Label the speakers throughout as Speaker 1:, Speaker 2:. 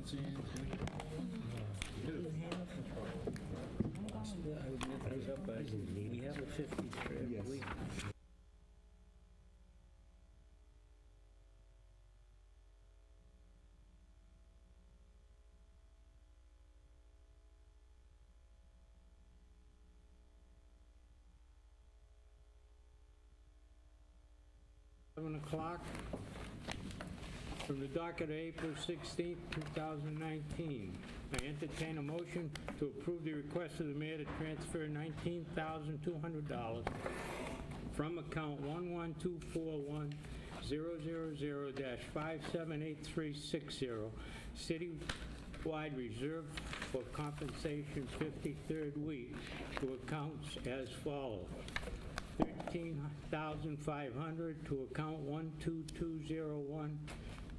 Speaker 1: We have a 53rd
Speaker 2: Yes.
Speaker 1: week.
Speaker 3: o'clock from the docket of April 16th, 2019. I entertain a motion to approve the request of the mayor to transfer $19,200 from account 11241-000-578360, citywide reserve for compensation 53rd week, to accounts as follows. $13,500 to account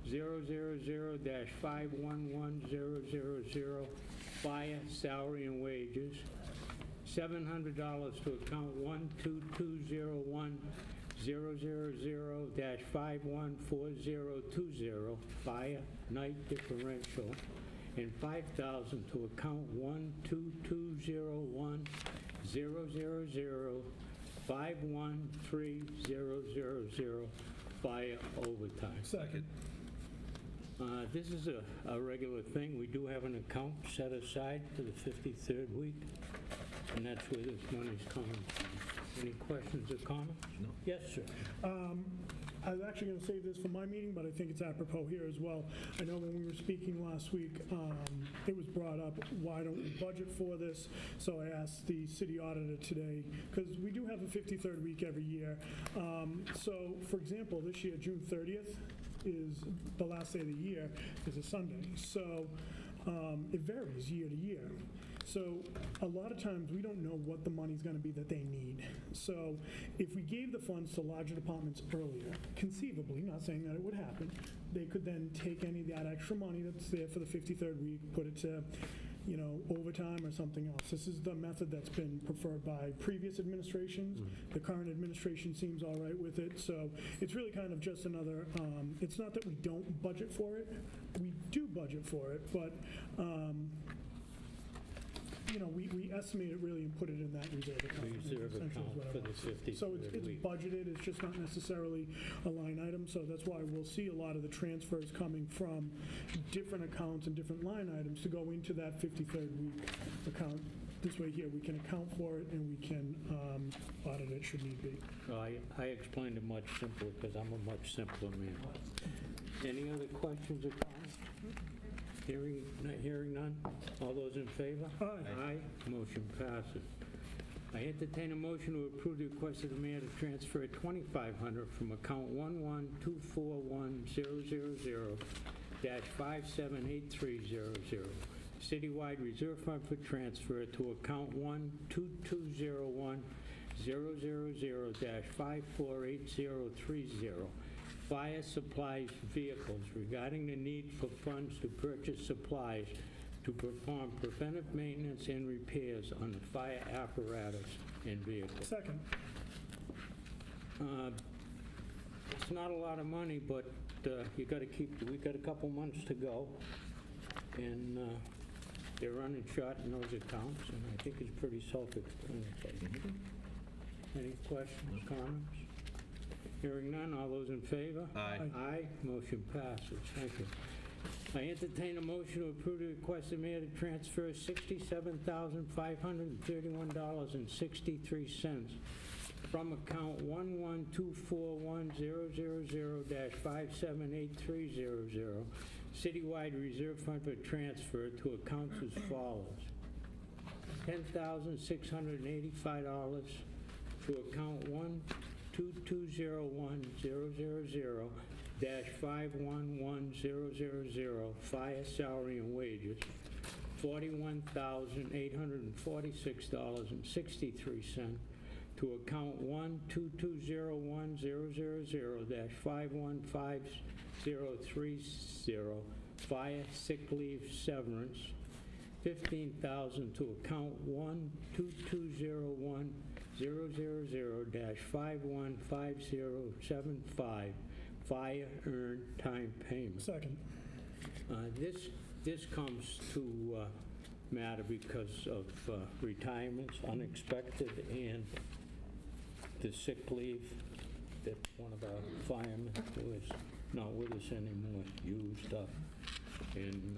Speaker 3: 12201-000-511000, fire, salary, and wages. $700 to account 12201-000-514020, fire, night differential. And $5,000 to account 12201-000-513000, fire overtime.
Speaker 2: Second.
Speaker 3: This is a regular thing. We do have an account set aside for the 53rd week, and that's where this money's coming from. Any questions or comments?
Speaker 2: No.
Speaker 3: Yes, sir.
Speaker 4: I was actually going to save this for my meeting, but I think it's apropos here as well. I know when we were speaking last week, it was brought up, why don't we budget for this? So I asked the city auditor today, because we do have a 53rd week every year. So, for example, this year, June 30th is the last day of the year, is a Sunday. So it varies year to year. So a lot of times we don't know what the money's going to be that they need. So if we gave the funds to larger departments earlier, conceivably, not saying that it would happen, they could then take any of that extra money that's there for the 53rd week, put it to, overtime or something else. This is the method that's been preferred by previous administrations. The current administration seems all right with it. So it's really kind of just another, it's not that we don't budget for it. We do budget for it, but we estimate it really and put it in that reserve account.
Speaker 3: Reserve
Speaker 4: essentially is
Speaker 3: account
Speaker 4: what I
Speaker 3: for
Speaker 4: want
Speaker 3: the
Speaker 4: to say.
Speaker 3: 53rd
Speaker 4: So it's
Speaker 3: week.
Speaker 4: budgeted, it's just not necessarily a line item, so that's why we'll see a lot of the transfers coming from different accounts and different line items to go into that 53rd week account. This way here, we can account for it and we can audit it should need be.
Speaker 3: Well, I explained it much simpler because I'm a much simpler man. Any other questions or comments? Hearing none? All those in favor?
Speaker 4: Aye.
Speaker 3: Aye. Motion passes. I entertain a motion to approve the request of the mayor to transfer $2,500 from account 11241-000-578300, citywide reserve fund for transfer, to account 12201-000-548030, fire supplies vehicles, regarding the need for funds to purchase supplies to perform preventive maintenance and repairs on the fire apparatus and vehicles.
Speaker 4: Second.
Speaker 3: It's not a lot of money, but we got a couple months to go, and they're running short in those accounts, and I think it's pretty self-explanatory. Any questions, comments? Hearing none, all those in favor?
Speaker 2: Aye.
Speaker 3: Aye, motion passes. Thank you. I entertain a motion to approve the request of the mayor to transfer $67,531.63 from account 11241-000-578300, citywide reserve fund for transfer, to accounts as follows. $10,685 to account 12201-000-511000, fire, salary, and wages. $41,846.63 to account 12201-000-515030, fire, sick leave, severance. $15,000 to account 12201-000-515075, fire, earned time payment.
Speaker 4: Second.
Speaker 3: This this comes to matter because of retirements, unexpected, and the sick leave that one of our firemen who is not with us anymore used up. And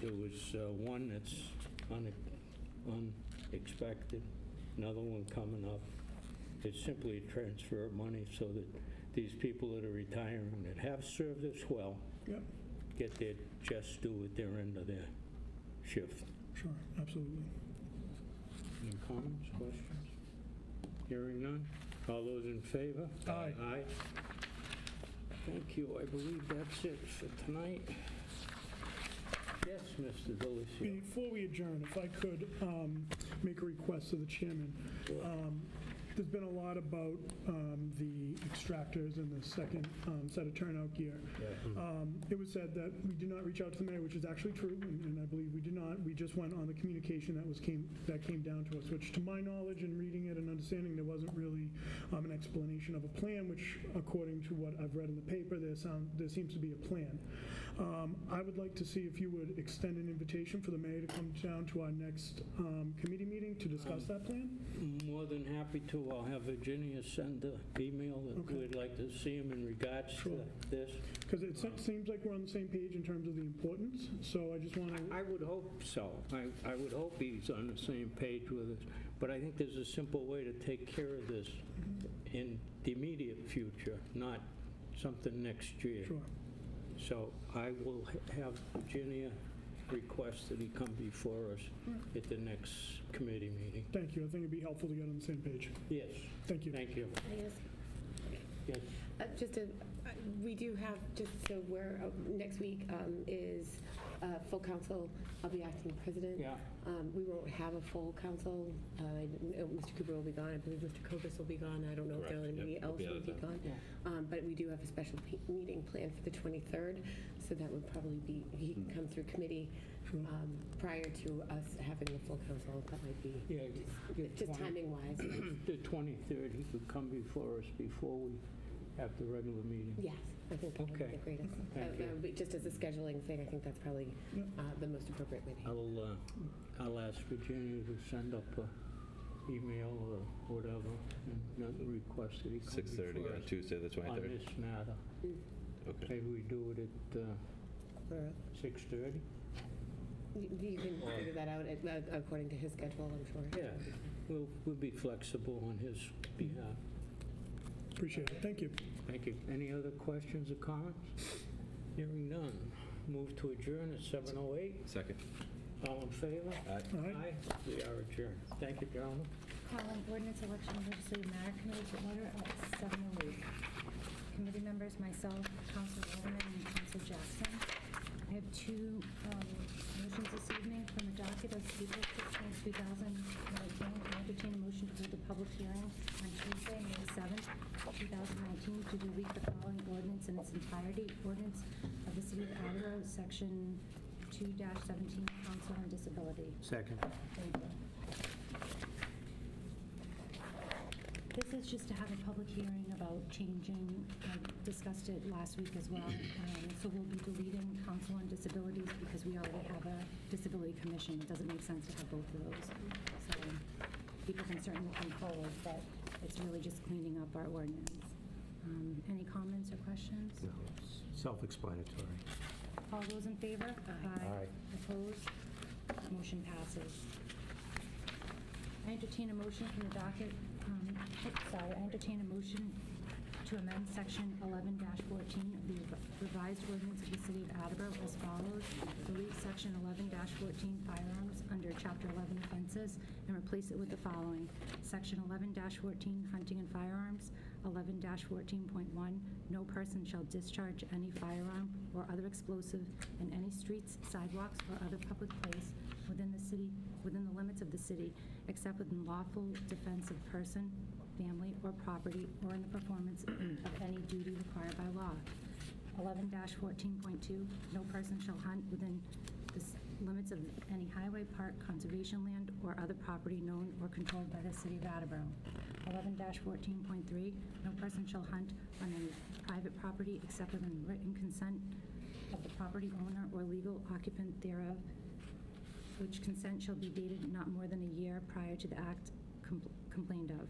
Speaker 3: there was one that's unexpected, another one coming up. It's simply a transfer of money so that these people that are retiring that have served us well
Speaker 4: Yep,
Speaker 3: get their just due at their end of their shift.
Speaker 4: sure, absolutely.
Speaker 3: Any comments, questions? Hearing none? All those in favor?
Speaker 4: Aye.
Speaker 3: Aye. Thank you. I believe that's it for tonight. Yes, Mr. Delicio.
Speaker 4: Before we adjourn, if I could make a request to the chairman. There's been a lot about the extractors and the second set of turnout gear. It was said that we did not reach out to the mayor, which is actually true, and I believe we did not. We just went on the communication that came down to us, which to my knowledge and reading it and understanding, there wasn't really an explanation of a plan, which according to what I've read in the paper, there seems to be a plan. I would like to see if you would extend an invitation for the mayor to come down to our next committee meeting to discuss that plan.
Speaker 3: More than happy to. I'll have Virginia send an email that
Speaker 4: Okay.
Speaker 3: we'd like to see him in regards
Speaker 4: Sure.
Speaker 3: to this.
Speaker 4: Because it seems like we're on the same page in terms of the importance, so I just want to,
Speaker 3: I would hope so. I would hope he's on the same page with us. But I think there's a simple way to take care of this in the immediate future, not something next year.
Speaker 4: sure.
Speaker 3: So I will have Virginia request that he come before us at the next committee meeting.
Speaker 4: Thank you. I think it'd be helpful to get on the same page.
Speaker 3: Yes,
Speaker 4: Thank you.
Speaker 3: thank you.
Speaker 2: I guess,
Speaker 3: Yes,
Speaker 2: we do have, just so we're, next week is full council. I'll be acting president.
Speaker 3: yeah.
Speaker 2: We won't have a full council. I know Mr. Cooper will be gone. I believe Mr. Kovas will be gone. I don't know if
Speaker 5: Correct.
Speaker 2: anybody
Speaker 5: Yep,
Speaker 2: else
Speaker 5: he'll be
Speaker 2: will
Speaker 5: out
Speaker 2: be
Speaker 5: of
Speaker 2: gone.
Speaker 3: Yeah.
Speaker 2: But we do have a special meeting planned for the 23rd, so that would probably be, he can come through committee prior to us having the full council. That might be,
Speaker 3: Yeah,
Speaker 2: just timing-wise.
Speaker 3: The 23rd, he could come before us before we have the regular meeting.
Speaker 2: Yes, I think that would be
Speaker 3: Okay.
Speaker 2: the greatest.
Speaker 3: Thank you.
Speaker 2: But just as a scheduling thing, I think that's probably the most appropriate way to handle it.
Speaker 3: I'll ask Virginia to send up a email or whatever, and not request that he come
Speaker 5: 6:30
Speaker 3: before
Speaker 5: on
Speaker 3: us
Speaker 5: Tuesday, the
Speaker 3: on
Speaker 5: 23rd.
Speaker 3: this matter.
Speaker 5: Okay.
Speaker 3: Maybe we do it at
Speaker 2: Or
Speaker 3: 6:30?
Speaker 2: You can figure that out according to his schedule, I'm sure.
Speaker 3: Yeah, we'll be flexible on his behalf.
Speaker 4: Appreciate it. Thank you.
Speaker 3: Thank you. Any other questions or comments? Hearing none. Move to adjourn at 7:08.
Speaker 5: Second.
Speaker 3: All in favor?
Speaker 5: Aye.
Speaker 4: All right.
Speaker 3: Aye. We are adjourned. Thank you, gentlemen.
Speaker 6: Calling ordinance election legislative matter committee to order at 7:08. Committee members, myself, Council Waterman, and Council Jackson. I have two motions this evening from the docket of April 16, 2019. I entertain a motion to hold a public hearing on Tuesday, May 7th, 2019, to delete the following ordinance in its entirety. Ordinance of the City of Attleboro, Section 2-17, Council on Disability.
Speaker 3: Second.
Speaker 6: Thank you. This is just to have a public hearing about changing, I discussed it last week as well. So we'll be deleting Council on Disabilities because we already have a Disability Commission. It doesn't make sense to have both of those. So people can certainly come forward, but it's really just cleaning up our ordinance. Any comments or questions?
Speaker 1: No, it's self-explanatory.
Speaker 6: All those in favor?
Speaker 1: Aye.
Speaker 6: Opposed? Motion passes. I entertain a motion from the docket, I entertain a motion to amend section 11-14 of the revised ordinance of the City of Attleboro as follows. Delete section 11-14 firearms under chapter 11 offenses and replace it with the following. Section 11-14 hunting and firearms, 11-14.1, no person shall discharge any firearm or other explosive in any streets, sidewalks, or other public place within the city, within the limits of the city, except within lawful defense of person, family, or property, or in the performance of any duty required by law. 11-14.2, no person shall hunt within the limits of any highway, park, conservation land, or other property known or controlled by the City of Attleboro. 11-14.3, no person shall hunt on any private property except within written consent of the property owner or legal occupant thereof, which consent shall be dated not more than a year prior to the act complained of.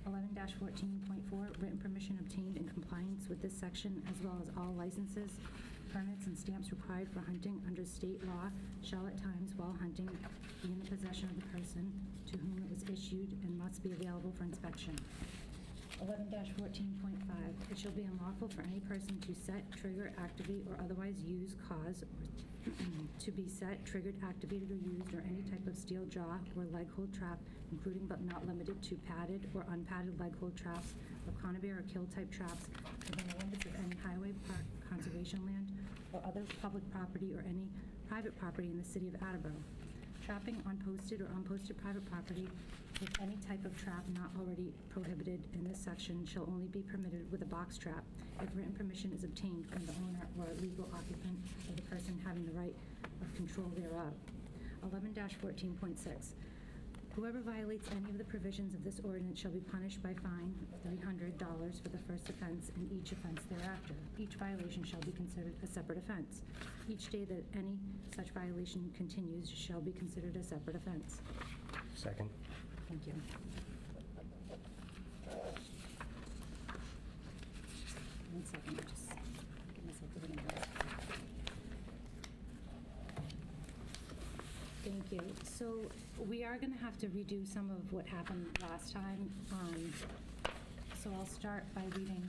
Speaker 6: 11-14.4, written permission obtained in compliance with this section, as well as all licenses, permits, and stamps required for hunting under state law shall at times while hunting be in the possession of the person to whom it was issued and must be available for inspection. 11-14.5, it shall be unlawful for any person to set, trigger, activate, or otherwise use, cause, or to be set, triggered, activated, or used, or any type of steel jaw or leg hold trap, including but not limited to padded or unpadded leg hold traps or conibear or kill type traps within the limits of any highway, park, conservation land, or other public property or any private property in the city of Attleboro. Trapping on posted or unposted private property with any type of trap not already prohibited in this section shall only be permitted with a box trap if written permission is obtained from the owner or legal occupant of the person having the right of control thereof. 11-14.6. Whoever violates any of the provisions of this ordinance shall be punished by fine of $300 for the first offense and each offense thereafter. Each violation shall be considered a separate offense. Each day that any such violation continues shall be considered a separate offense.
Speaker 1: Second.
Speaker 6: Thank you. One second, I'll just get myself a little bit. Thank you. So we are going to have to redo some of what happened last time. So I'll start by reading,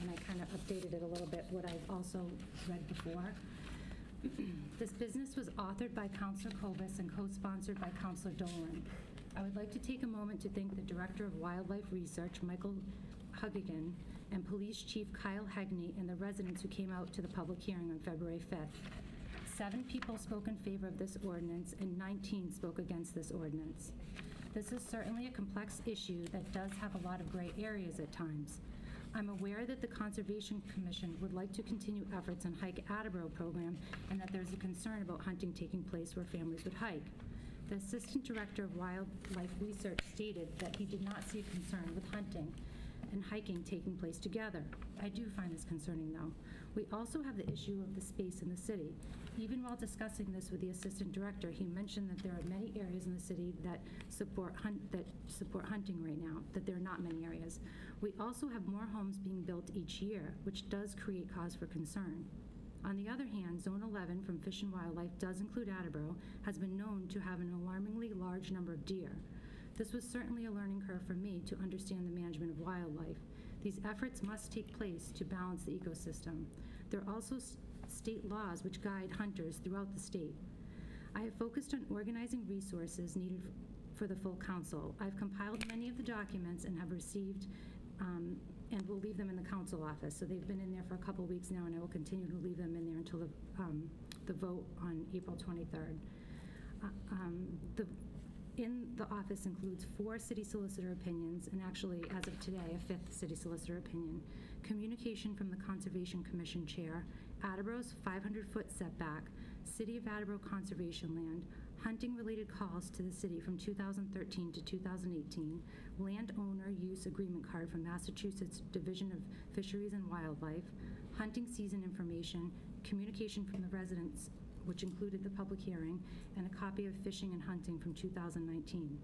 Speaker 6: and I kind of updated it a little bit, what I've also read before. This business was authored by Councilor Kovas and co-sponsored by Councilor Dolan. I would like to take a moment to thank the Director of Wildlife Research, Michael Hugigan, and Police Chief Kyle Hegney, and the residents who came out to the public hearing on February 5th. 7 people spoke in favor of this ordinance, and 19 spoke against this ordinance. This is certainly a complex issue that does have a lot of gray areas at times. I'm aware that the Conservation Commission would like to continue efforts on Hike Attleboro program and that there's a concern about hunting taking place where families would hike. The Assistant Director of Wildlife Research stated that he did not see a concern with hunting and hiking taking place together. I do find this concerning, though. We also have the issue of the space in the city. Even while discussing this with the Assistant Director, he mentioned that there are many areas in the city that support hunting right now, that there are not many areas. We also have more homes being built each year, which does create cause for concern. On the other hand, Zone 11 from Fish and Wildlife does include Attleboro, has been known to have an alarmingly large number of deer. This was certainly a learning curve for me to understand the management of wildlife. These efforts must take place to balance the ecosystem. There are also state laws which guide hunters throughout the state. I have focused on organizing resources needed for the full council. I've compiled many of the documents and have received and will leave them in the council office. So they've been in there for a couple weeks now, and I will continue to leave them in there until the vote on April 23rd. In the office includes 4 city solicitor opinions, and actually, as of today, a 5th city solicitor opinion. Communication from the Conservation Commission Chair, Attleboro's 500-foot setback, City of Attleboro Conservation Land, hunting-related calls to the city from 2013 to 2018, landowner use agreement card from Massachusetts Division of Fisheries and Wildlife, hunting season information, communication from the residents, which included the public hearing, and a copy of fishing and hunting from 2019.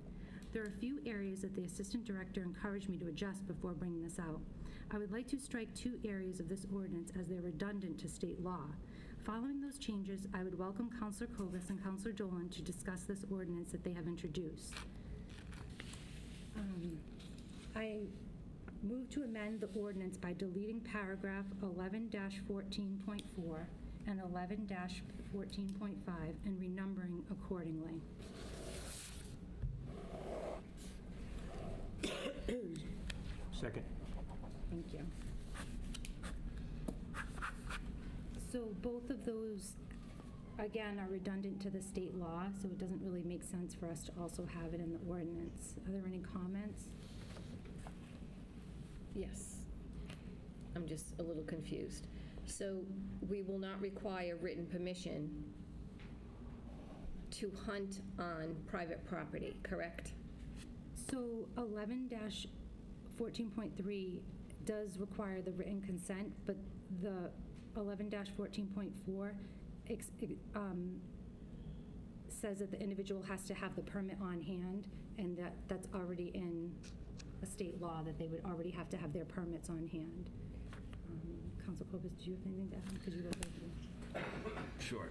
Speaker 6: There are a few areas that the Assistant Director encouraged me to adjust before bringing this out. I would like to strike 2 areas of this ordinance as they're redundant to state law. Following those changes, I would welcome Councilor Kovas and Councilor Dolan to discuss this ordinance that they have introduced. I move to amend the ordinance by deleting paragraph 11-14.4 and 11-14.5 and renumbering accordingly.
Speaker 1: Second.
Speaker 6: Thank you. So both of those, again, are redundant to the state law, so it doesn't really make sense for us to also have it in the ordinance. Are there any comments?
Speaker 2: Yes. I'm just a little confused. So we will not require written permission to hunt on private property, correct?
Speaker 6: So 11-14.3 does require the written consent, but the 11-14.4 says that the individual has to have the permit on hand, and that's already in a state law that they would already have to have their permits on hand. Council Copus, do you have anything to add? Because you wrote those.
Speaker 5: Sure.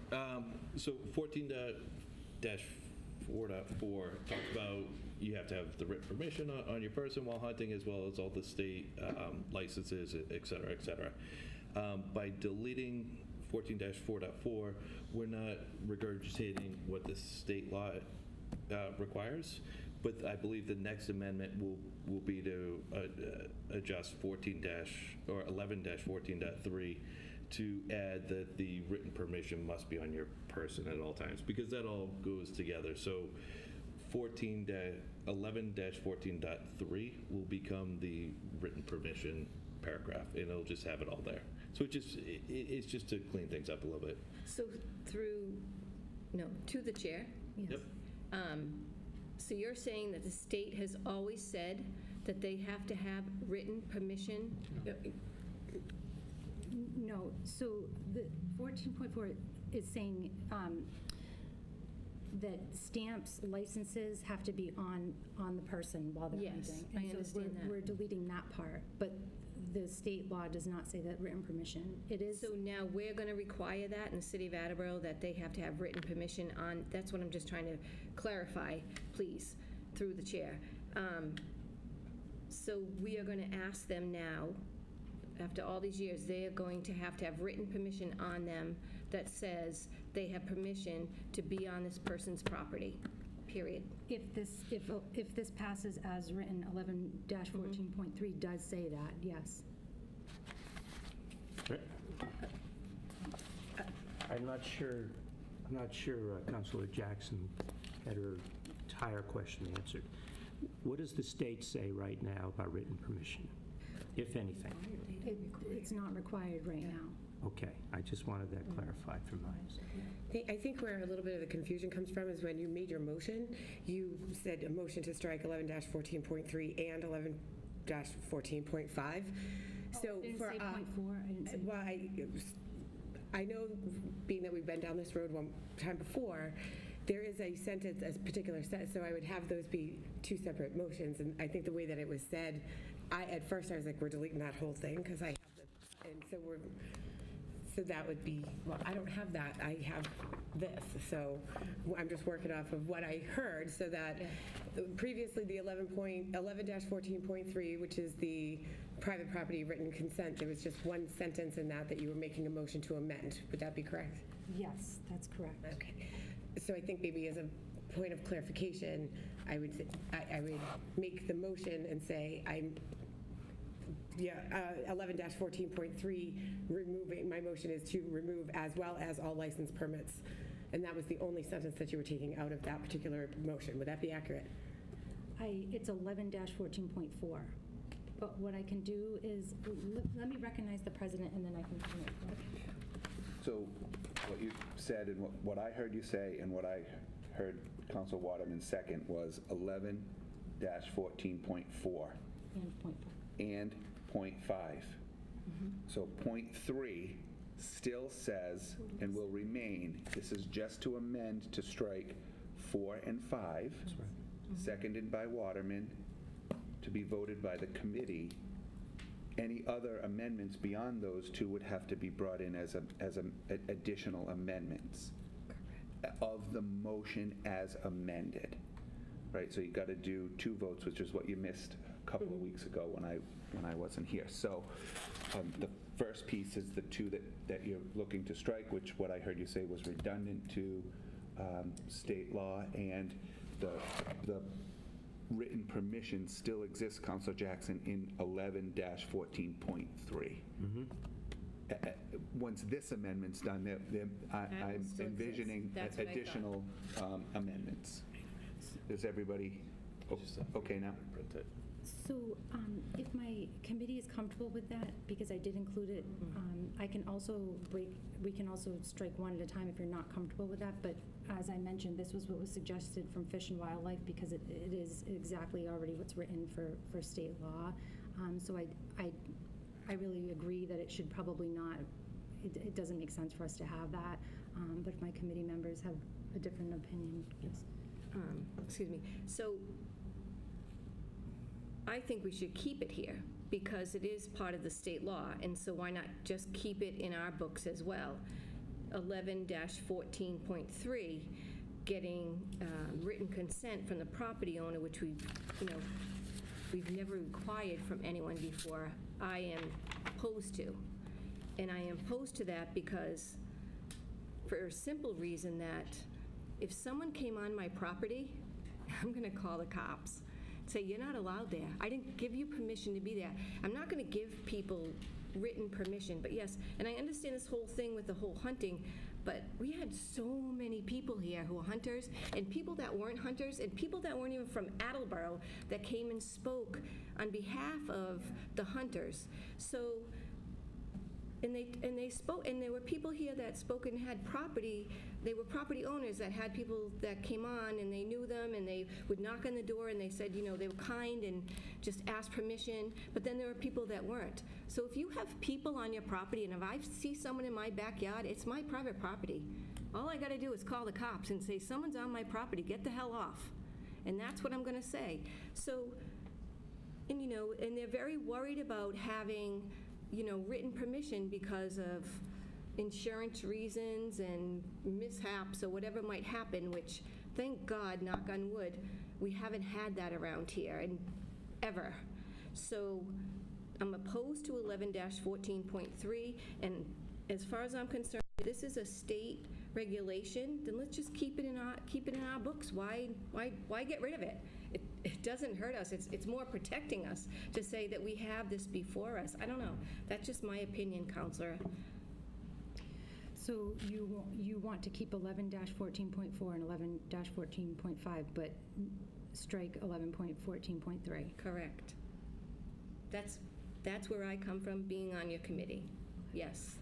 Speaker 5: So 14-4.4 talks about you have to have the written permission on your person while hunting, as well as all the state licenses, et cetera, et cetera. By deleting 14-4.4, we're not regurgitating what the state law requires, but I believe the next amendment will be to adjust 11-14.3 to add that the written permission must be on your person at all times, because that all goes together. So 11-14.3 will become the written permission paragraph, and it'll just have it all there. So it's just to clean things up a little bit.
Speaker 7: So to the chair.
Speaker 6: Yes.
Speaker 5: Yep.
Speaker 7: So you're saying that the state has always said that they have to have written permission?
Speaker 6: No, so the 14.4 is saying that stamps, licenses have to be on the person while they're
Speaker 7: Yes,
Speaker 6: hunting.
Speaker 7: I
Speaker 6: And so
Speaker 7: understand that.
Speaker 6: we're deleting that part, but the state law does not say that written permission. It is.
Speaker 7: So now we're going to require that in the city of Attleboro, that they have to have written permission on, that's what I'm just trying to clarify, please, through the chair. So we are going to ask them now, after all these years, they are going to have written permission on them that says they have permission to be on this person's property, period.
Speaker 6: If this passes as written, 11-14.3 does say that, yes.
Speaker 1: I'm not sure Councilor Jackson had her entire question answered. What does the state say right now about written permission, if anything?
Speaker 6: It's not required right now.
Speaker 1: Okay, I just wanted that clarified from mine.
Speaker 2: I think where a little bit of the confusion comes from is when you made your motion, you said a motion to strike 11-14.3 and 11-14.5. So
Speaker 6: I didn't
Speaker 2: for
Speaker 6: say .4, I didn't say.
Speaker 2: well, I know, being that we've been down this road one time before, there is a sentence, a particular sentence, so I would have those be two separate motions. And I think the way that it was said, at first I was like, we're deleting that whole thing because I have the, and so that would be, well, I don't have that. I have this. So I'm just working off of what I heard, so that previously the 11-14.3, which is the private property written consent, there was just one sentence in that you were making a motion to amend. Would that be correct?
Speaker 6: Yes, that's correct.
Speaker 2: Okay. So I think maybe as a point of clarification, I would make the motion and say 11-14.3, removing, my motion is to remove as well as all license permits. And that was the only sentence that you were taking out of that particular motion. Would that be accurate?
Speaker 6: It's 11-14.4. But what I can do is, let me recognize the president and then I can.
Speaker 8: So what you said and what I heard you say and what I heard Council Waterman second was 11-14.4
Speaker 6: And .5.
Speaker 8: and .5. So .3 still says and will remain, this is just to amend to strike 4 and 5, seconded by Waterman, to be voted by the committee. Any other amendments beyond those two would have to be brought in as additional amendments of the motion as amended, right? So you got to do 2 votes, which is what you missed a couple of weeks ago when I wasn't here. So the first piece is the 2 that you're looking to strike, which what I heard you say was redundant to state law, and the written permission still exists, Councilor Jackson, in 11-14.3. Once this amendment's done, I'm
Speaker 7: still
Speaker 8: envisioning
Speaker 7: exists. That's what I thought.
Speaker 8: additional amendments. Is everybody okay now?
Speaker 5: Print it.
Speaker 6: So if my committee is comfortable with that, because I did include it, we can also strike one at a time if you're not comfortable with that. But as I mentioned, this was what was suggested from Fish and Wildlife, because it is exactly already what's written for state law. So I really agree that it should probably not, it doesn't make sense for us to have that. But if my committee members have a different opinion, just.
Speaker 7: Excuse me. So I think we should keep it here because it is part of the state law, and so why not just keep it in our books as well? 11-14.3, getting written consent from the property owner, which we've never required from anyone before. I am opposed to. And I am opposed to that because, for a simple reason that if someone came on my property, I'm going to call the cops. Say, you're not allowed there. I didn't give you permission to be there. I'm not going to give people written permission, but yes, and I understand this whole thing with the whole hunting, but we had so many people here who are hunters, and people that weren't hunters, and people that weren't even from Attleboro that came and spoke on behalf of the hunters. So, and they spoke, and there were people here that spoke and had property. They were property owners that had people that came on, and they knew them, and they would knock on the door, and they said, they were kind and just asked permission. But then there were people that weren't. So if you have people on your property, and if I see someone in my backyard, it's my private property. All I got to do is call the cops and say, someone's on my property, get the hell off. And that's what I'm going to say. So, and and they're very worried about having written permission because of insurance reasons and mishaps or whatever might happen, which, thank God, knock on wood, we haven't had that around here, and ever. So I'm opposed to 11-14.3, and as far as I'm concerned, if this is a state regulation, then let's just keep it in our books. Why get rid of it? It doesn't hurt us. It's more protecting us to say that we have this before us. I don't know. That's just my opinion, Counselor.
Speaker 6: So you want to keep 11-14.4 and 11-14.5, but strike 11.14.3?
Speaker 7: Correct. That's where I come from, being on your committee. Yes.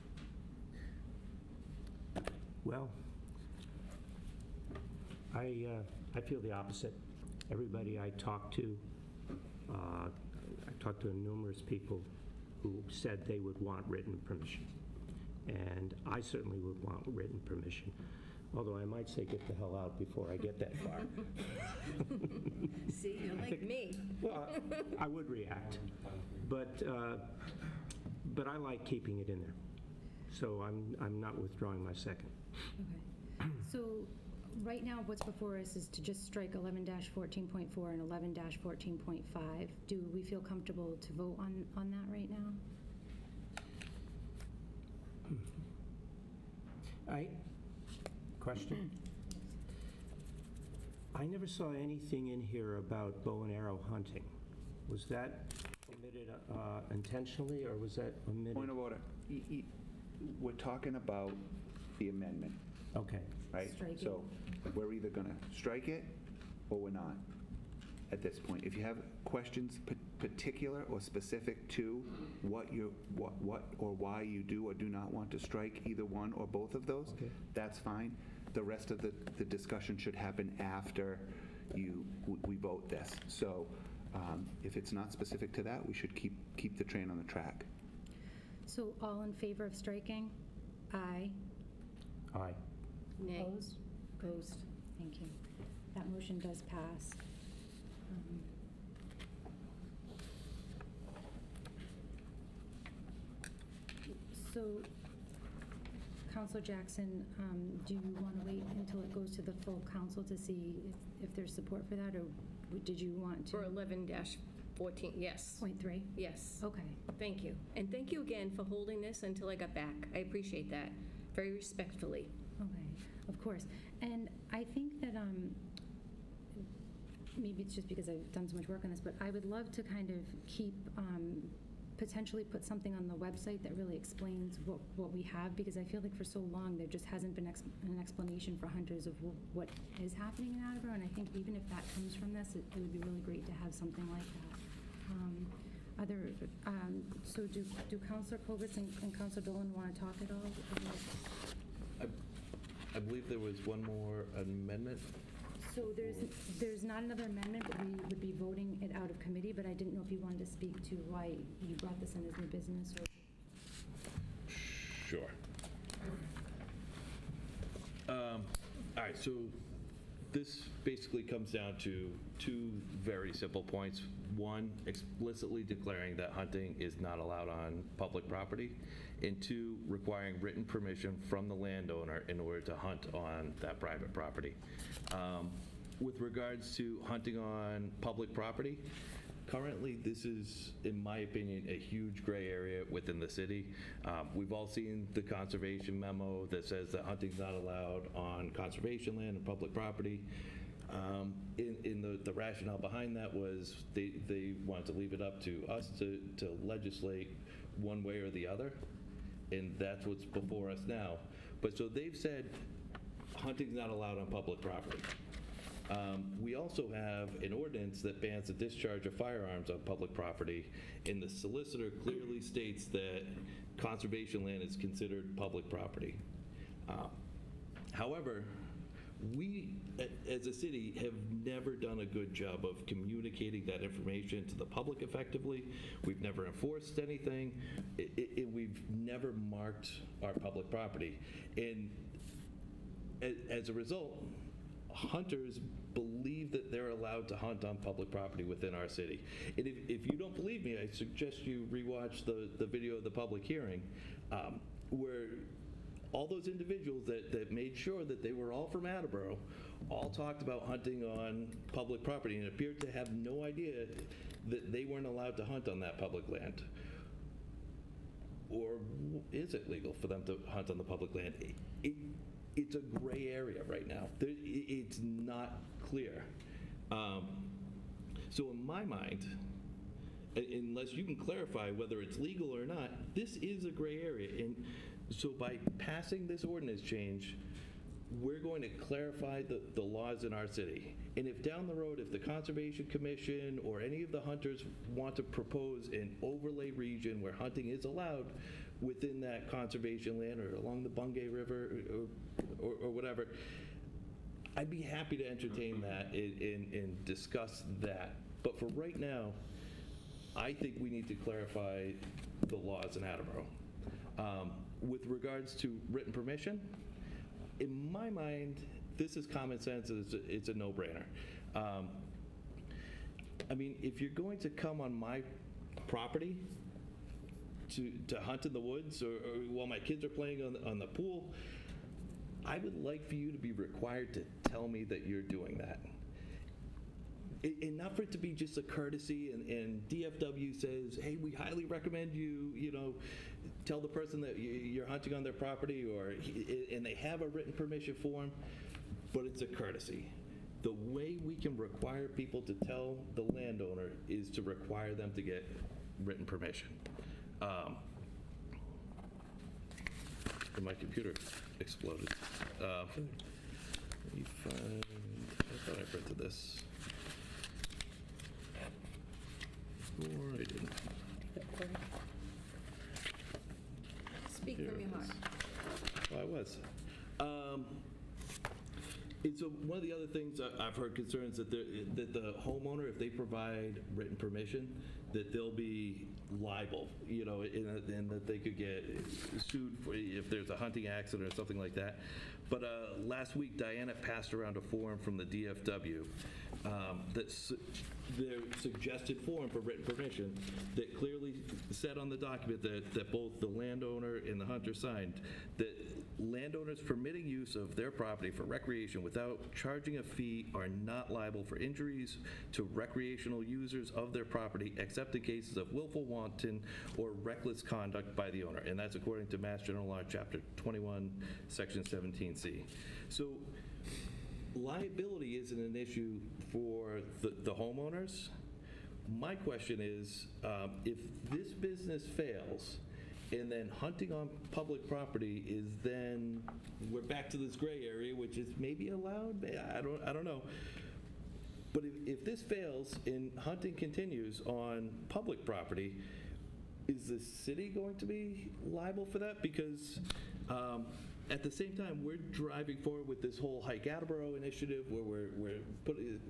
Speaker 1: Well, I feel the opposite. Everybody I talked to numerous people who said they would want written permission. And I certainly would want written permission, although I might say get the hell out before I get that far.
Speaker 7: See, you're like me.
Speaker 1: Well, I would react, but I like keeping it in there. So I'm not withdrawing my second.
Speaker 6: Okay. So right now, what's before us is to just strike 11-14.4 and 11-14.5. Do we feel comfortable to vote on that right now?
Speaker 1: Question? I never saw anything in here about bow and arrow hunting. Was that omitted intentionally, or was that omitted?
Speaker 8: Point of order. We're talking about the amendment,
Speaker 1: Okay.
Speaker 8: right?
Speaker 6: Strike it.
Speaker 8: So we're either going to strike it or we're not at this point. If you have questions particular or specific to what or why you do or do not want to strike either one or both of those,
Speaker 1: Okay.
Speaker 8: that's fine. The rest of the discussion should happen after we vote this. So if it's not specific to that, we should keep the train on the track.
Speaker 6: So all in favor of striking? Aye.
Speaker 1: Aye.
Speaker 7: Nay.
Speaker 6: Opposed?
Speaker 7: Opposed.
Speaker 6: Thank you. That motion does pass. So, Counselor Jackson, do you want to wait until it goes to the full council to see if there's support for that, or did you want to?
Speaker 7: For 11-14, yes.
Speaker 6: Point 3?
Speaker 7: Yes.
Speaker 6: Okay.
Speaker 7: Thank you. And thank you again for holding this until I got back. I appreciate that, very respectfully.
Speaker 6: Okay, of course. And I think that maybe it's just because I've done so much work on this, but I would love to kind of keep, potentially put something on the website that really explains what we have, because I feel like for so long there just hasn't been an explanation for hunters of what is happening in Attleboro, and I think even if that comes from this, it would be really great to have something like that. So do Councilor Kovitz and Councilor Dolan want to talk at all about?
Speaker 5: I believe there was one more amendment.
Speaker 6: So there's not another amendment, but we would be voting it out of committee, but I didn't know if you wanted to speak to why you brought this in as new business, or...
Speaker 5: Sure. right, so this basically comes down to two very simple points. One, explicitly declaring that hunting is not allowed on public property, and two, requiring written permission from the landowner in order to hunt on that private property. With regards to hunting on public property, currently, this is, in my opinion, a huge gray area within the city. We've all seen the conservation memo that says that hunting's not allowed on conservation land and public property. The rationale behind that was they wanted to leave it up to us to legislate one way or the other, and that's what's before us now. But so they've said hunting's not allowed on public property. We also have an ordinance that bans the discharge of firearms on public property, and the solicitor clearly states that conservation land is considered public property. However, we, as a city, have never done a good job of communicating that information to the public effectively. We've never enforced anything, and we've never marked our public property. And as a result, hunters believe that they're allowed to hunt on public property within our city. And if you don't believe me, I suggest you rewatch the video of the public hearing where all those individuals that made sure that they were all from Attleboro all talked about hunting on public property and appeared to have no idea that they weren't allowed to hunt on that public land. Or is it legal for them to hunt on the public land? It's a gray area right now. It's not clear. So in my mind, unless you can clarify whether it's legal or not, this is a gray area. And so by passing this ordinance change, we're going to clarify the laws in our city. And if down the road, if the Conservation Commission or any of the hunters want to propose an overlay region where hunting is allowed within that conservation land or along the Bungay River or whatever, I'd be happy to entertain that and discuss that. But for right now, I think we need to clarify the laws in Attleboro. With regards to written permission, in my mind, this is common sense. It's a no-brainer. I mean, if you're going to come on my property to hunt in the woods or while my kids are playing on the pool, I would like for you to be required to tell me that you're doing that. And not for it to be just a courtesy and DFW says, hey, we highly recommend you tell the person that you're hunting on their property, and they have a written permission form, but it's a courtesy. The way we can require people to tell the landowner is to require them to get written permission. And my computer exploded. Let me find, I thought I printed this. Or I didn't.
Speaker 7: Speak
Speaker 5: Here
Speaker 7: from
Speaker 5: it
Speaker 7: your heart.
Speaker 5: is. Well, I was. And so one of the other things I've heard concerns that the homeowner, if they provide written permission, that they'll be liable, and that they could get sued if there's a hunting accident or something like that. But last week, Diana passed around a form from the DFW that's their suggested form for written permission that clearly said on the document that both the landowner and the hunter signed that landowners permitting use of their property for recreation without charging a fee are not liable for injuries to recreational users of their property except in cases of willful, wanton, or reckless conduct by the owner. And that's according to Mass General Law, Chapter 21, Section 17C. So liability isn't an issue for the homeowners. My question is, if this business fails and then hunting on public property is then, we're back to this gray area, which is maybe allowed, I don't know. But if this fails and hunting continues on public property, is the city going to be liable for that? Because at the same time, we're driving forward with this whole Hike Attleboro initiative where we're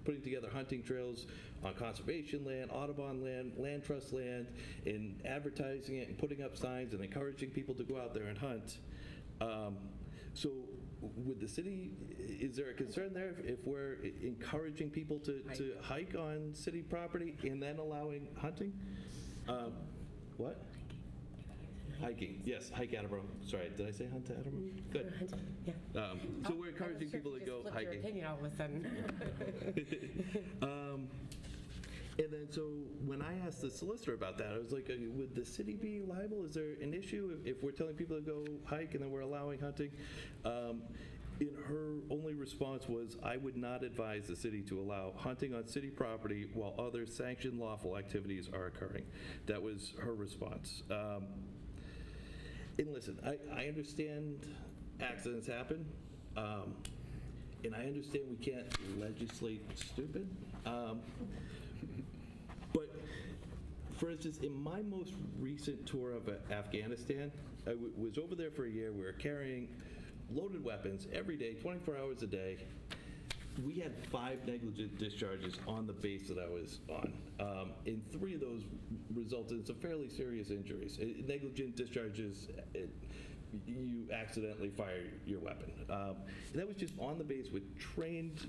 Speaker 5: putting together hunting trails on conservation land, Audubon land, land trust land, and advertising it and putting up signs and encouraging people to go out there and hunt. So would the city, is there a concern there if we're encouraging people to hike on city property and then allowing hunting? What? Hiking, yes, hike Attleboro. Sorry, did I say hunt to Attleboro? Good.
Speaker 2: Yeah.
Speaker 5: So we're encouraging people to go
Speaker 2: Your
Speaker 5: hiking.
Speaker 2: opinion all of a sudden.
Speaker 5: And then, so when I asked the solicitor about that, I was like, would the city be liable? Is there an issue if we're telling people to go hike and then we're allowing hunting? And her only response was, I would not advise the city to allow hunting on city property while other sanctioned lawful activities are occurring. That was her response. And listen, I understand accidents happen, and I understand we can't legislate stupid. But, for instance, in my most recent tour of Afghanistan, I was over there for a year. We were carrying loaded weapons every day, 24 hours a day. We had 5 negligent discharges on the base that I was on. And 3 of those resulted in some fairly serious injuries. Negligent discharges, you accidentally fire your weapon. And that was just on the base with trained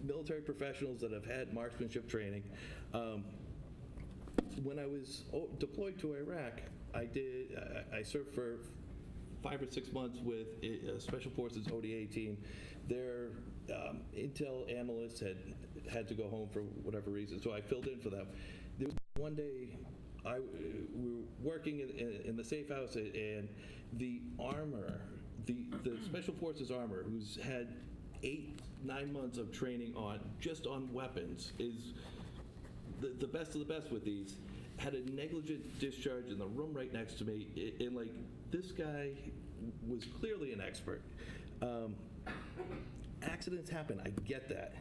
Speaker 5: military professionals that have had marksmanship training. When I was deployed to Iraq, I served for 5 or 6 months with a Special Forces ODA team. Their intel analysts had to go home for whatever reason, so I filled in for them. There was one day we were working in the safe house, and the armor, the Special Forces armor, who's had 8-9 months of training just on weapons, is the best of the best with these, had a negligent discharge in the room right next to me. And like, this guy was clearly an expert. Accidents happen, I get that.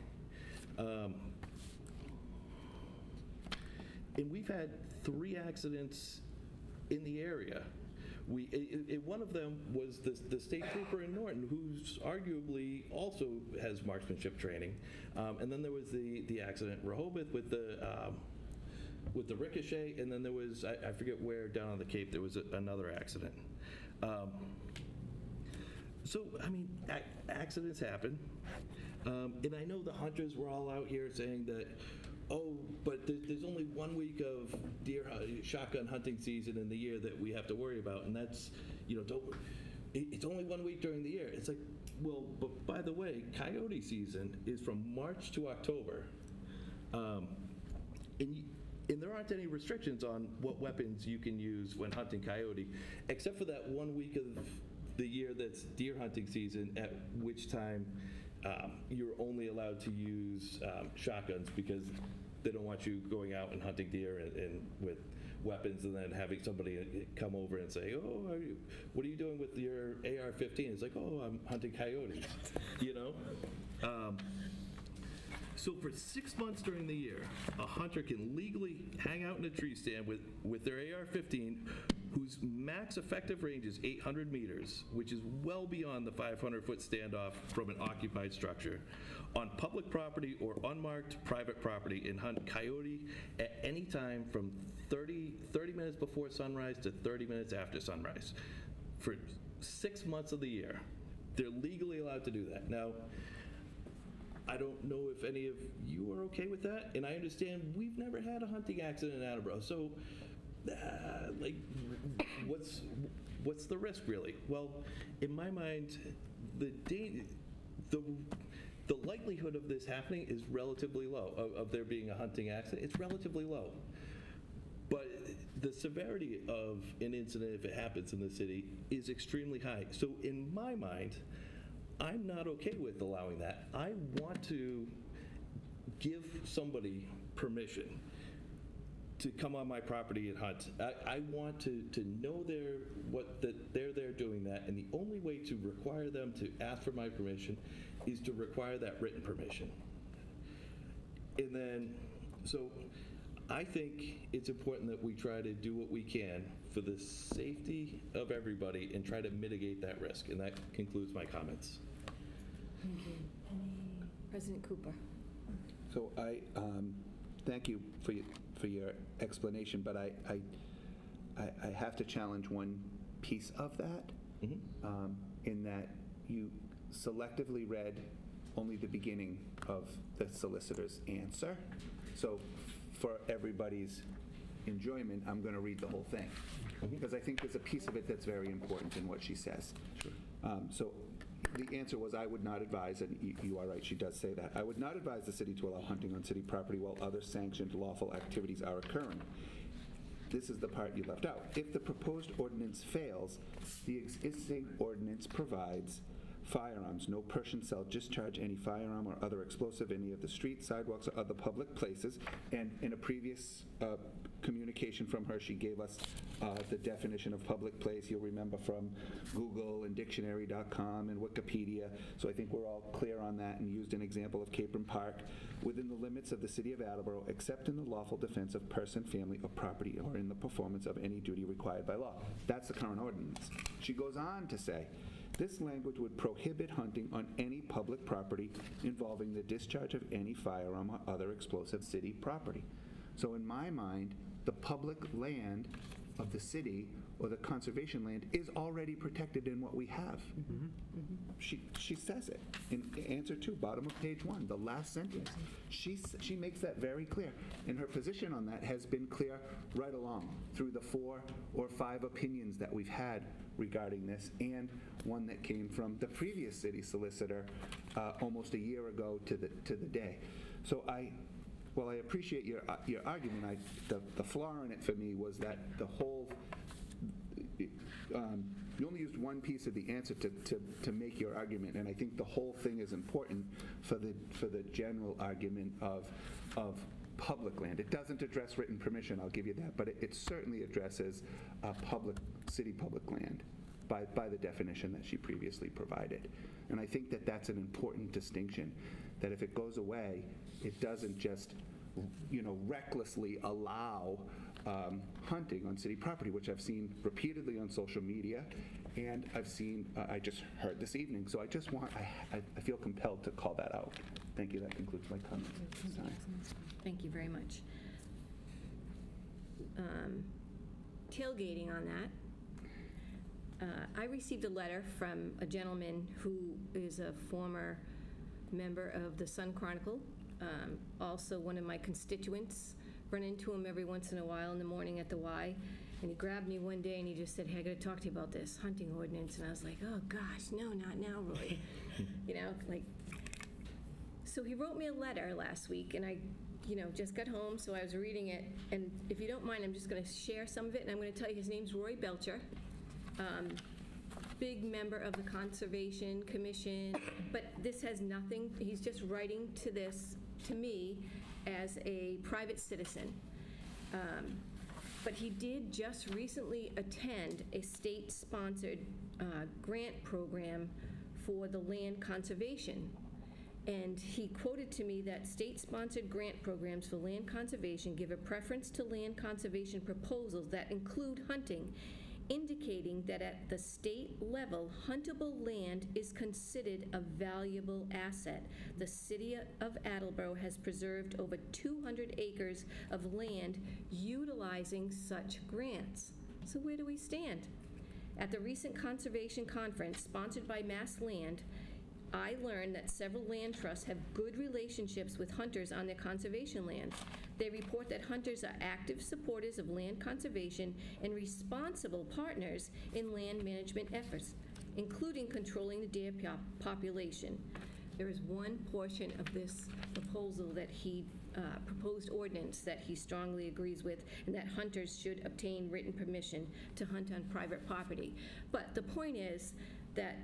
Speaker 5: And we've had 3 accidents in the area. One of them was the state trooper in Norton, who's arguably also has marksmanship training. And then there was the accident in Rehoboth with the ricochet, and then there was, I forget where, down on the Cape, there was another accident. So, I mean, accidents happen. And I know the hunters were all out here saying that, but there's only 1 week of shotgun hunting season in the year that we have to worry about, and that's, it's only 1 week during the year. It's like, well, but by the way, coyote season is from March to October. And there aren't any restrictions on what weapons you can use when hunting coyote, except for that 1 week of the year that's deer hunting season, at which time you're only allowed to use shotguns because they don't want you going out and hunting deer and with weapons and then having somebody come over and say, what are you doing with your AR-15? It's like, I'm hunting coyotes, So for 6 months during the year, a hunter can legally hang out in a tree stand with their AR-15, whose max effective range is 800 meters, which is well beyond the 500-foot standoff from an occupied structure, on public property or unmarked private property, and hunt coyote at any time from 30 minutes before sunrise to 30 minutes after sunrise. For 6 months of the year, they're legally allowed to do that. Now, I don't know if any of you are okay with that, and I understand we've never had a hunting accident in Attleboro, so what's the risk really? Well, in my mind, the likelihood of this happening is relatively low, of there being a hunting accident. It's relatively low. But the severity of an incident, if it happens in the city, is extremely high. So in my mind, I'm not okay with allowing that. I want to give somebody permission to come on my property and hunt. I want to know that they're there doing that, and the only way to require them to ask for my permission is to require that written permission. And then, so I think it's important that we try to do what we can for the safety of everybody and try to mitigate that risk. And that concludes my comments.
Speaker 6: Thank you.
Speaker 7: President Cooper.
Speaker 8: So I thank you for your explanation, but I have to challenge one piece of that, in that you selectively read only the beginning of the solicitor's answer. So for everybody's enjoyment, I'm going to read the whole thing, because I think there's a piece of it that's very important in what she says. So the answer was, I would not advise, and you are right, she does say that, I would not advise the city to allow hunting on city property while other sanctioned lawful activities are occurring. This is the part you left out. If the proposed ordinance fails, the existing ordinance provides firearms. No person shall discharge any firearm or other explosive in any of the streets, sidewalks, or other public places. And in a previous communication from her, she gave us the definition of public place. You'll remember from Google and dictionary.com and Wikipedia. So I think we're all clear on that, and used an example of Capron Park within the limits of the city of Attleboro, except in the lawful defense of person, family, or property, or in the performance of any duty required by law. That's the current ordinance. She goes on to say, this language would prohibit hunting on any public property involving the discharge of any firearm or other explosive city property. So in my mind, the public land of the city or the conservation land is already protected in what we have. She says it in answer 2, bottom of page 1, the last sentence. She makes that very clear, and her position on that has been clear right along through the 4 or 5 opinions that we've had regarding this, and one that came from the previous city solicitor almost a year ago to the day. So while I appreciate your argument, the flaw in it for me was that the whole, you only used one piece of the answer to make your argument, and I think the whole thing is important for the general argument of public land. It doesn't address written permission, I'll give you that, but it certainly addresses city public land by the definition that she previously provided. And I think that that's an important distinction, that if it goes away, it doesn't just recklessly allow hunting on city property, which I've seen repeatedly on social media, and I've seen, I just heard this evening. So I feel compelled to call that out. Thank you. That concludes my comments.
Speaker 7: Thank you very much. Tailgating on that, I received a letter from a gentleman who is a former member of the Sun Chronicle, also one of my constituents. Run into him every once in a while in the morning at the Y, and he grabbed me one day and he just said, hey, I got to talk to you about this hunting ordinance. And I was like, oh gosh, no, not now, Roy. So he wrote me a letter last week, and I just got home, so I was reading it, and if you don't mind, I'm just going to share some of it, and I'm going to tell you his name's Roy Belcher. Big member of the Conservation Commission, but this has nothing, he's just writing to me as a private citizen. But he did just recently attend a state-sponsored grant program for the land conservation. And he quoted to me that state-sponsored grant programs for land conservation give a preference to land conservation proposals that include hunting, indicating that at the state level, huntable land is considered a valuable asset. The city of Attleboro has preserved over 200 acres of land utilizing such grants. So where do we stand? At the recent conservation conference sponsored by Mass Land, I learned that several land trusts have good relationships with hunters on their conservation lands. They report that hunters are active supporters of land conservation and responsible partners in land management efforts, including controlling the deer population. There is one portion of this proposal that he proposed ordinance that he strongly agrees with, and that hunters should obtain written permission to hunt on private property. But the point is that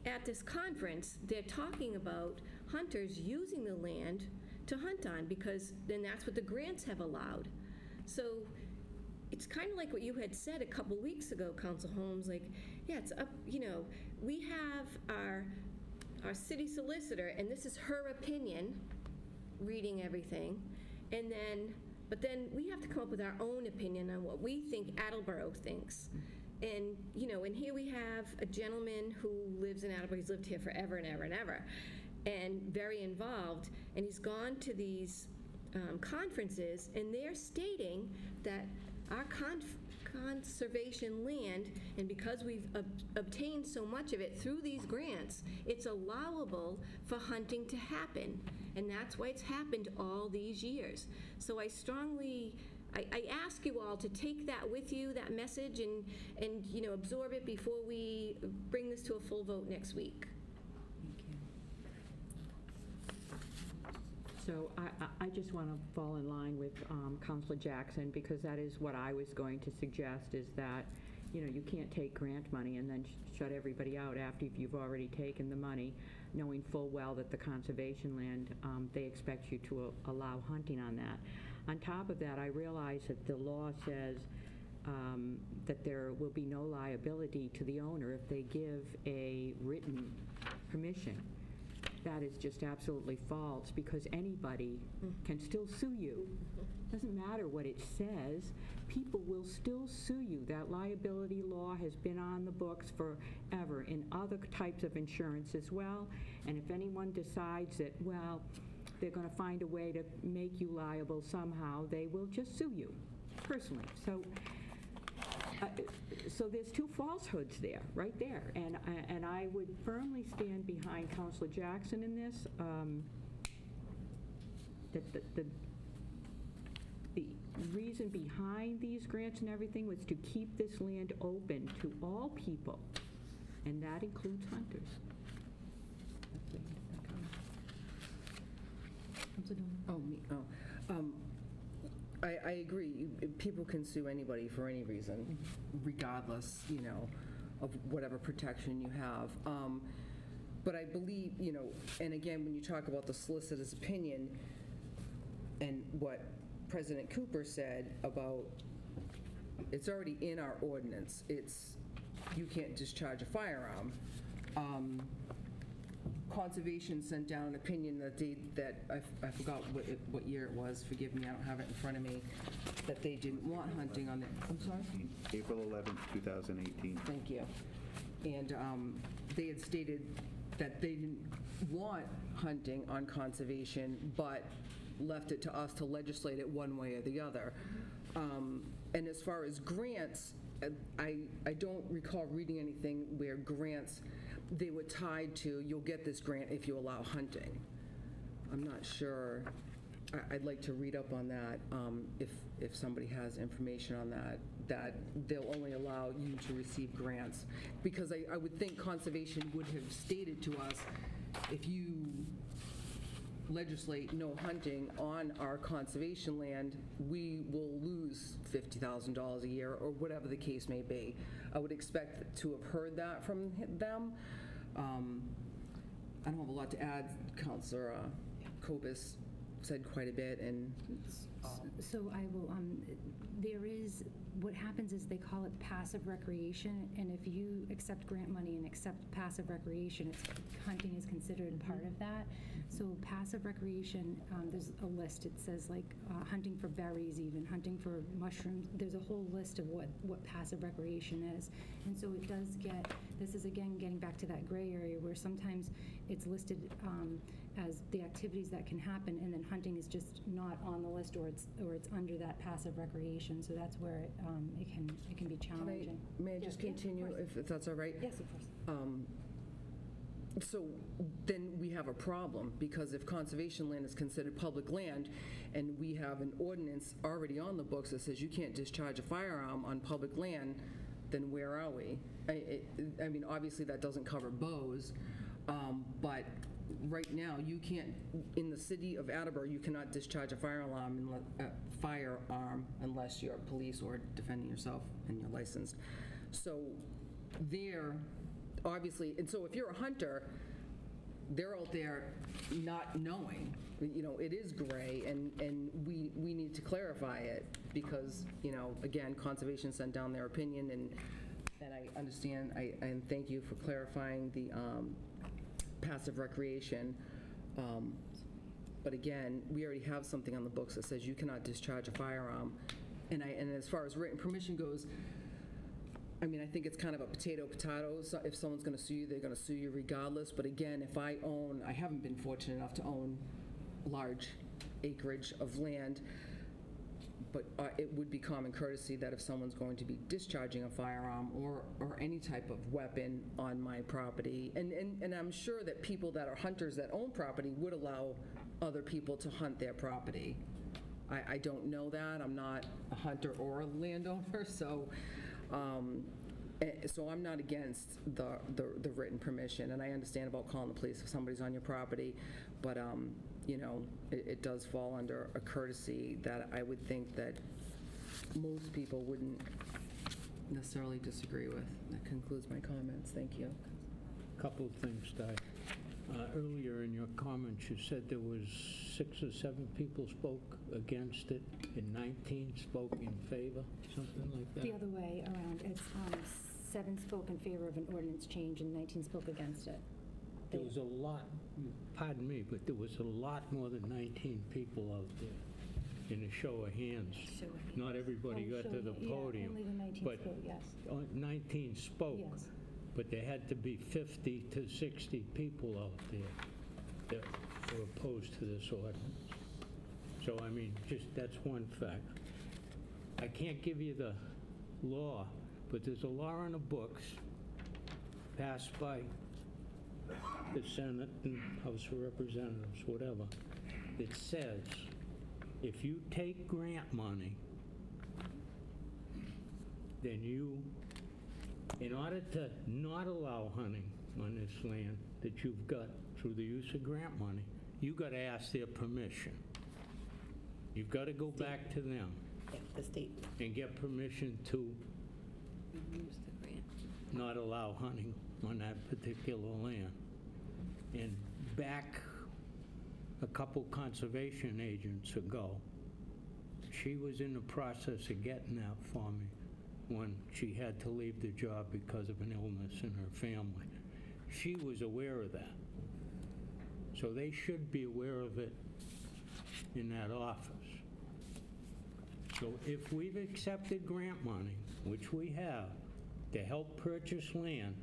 Speaker 7: at this conference, they're talking about hunters using the land to hunt on, because then that's what the grants have allowed. So it's kind of like what you had said a couple weeks ago, Council Holmes, like, yeah, it's up, we have our city solicitor, and this is her opinion, reading everything, but then we have to come up with our own opinion on what we think Attleboro thinks. And, and here we have a gentleman who lives in Attleboro. He's lived here forever and ever and ever, and very involved. And he's gone to these conferences, and they're stating that our conservation land, and because we've obtained so much of it through these grants, it's allowable for hunting to happen. And that's why it's happened all these years. So I ask you all to take that with you, that message, and absorb it before we bring this to a full vote next week.
Speaker 9: So I just want to fall in line with Counselor Jackson, because that is what I was going to suggest, is that, you can't take grant money and then shut everybody out after you've already taken the money, knowing full well that the conservation land, they expect you to allow hunting on that. On top of that, I realize that the law says that there will be no liability to the owner if they give a written permission. That is just absolutely false, because anybody can still sue you. Doesn't matter what it says, people will still sue you. That liability law has been on the books forever in other types of insurance as well. And if anyone decides that, well, they're going to find a way to make you liable somehow, they will just sue you personally. So there's two falsehoods there, right there. And I would firmly stand behind Counselor Jackson in this, that the reason behind these grants and everything was to keep this land open to all people, and that includes hunters.
Speaker 10: I agree. People can sue anybody for any reason, regardless, of whatever protection you have. But I believe, and again, when you talk about the solicitor's opinion and what President Cooper said about, it's already in our ordinance. You can't discharge a firearm. Conservation sent down an opinion that I forgot what year it was, forgive me, I don't have it in front of me, that they didn't want hunting on it. I'm sorry?
Speaker 8: April 11th, 2018.
Speaker 10: Thank you. And they had stated that they didn't want hunting on conservation, but left it to us to legislate it one way or the other. And as far as grants, I don't recall reading anything where grants, they were tied to, you'll get this grant if you allow hunting. I'm not sure. I'd like to read up on that, if somebody has information on that they'll only allow you to receive grants. Because I would think conservation would have stated to us, if you legislate no hunting on our conservation land, we will lose $50,000 a year, or whatever the case may be. I would expect to have heard that from them. I don't have a lot to add. Councillor Kobus said quite a bit, and
Speaker 6: So I will, there is, what happens is they call it passive recreation, and if you accept grant money and accept passive recreation, hunting is considered part of that. So passive recreation, there's a list. It says like hunting for berries, even hunting for mushrooms. There's a whole list of what passive recreation is. And so it does get, this is again getting back to that gray area where sometimes it's listed as the activities that can happen, and then hunting is just not on the list, or it's under that passive recreation. So that's where it can be challenging.
Speaker 10: may I just continue, if that's all right?
Speaker 6: Yes, of course.
Speaker 10: So then we have a problem, because if conservation land is considered public land, and we have an ordinance already on the books that says you can't discharge a firearm on public land, then where are we? I mean, obviously that doesn't cover bows, but right now you can't, in the city of Attleboro, you cannot discharge a firearm unless you're police or defending yourself and you're licensed. So there, obviously, and so if you're a hunter, they're out there not knowing. It is gray, and we need to clarify it, because, again, conservation sent down their opinion, and I understand, and thank you for clarifying the passive recreation. But again, we already have something on the books that says you cannot discharge a firearm. And as far as written permission goes, I mean, I think it's kind of a potato. So if someone's going to sue you, they're going to sue you regardless. But again, if I haven't been fortunate enough to own large acreage of land, But it would be common courtesy that if someone's going to be discharging a firearm or any type of weapon on my property, and I'm sure that people that are hunters that own property would allow other people to hunt their property. I don't know that. I'm not a hunter or a landowner, so I'm not against the written permission, and I understand about calling the police if somebody's on your property, but it does fall under a courtesy that I would think that most people wouldn't necessarily disagree with. That concludes my comments. Thank you.
Speaker 3: Couple of things, Di. Earlier in your comments, you said there was 6 or 7 people spoke against it, and 19 spoke in favor, something like that?
Speaker 6: The other way around, it's 7 spoke in favor of an ordinance change and 19 spoke against it.
Speaker 3: There was a lot, pardon me, but there was a lot more than 19 people out there in a show of hands. Not everybody got to the podium.
Speaker 6: Only the 19
Speaker 3: but
Speaker 6: spoke, yes.
Speaker 3: 19 spoke.
Speaker 6: Yes.
Speaker 3: But there had to be 50 to 60 people out there that were opposed to this ordinance. So, I mean, just that's one fact. I can't give you the law, but there's a law on the books passed by the Senate and House of Representatives, whatever, that says if you take grant money, then you, in order to not allow hunting on this land that you've got through the use of grant money, you got to ask their permission. You've got to go back to them
Speaker 2: The state.
Speaker 3: and get permission to not allow hunting on that particular land. And back a couple conservation agents ago, she was in the process of getting that for me when she had to leave the job because of an illness in her family. She was aware of that. So they should be aware of it in that office. So if we've accepted grant money, which we have, to help purchase land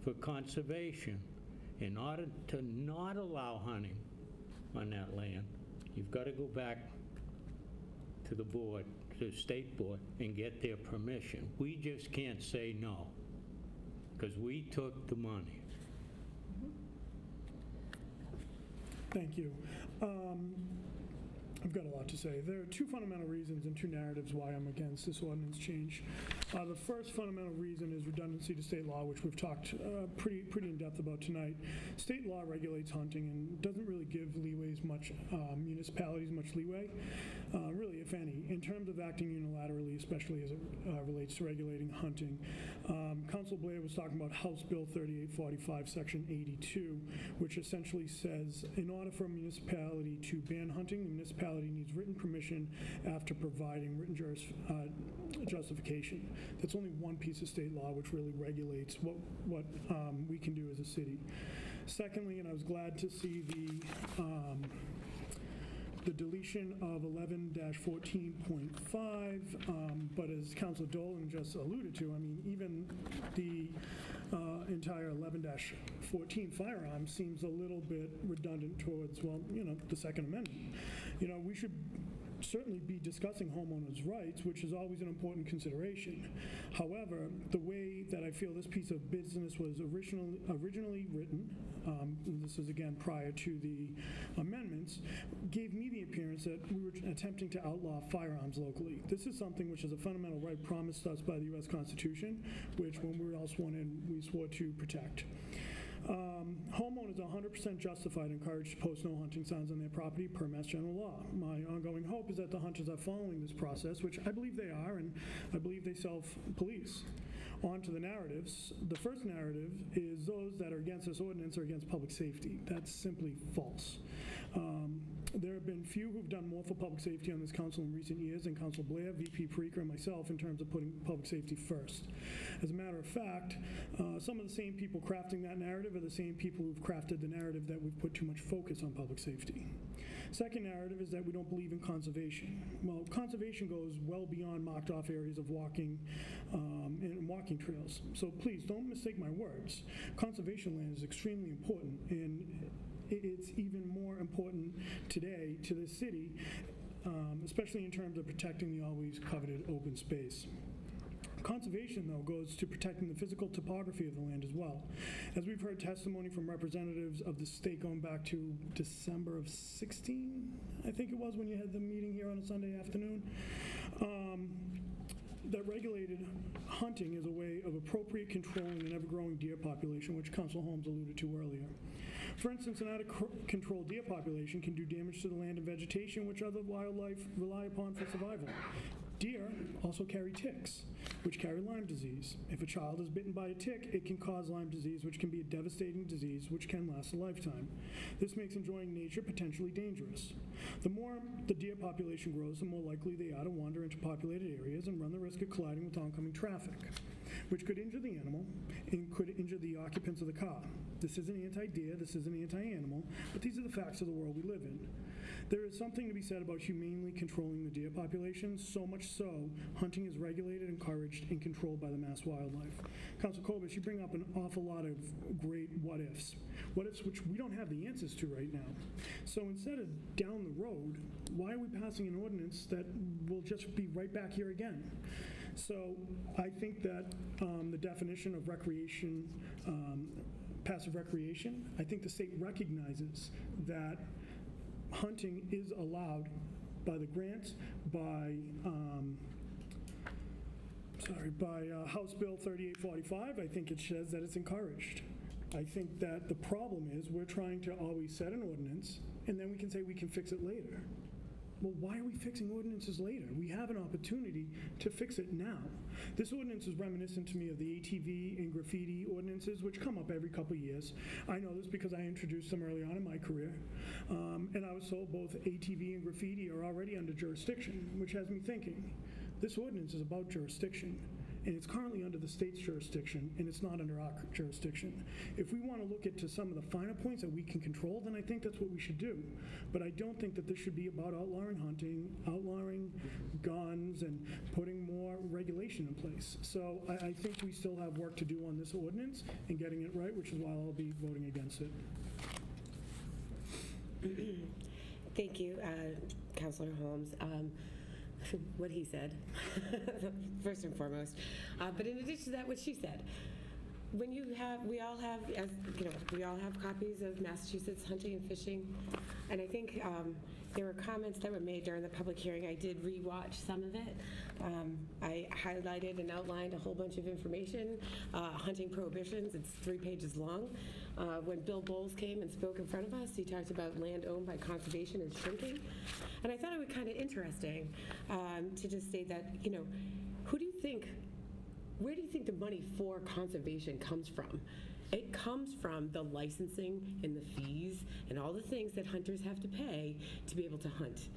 Speaker 3: for conservation, in order to not allow hunting on that land, you've got to go back to the board, to the state board, and get their permission. We just can't say no, because we took the money.
Speaker 4: Thank you. I've got a lot to say. There are 2 fundamental reasons and 2 narratives why I'm against this ordinance change. The first fundamental reason is redundancy to state law, which we've talked pretty in depth about tonight. State law regulates hunting and doesn't really give municipalities much leeway, really, if any, in terms of acting unilaterally, especially as it relates to regulating hunting. Council Blair was talking about House Bill 3845, Section 82, which essentially says in order for a municipality to ban hunting, the municipality needs written permission after providing written justification. That's only one piece of state law which really regulates what we can do as a city. Secondly, and I was glad to see the deletion of 11-14.5, but as Councilor Dolan just alluded to, I mean, even the entire 11-14 firearms seems a little bit redundant towards, the Second Amendment. We should certainly be discussing homeowners' rights, which is always an important consideration. However, the way that I feel this piece of business was originally written, and this is again prior to the amendments, gave me the appearance that we were attempting to outlaw firearms locally. This is something which is a fundamental right promised us by the U.S. Constitution, which when we were all sworn in, we swore to protect. Homeowners are 100% justified and encouraged to post no hunting signs on their property per Mass General Law. My ongoing hope is that the hunters are following this process, which I believe they are, and I believe they self-police. On to the narratives. The first narrative is those that are against this ordinance are against public safety. That's simply false. There have been few who've done more for public safety on this council in recent years than Council Blair, VP Parikh, and myself in terms of putting public safety first. As a matter of fact, some of the same people crafting that narrative are the same people who've crafted the narrative that we've put too much focus on public safety. Second narrative is that we don't believe in conservation. Well, conservation goes well beyond marked off areas of walking and walking trails. So please don't mistake my words. Conservation land is extremely important, and it's even more important today to this city especially in terms of protecting the always coveted open space. Conservation, though, goes to protecting the physical topography of the land as well. As we've heard testimony from representatives of the state going back to December of 16, I think it was, when you had the meeting here on a Sunday afternoon, that regulated hunting is a way of appropriate controlling an ever-growing deer population, which Council Holmes alluded to earlier. For instance, an out-of-control deer population can do damage to the land and vegetation which other wildlife rely upon for survival. Deer also carry ticks, which carry Lyme disease. If a child is bitten by a tick, it can cause Lyme disease, which can be a devastating disease which can last a lifetime. This makes enjoying nature potentially dangerous. The more the deer population grows, the more likely they are to wander into populated areas and run the risk of colliding with oncoming traffic, which could injure the animal and could injure the occupants of the car. This isn't anti-deer, this isn't anti-animal, but these are the facts of the world we live in. There is something to be said about humanely controlling the deer population, so much so, hunting is regulated, encouraged, and controlled by the Mass Wildlife. Council Kobus, you bring up an awful lot of great what-ifs. What-ifs which we don't have the answers to right now. So instead of down the road, why are we passing an ordinance that will just be right back here again? So I think that the definition of recreation, passive recreation, I think the state recognizes that hunting is allowed by the grants, by House Bill 3845. I think it says that it's encouraged. I think that the problem is we're trying to always set an ordinance, and then we can say we can fix it later. Well, why are we fixing ordinances later? We have an opportunity to fix it now. This ordinance is reminiscent to me of the ATV and graffiti ordinances, which come up every couple of years. I know this because I introduced them early on in my career. And I was told both ATV and graffiti are already under jurisdiction, which has me thinking, this ordinance is about jurisdiction. And it's currently under the state's jurisdiction, and it's not under our jurisdiction. If we want to look into some of the finer points that we can control, then I think that's what we should do. But I don't think that this should be about outlawing hunting, outlawing guns, and putting more regulation in place. So I think we still have work to do on this ordinance and getting it right, which is why I'll be voting against it.
Speaker 2: Thank you, Councilor Holmes. What he said, first and foremost. But in addition to that, what she said. When we all have, as you know, we all have copies of Massachusetts hunting and fishing, and I think there were comments that were made during the public hearing. I did rewatch some of it. I highlighted and outlined a whole bunch of information. Hunting prohibitions, it's 3 pages long. When Bill Bowles came and spoke in front of us, he talked about land owned by conservation is shrinking. And I thought it would kind of interesting to just say that, you know, where do you think the money for conservation comes from? It comes from the licensing and the fees and all the things that hunters have to pay to be able to hunt.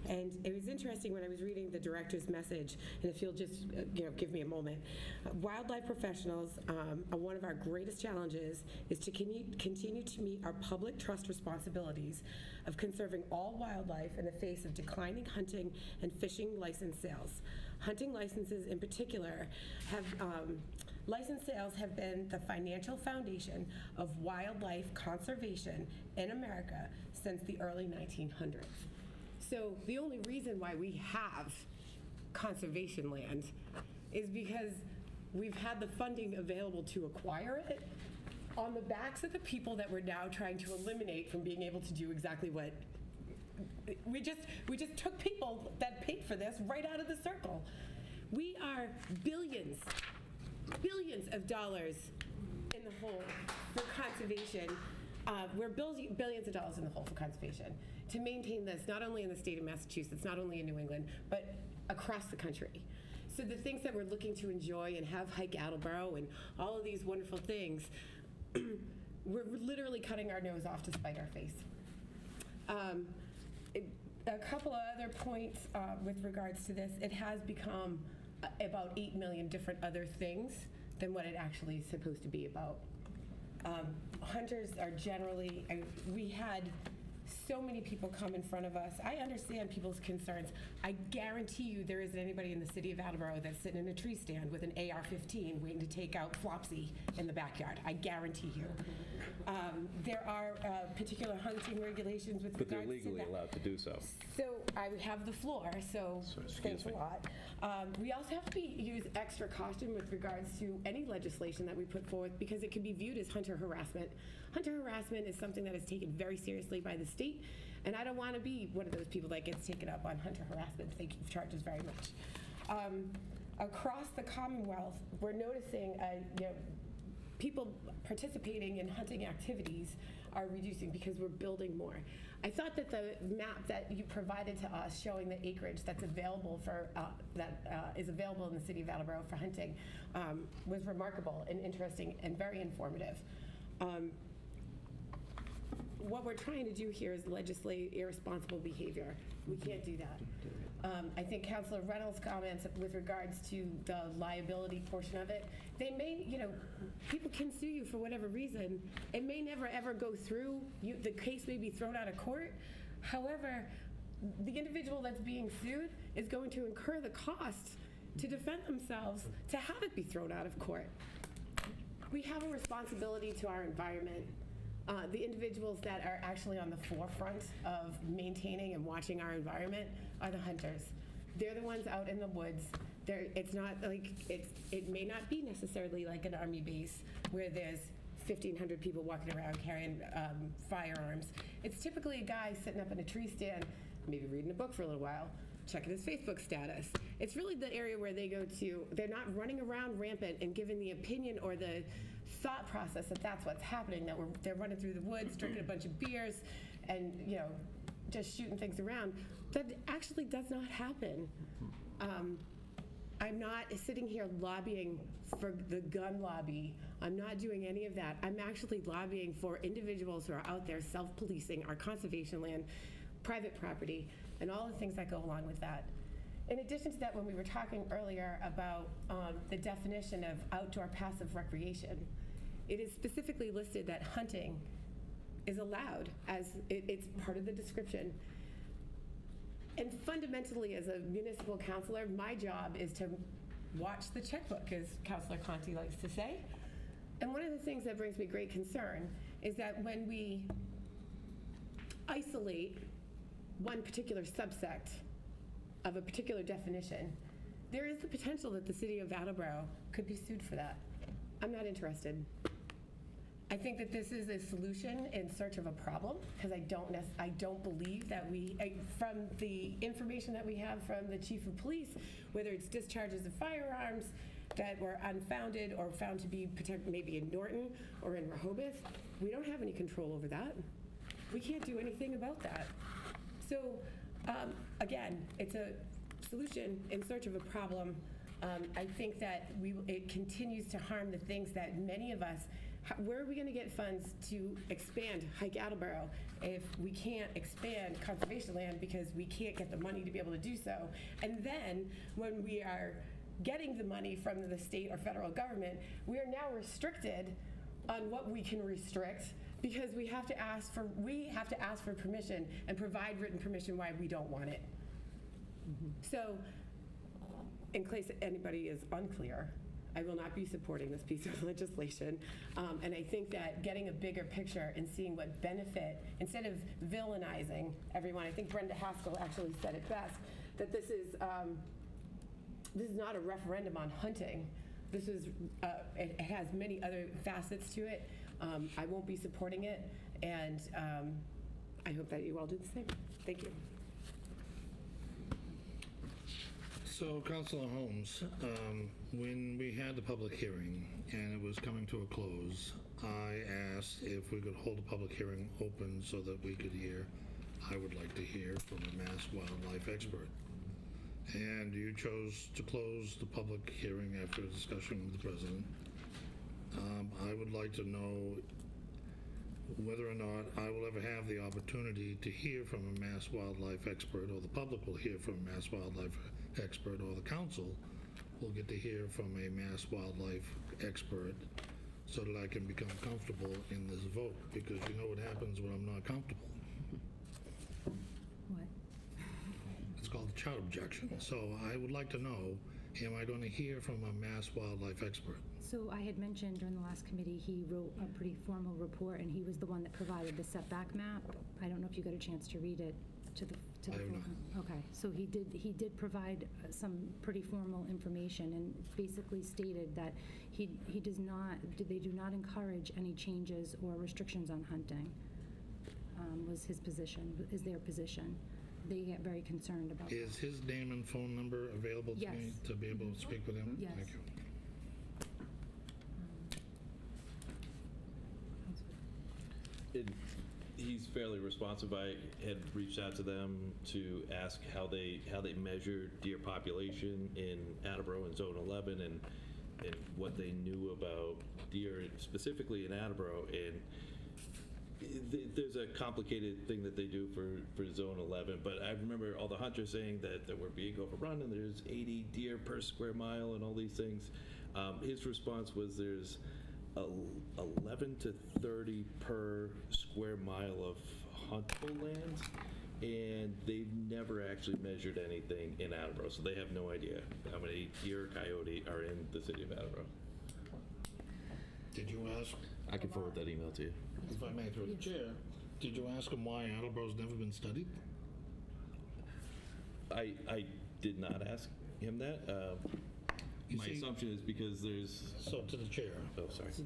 Speaker 2: And it was interesting when I was reading the director's message, and if you'll just give me a moment. Wildlife professionals, one of our greatest challenges is to continue to meet our public trust responsibilities of conserving all wildlife in the face of declining hunting and fishing license sales. Hunting licenses in particular license sales have been the financial foundation of wildlife conservation in America since the early 1900s. So the only reason why we have conservation land is because we've had the funding available to acquire it on the backs of the people that we're now trying to eliminate from being able to do exactly what we just took people that paid for this right out of the circle. We are billions of dollars in the hole for conservation. We're billions of dollars in the hole for conservation to maintain this, not only in the state of Massachusetts, not only in New England, but across the country. So the things that we're looking to enjoy and have hike Attleboro and all of these wonderful things, we're literally cutting our nose off to spite our face. A couple of other points with regards to this, it has become about 8 million different other things than what it actually is supposed to be about. Hunters are generally, we had so many people come in front of us. I understand people's concerns. I guarantee you there isn't anybody in the city of Attleboro that's sitting in a tree stand with an AR-15 waiting to take out Flopsy in the backyard. I guarantee you. There are particular hunting regulations with
Speaker 5: But they're
Speaker 2: regards to
Speaker 5: legally
Speaker 2: that.
Speaker 5: allowed to do so.
Speaker 2: So I have the floor, so thanks a lot. We also have to use extra caution with regards to any legislation that we put forth because it can be viewed as hunter harassment. Hunter harassment is something that is taken very seriously by the state, and I don't want to be one of those people that gets taken up on hunter harassment. Thank you for charges very much. Across the Commonwealth, we're noticing, people participating in hunting activities are reducing because we're building more. I thought that the map that you provided to us showing the acreage that's available for is available in the city of Attleboro for hunting was remarkable and interesting and very informative. What we're trying to do here is legislate irresponsible behavior. We can't do that. I think Councilor Reynolds' comments with regards to the liability portion of it, they may, people can sue you for whatever reason. It may never ever go through. The case may be thrown out of court. However, the individual that's being sued is going to incur the costs to defend themselves to have it be thrown out of court. We have a responsibility to our environment. The individuals that are actually on the forefront of maintaining and watching our environment are the hunters. They're the ones out in the woods. It's not like it may not be necessarily like an army base where there's 1,500 people walking around carrying firearms. It's typically a guy sitting up in a tree stand, maybe reading a book for a little while, checking his Facebook status. It's really the area where they go to. They're not running around rampant and giving the opinion or the thought process that that's what's happening, that they're running through the woods, drinking a bunch of beers, and just shooting things around. That actually does not happen. I'm not sitting here lobbying for the gun lobby. I'm not doing any of that. I'm actually lobbying for individuals who are out there self-policing our conservation land, private property, and all the things that go along with that. In addition to that, when we were talking earlier about the definition of outdoor passive recreation, it is specifically listed that hunting is allowed as it's part of the description. And fundamentally, as a municipal councilor, my job is to watch the checkbook, as Councilor Conti likes to say. And one of the things that brings me great concern is that when we isolate one particular subsect of a particular definition, there is the potential that the city of Attleboro could be sued for that. I'm not interested. I think that this is a solution in search of a problem, because I don't believe that from the information that we have from the chief of police, whether it's discharges of firearms that were unfounded or found to be maybe in Norton or in Rehoboth, we don't have any control over that. We can't do anything about that. So again, it's a solution in search of a problem. I think that it continues to harm the things that many of us, where are we going to get funds to expand Hike Attleboro if we can't expand conservation land because we can't get the money to be able to do so? And then when we are getting the money from the state or federal government, we are now restricted on what we can restrict because we have to ask for permission and provide written permission why we don't want it. So, in case anybody is unclear, I will not be supporting this piece of legislation. And I think that getting a bigger picture and seeing what benefit, instead of villainizing everyone, I think Brenda Haskell actually said it best, that this is not a referendum on hunting. This is, it has many other facets to it. I won't be supporting it, and I hope that you all do the same. Thank you.
Speaker 11: So, Councilor Holmes, when we had the public hearing and it was coming to a close, I asked if we could hold the public hearing open so that we could hear, I would like to hear from a Mass wildlife expert. And you chose to close the public hearing after a discussion with the president. I would like to know whether or not I will ever have the opportunity to hear from a Mass wildlife expert, or the public will hear from a Mass wildlife expert, or the council will get to hear from a Mass wildlife expert, so that I can become comfortable in this vote, because you know what happens when I'm not comfortable. child objection. So I would like to know, am I going to hear from a mass wildlife expert?
Speaker 6: So I had mentioned during the last committee, he wrote a pretty formal report, and he was the one that provided the setback map. I don't know if you got a chance to read it to the
Speaker 11: I have
Speaker 6: full.
Speaker 11: not.
Speaker 6: Okay, so he did provide some pretty formal information and basically stated that he does not, they do not encourage any changes or restrictions on hunting, was his position, is their position. They get very concerned about that.
Speaker 11: Is his name and phone number available to me
Speaker 6: Yes.
Speaker 11: to be able to speak with him?
Speaker 6: Yes.
Speaker 11: Thank you.
Speaker 5: He's fairly responsive. I had reached out to them to ask how they measure deer population in Attleboro and Zone 11 and what they knew about deer specifically in Attleboro. And there's a complicated thing that they do for Zone 11, but I remember all the hunters saying that we're being overrun and there's 80 deer per square mile and all these things. His response was there's 11 to 30 per square mile of huntable land, and they've never actually measured anything in Attleboro, so they have no idea how many deer or coyote are in the city of Attleboro.
Speaker 11: Did you ask,
Speaker 5: I can forward that email to you.
Speaker 11: if I may through the chair, did you ask him why Attleboro's never been studied?
Speaker 5: I did not ask him that.
Speaker 11: You
Speaker 5: My
Speaker 11: see-
Speaker 5: assumption is because there's...
Speaker 11: So to the chair.
Speaker 5: Oh, sorry.
Speaker 11: So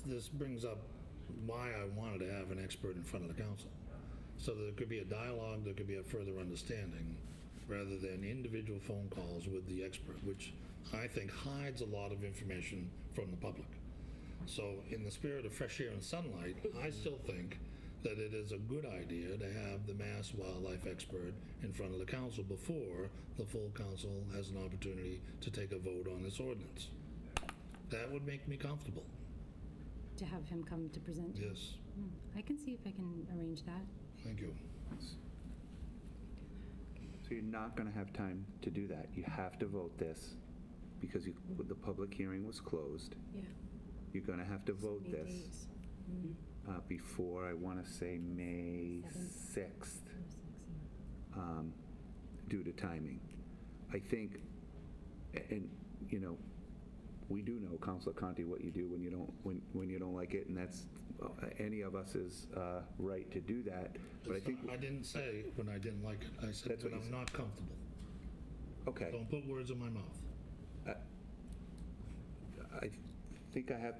Speaker 11: this brings up why I wanted to have an expert in front of the council. So there could be a dialogue, there could be a further understanding, rather than individual phone calls with the expert, which I think hides a lot of information from the public. So in the spirit of fresh air and sunlight, I still think that it is a good idea to have the Mass Wildlife expert in front of the council before the full council has an opportunity to take a vote on this ordinance. That would make me comfortable.
Speaker 6: To have him come to present?
Speaker 11: Yes,
Speaker 6: I can see if I can arrange that.
Speaker 11: thank you.
Speaker 8: So you're not going to have time to do that. You have to vote this because the public hearing was closed.
Speaker 6: Yeah.
Speaker 8: You're going to have to vote
Speaker 6: Many
Speaker 8: this
Speaker 6: days.
Speaker 8: before, I want to say, May 6th, due to timing. I think, and, you know, we do know, Councilor Conti, what you do when you don't like it, and that's any of us's right to do that. But I think,
Speaker 11: I didn't say when I didn't like it. I said
Speaker 8: That's what
Speaker 11: when
Speaker 8: you
Speaker 11: I'm
Speaker 8: said.
Speaker 11: not comfortable.
Speaker 8: okay,
Speaker 11: Don't put words in my mouth.
Speaker 8: I think I have,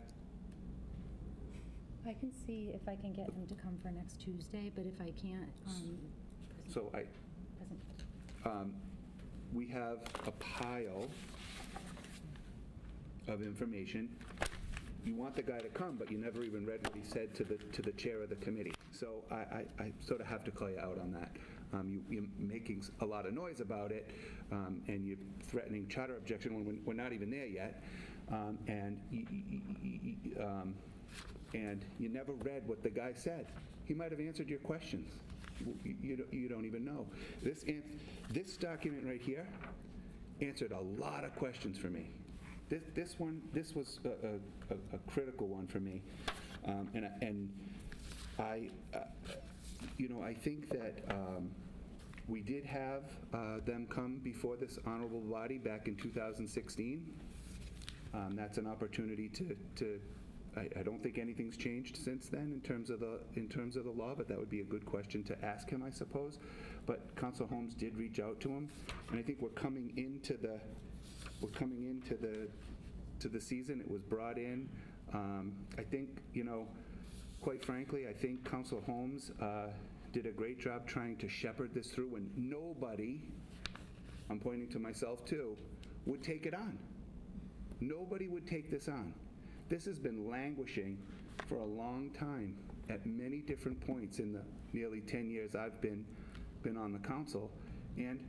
Speaker 6: I can see if I can get him to come for next Tuesday, but if I can't,
Speaker 8: so
Speaker 6: present.
Speaker 8: we have a pile of information. You want the guy to come, but you never even read what he said to the chair of the committee. So I sort of have to call you out on that. You're making a lot of noise about it, and you're threatening charter objection when we're not even there yet. And you never read what the guy said. He might have answered your questions. You don't even know. This document right here answered a lot of questions for me. This was a critical one for me, and I think that we did have them come before this honorable body back in 2016. That's an opportunity to. I don't think anything's changed since then in terms of the law, but that would be a good question to ask him, I suppose. But Council Holmes did reach out to him, and I think we're coming into the season. It was brought in. I think, quite frankly, I think Council Holmes did a great job trying to shepherd this through, and nobody, I'm pointing to myself too, would take it on. Nobody would take this on. This has been languishing for a long time at many different points in the nearly 10 years I've been on the council. And,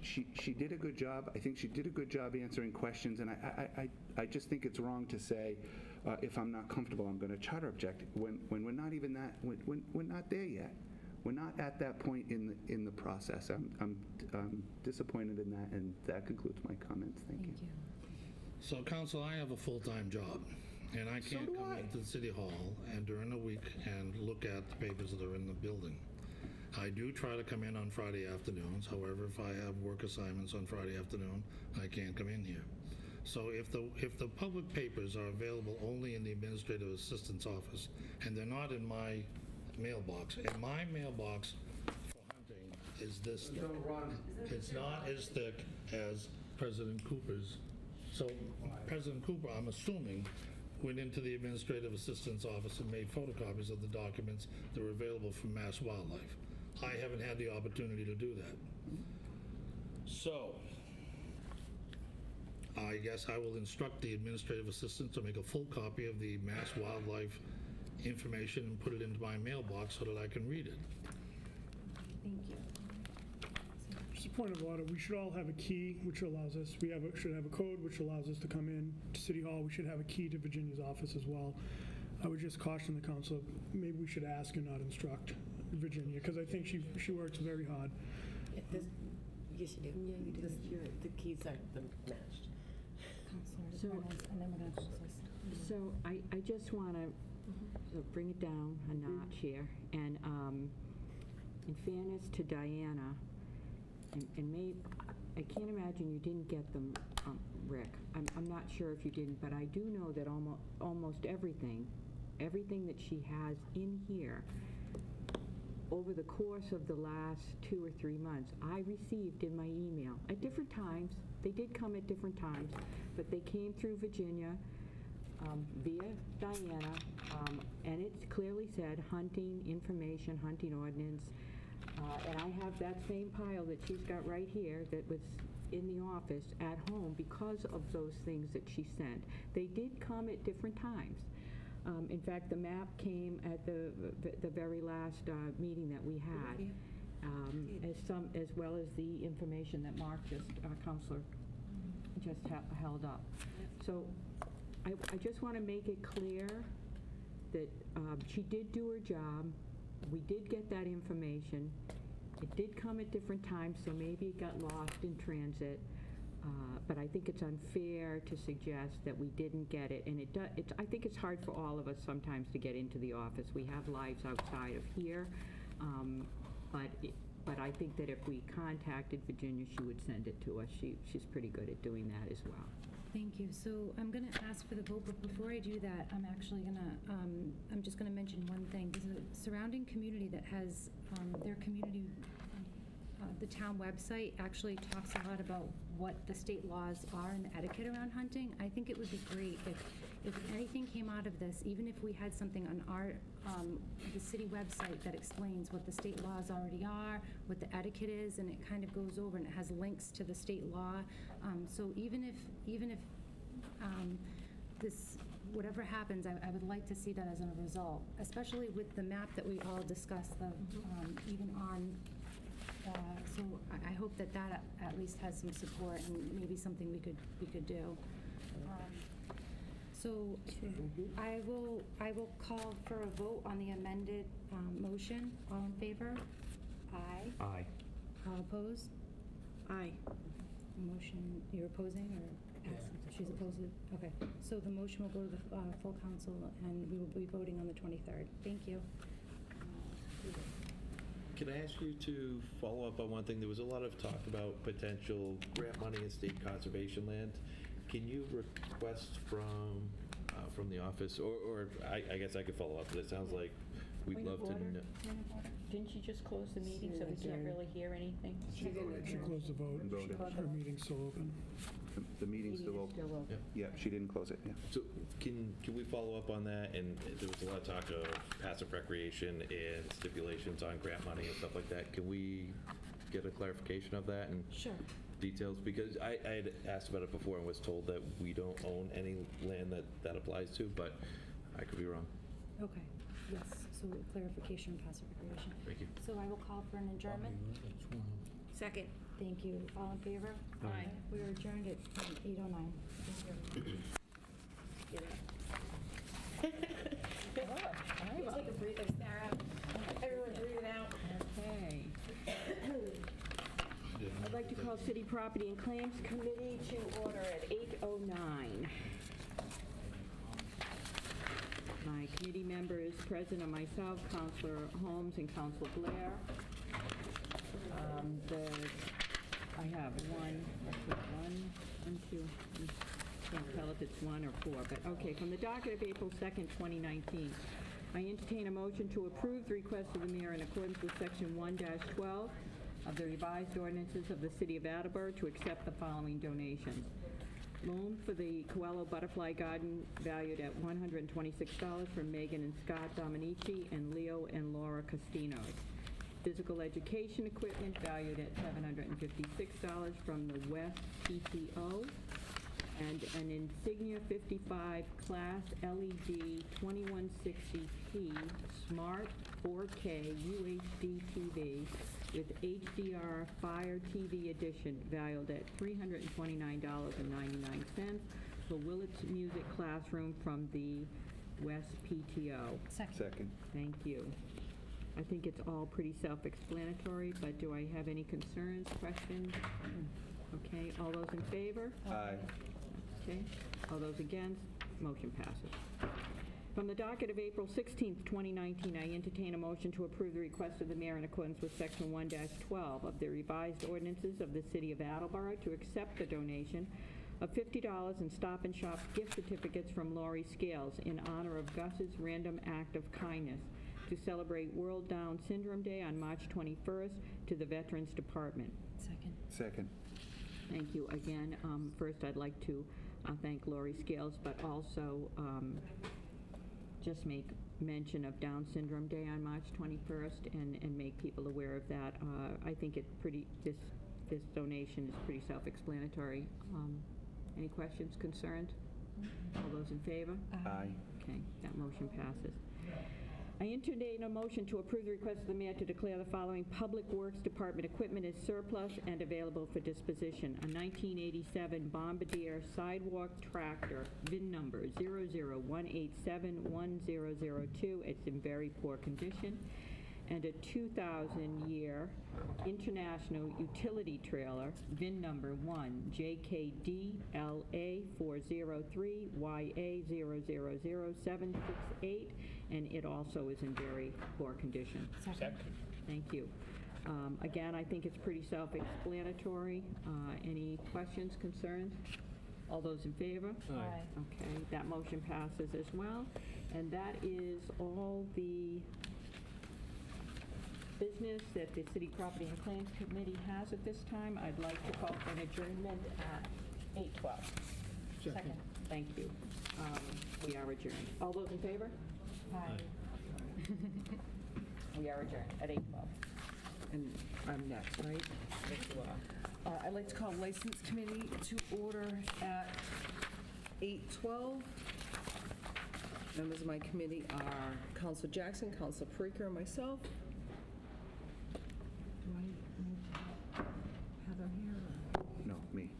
Speaker 8: she did a good job. I think she did a good job answering questions. And I just think it's wrong to say, if I'm not comfortable, I'm going to charter object when we're not even that, we're not there yet. We're not at that point in the process. I'm disappointed in that, and that concludes my comments. Thank you.
Speaker 11: So, council, I have a full-time job, and I can't come into the city hall and during the week and look at the papers that are in the building. I do try to come in on Friday afternoons. However, if I have work assignments on Friday afternoon, I can't come in here. So if the public papers are available only in the administrative assistant's office, and they're not in my mailbox, and my mailbox for hunting is this thick. It's not as thick as President Cooper's. So President Cooper, I'm assuming, went into the administrative assistant's office and made photocopies of the documents that were available from Mass Wildlife. I haven't had the opportunity to do that. So, I guess I will instruct the administrative assistant to make a full copy of the Mass Wildlife information and put it into my mailbox so that I can read it.
Speaker 6: Thank you.
Speaker 4: Just a point of order, we should all have a key, which allows us, should have a code which allows us to come in to City Hall. We should have a key to Virginia's office as well. I would just caution the council, maybe we should ask and not instruct Virginia, because I think she works very hard.
Speaker 2: Yes, you do. Yeah, you do. The keys are matched.
Speaker 6: Counselor Reynolds, and then we're going to close this.
Speaker 9: So I just want to bring it down a notch here. And in fairness to Diana, and I can't imagine you didn't get them, Rick. I'm not sure if you didn't, but I do know that almost everything that she has in here, over the course of the last 2 or 3 months, I received in my email at different times. They did come at different times, but they came through Virginia via Diana, and it clearly said hunting information, hunting ordinance, and I have that same pile that she's got right here that was in the office at home because of those things that she sent. They did come at different times. In fact, the map came at the very last meeting that we had, as well as the information that Mark Counselor just held up. So I just want to make it clear that she did do her job. We did get that information. It did come at different times, so maybe it got lost in transit. But I think it's unfair to suggest that we didn't get it. And I think it's hard for all of us sometimes to get into the office. We have lives outside of here. But I think that if we contacted Virginia, she would send it to us. She's pretty good at doing that as well.
Speaker 6: Thank you. So I'm going to ask for the vote, but before I do that, I'm actually going to, I'm just going to mention one thing. There's a surrounding community that has their community, the town website actually talks a lot about what the state laws are and the etiquette around hunting. I think it would be great if anything came out of this, even if we had something on our, the city website that explains what the state laws already are, what the etiquette is, and it kind of goes over and it has links to the state law. So even if this, whatever happens, I would like to see that as a result, especially with the map that we all discussed, even on, so I hope that at least has some support and maybe something we could do. So I will call for a vote on the amended motion. All in favor? Aye.
Speaker 1: Aye.
Speaker 6: All opposed?
Speaker 2: Aye.
Speaker 6: Motion, you're opposing or? Yes. She's opposing? Okay. So the motion will go to the full council and we will be voting on the 23rd. Thank you.
Speaker 5: Can I ask you to follow up on one thing? There was a lot of talk about potential grant money in state conservation land. Can you request from the office, or I guess I could follow up, but it sounds like we'd love to know.
Speaker 9: Didn't she just close the meeting, so we can't really hear anything?
Speaker 4: She closed the vote.
Speaker 8: Voted.
Speaker 4: Her meeting's still open.
Speaker 8: The meeting's still open. Yeah, she didn't close it, yeah.
Speaker 5: So can we follow up on that? And there was a lot of talk of passive recreation and stipulations on grant money and stuff like that. Can we get a clarification of that and
Speaker 6: Sure.
Speaker 5: details? Because I had asked about it before and was told that we don't own any land that applies to, but I could be wrong.
Speaker 6: Okay. Yes. So clarification, passive recreation.
Speaker 5: Thank you.
Speaker 6: So I will call for an adjournment.
Speaker 2: Second.
Speaker 6: Thank you. All in favor? Aye. We are adjourned at 8:09.
Speaker 2: Take a breather, Sarah. Everyone breathe it out.
Speaker 9: Okay. I'd like to call City Property and Claims Committee to order at 8:09. My committee members present are myself, Councilor Holmes, and Councilor Blair. I have one, two, can't tell if it's one or four, but okay, from the docket of April 2nd, 2019. I entertain a motion to approve the request of the mayor in accordance with Section 1-12 of the revised ordinances of the City of Attleboro to accept the following donations. Loan for the Coelho Butterfly Garden valued at $126 from Megan and Scott Dominici and Leo and Laura Costinos. Physical education equipment valued at $756 from the West PTO. And an Insignia 55 Class LED 2160p Smart 4K UHD TV with HDR Fire TV Edition valued at $329.99 for Willits Music Classroom from the West PTO.
Speaker 8: Second.
Speaker 9: Thank you. I think it's all pretty self-explanatory, but do I have any concerns, questions? Okay, all those in favor?
Speaker 8: Aye.
Speaker 9: Okay. All those against? Motion passes. From the docket of April 16th, 2019, I entertain a motion to approve the request of the mayor in accordance with Section 1-12 of the revised ordinances of the City of Attleboro to accept the donation of $50 in Stop and Shop gift certificates from Laurie Scales in honor of Gus's random act of kindness to celebrate World Down Syndrome Day on March 21st to the Veterans Department.
Speaker 8: Second.
Speaker 9: Thank you again. First, I'd like to thank Laurie Scales, but also just make mention of Down Syndrome Day on March 21st and make people aware of that. I think it's this donation is pretty self-explanatory. Any questions, concerns? All those in favor?
Speaker 8: Aye.
Speaker 9: Okay, that motion passes. I entertain a motion to approve the request of the mayor to declare the following Public Works Department equipment as surplus and available for disposition. A 1987 Bombardier sidewalk tractor, VIN number 001871002. It's in very poor condition. And a 2000-year International utility trailer, VIN number 1JKDLA403YA000768, and it also is in very poor condition.
Speaker 1: Second.
Speaker 9: Thank you. Again, I think it's pretty self-explanatory. Any questions, concerns? All those in favor?
Speaker 6: Aye.
Speaker 9: Okay, that motion passes as well. And that is all the business that the City Property and Claims Committee has at this time. I'd like to call for an adjournment at 8:12.
Speaker 6: Second.
Speaker 9: Thank you. We are adjourned. All those in favor?
Speaker 6: Aye.
Speaker 9: We are adjourned at 8:12.
Speaker 10: And I'm next, right?
Speaker 9: Yes, you are.
Speaker 10: I'd like to call License Committee to order at 8:12. Members of my committee are Council Jackson, Council Parker, and myself. Do I need to have Heather here?
Speaker 8: No, me.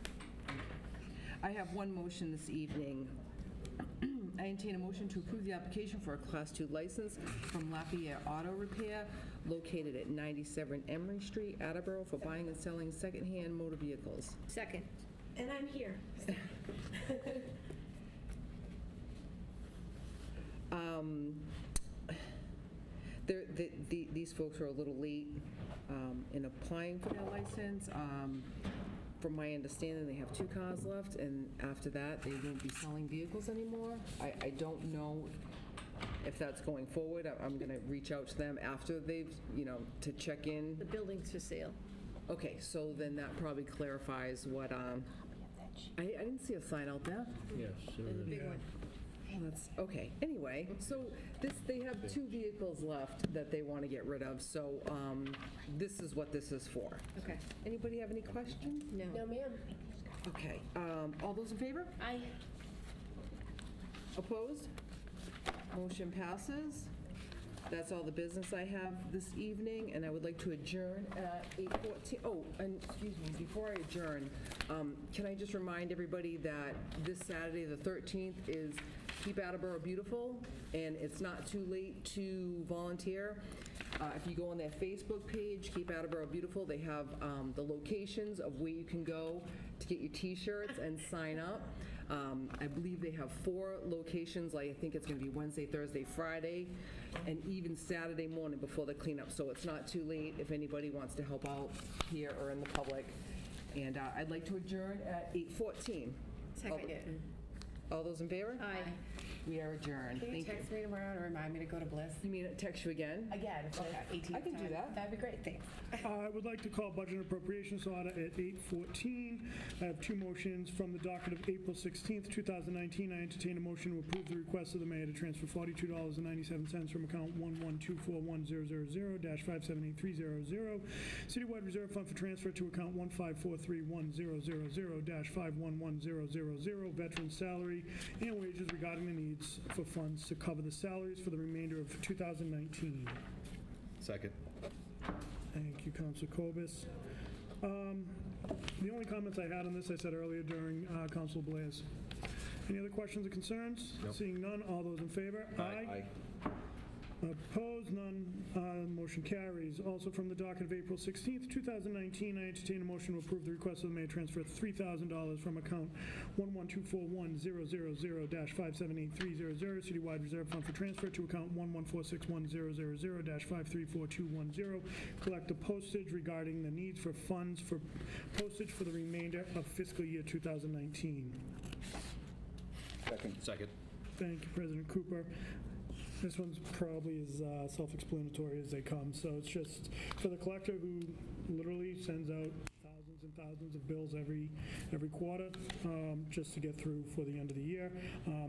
Speaker 10: I have one motion this evening. I entertain a motion to approve the application for a Class 2 license from Lafayette Auto Repair located at 97 Emery Street, Attleboro, for buying and selling secondhand motor vehicles.
Speaker 7: Second.
Speaker 2: And I'm here.
Speaker 10: These folks are a little late in applying for their license. From my understanding, they have 2 cars left, and after that, they won't be selling vehicles anymore. I don't know if that's going forward. I'm going to reach out to them after they've, to check in.
Speaker 7: The building's for sale.
Speaker 10: Okay, so then that probably clarifies what, I didn't see a sign out there.
Speaker 3: Yes.
Speaker 7: There's a big one.
Speaker 10: Oh, that's, okay. Anyway, so they have 2 vehicles left that they want to get rid of, so this is what this is for.
Speaker 7: Okay.
Speaker 10: Anybody have any questions?
Speaker 7: No.
Speaker 2: No, ma'am.
Speaker 10: Okay, all those in favor?
Speaker 7: Aye.
Speaker 10: Opposed? Motion passes. That's all the business I have this evening, and I would like to adjourn at 8:14. Oh, and excuse me, before I adjourn, can I just remind everybody that this Saturday, the 13th, is Keep Attleboro Beautiful, and it's not too late to volunteer. If you go on their Facebook page, Keep Attleboro Beautiful, they have the locations of where you can go to get your T-shirts and sign up. I believe they have 4 locations. I think it's going to be Wednesday, Thursday, Friday. and even Saturday morning before the cleanup, so it's not too late if anybody wants to help out here or in the public. And I'd like to adjourn at 8:14.
Speaker 2: Second.
Speaker 10: All those in favor?
Speaker 7: Aye.
Speaker 10: We are adjourned.
Speaker 2: Can you
Speaker 10: Thank you.
Speaker 2: text me tomorrow to remind me to go to Bliss?
Speaker 10: You mean text you again?
Speaker 2: Again, for the 18th
Speaker 10: I can do
Speaker 2: time.
Speaker 10: that.
Speaker 2: That'd be great, thanks.
Speaker 4: I would like to call Budget and Appropriations Order at 8:14. I have two motions from the docket of April 16th, 2019. I entertain a motion to approve the request of the mayor to transfer $42.97 from account 1124100-578300, Citywide Reserve Fund for transfer to account 1543100-511000, veteran salary and wages regarding the needs for funds to cover the salaries for the remainder of 2019.
Speaker 5: Second.
Speaker 4: Thank you, Councilor Cobus. The only comments I had on this, I said earlier during Councilor Blair's. Any other questions or concerns?
Speaker 5: Nope.
Speaker 4: Seeing none, all those in favor?
Speaker 8: Aye.
Speaker 4: Opposed, none, motion carries. Also from the docket of April 16th, 2019, I entertain a motion to approve the request of the mayor to transfer $3,000 from account 1124100-578300, Citywide Reserve Fund for transfer to account 1146100-534210, collector postage regarding the needs for funds for postage for the remainder of fiscal year 2019.
Speaker 5: Second.
Speaker 4: Thank you, President Cooper. This one's probably as self-explanatory as they come. So it's just for the collector who literally sends out thousands and thousands of bills every quarter just to get through for the end of the year.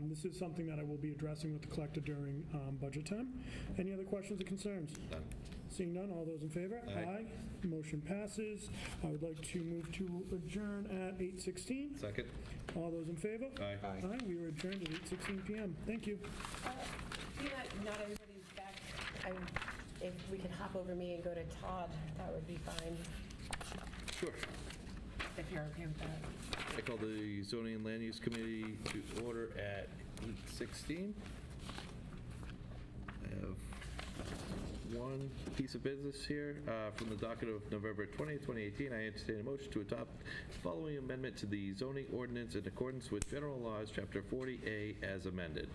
Speaker 4: This is something that I will be addressing with the collector during budget time. Any other questions or concerns?
Speaker 5: None.
Speaker 4: Seeing none, all those in favor?
Speaker 5: Aye.
Speaker 4: Motion passes. I would like to move to adjourn at 8:16.
Speaker 5: Second.
Speaker 4: All those in favor?
Speaker 5: Aye.
Speaker 4: Aye. We are adjourned at 8:16 p.m. Thank you.
Speaker 2: Being that not everybody's back, if we could hop over me and go to Todd, that would be fine,
Speaker 5: Sure.
Speaker 2: if you're okay with that.
Speaker 5: I call the Zoning and Land Use Committee to order at 8:16. I have one piece of business here from the docket of November 20th, 2018. I entertain a motion to adopt the following amendment to the zoning ordinance in accordance with General Laws, Chapter 40A, as amended.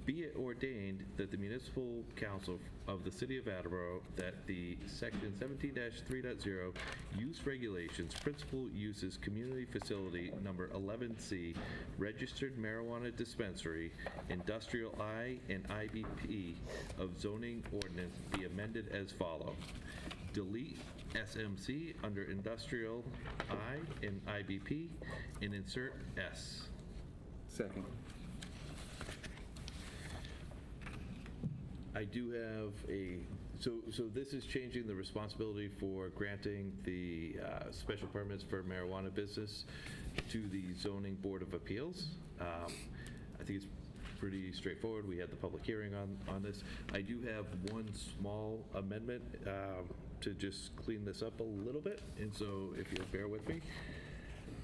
Speaker 5: Be it ordained that the municipal council of the city of Attleboro, that the section 17-3.0 use regulations, principal uses, community facility number 11C, registered marijuana dispensary, industrial I and IBP of zoning ordinance be amended as follow. Delete SMC under industrial I and IBP and insert S.
Speaker 8: Second.
Speaker 5: I do have so this is changing the responsibility for granting the special permits for marijuana business to the Zoning Board of Appeals. I think it's pretty straightforward. We had the public hearing on this. I do have one small amendment to just clean this up a little bit, and so if you'll bear with me.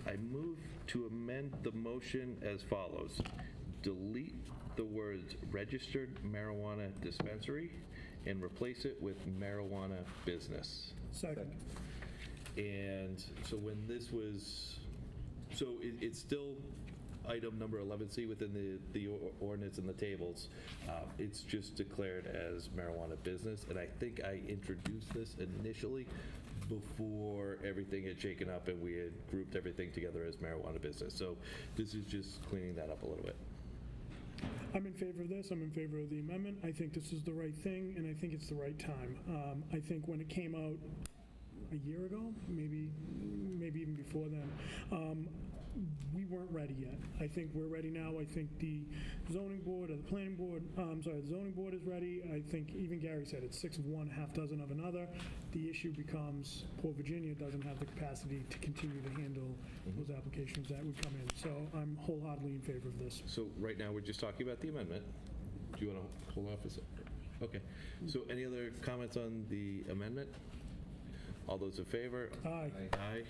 Speaker 5: I move to amend the motion as follows. Delete the words registered marijuana dispensary and replace it with marijuana business.
Speaker 4: Second.
Speaker 5: And so when this was, so it's still item number 11C within the ordinance and the tables. It's just declared as marijuana business. And I think I introduced this initially before everything had shaken up and we had grouped everything together as marijuana business. So this is just cleaning that up a little bit.
Speaker 4: I'm in favor of this. I'm in favor of the amendment. I think this is the right thing, and I think it's the right time. I think when it came out a year ago, maybe even before then, we weren't ready yet. I think we're ready now. I think the zoning board or the planning board, the zoning board is ready. I think even Gary said it's 6 of one, half dozen of another. The issue becomes poor Virginia doesn't have the capacity to continue to handle those applications that would come in. So I'm wholeheartedly in favor of this.
Speaker 5: So right now, we're just talking about the amendment. Do you want to hold off? Okay. So any other comments on the amendment? All those in favor?
Speaker 4: Aye.
Speaker 5: Aye.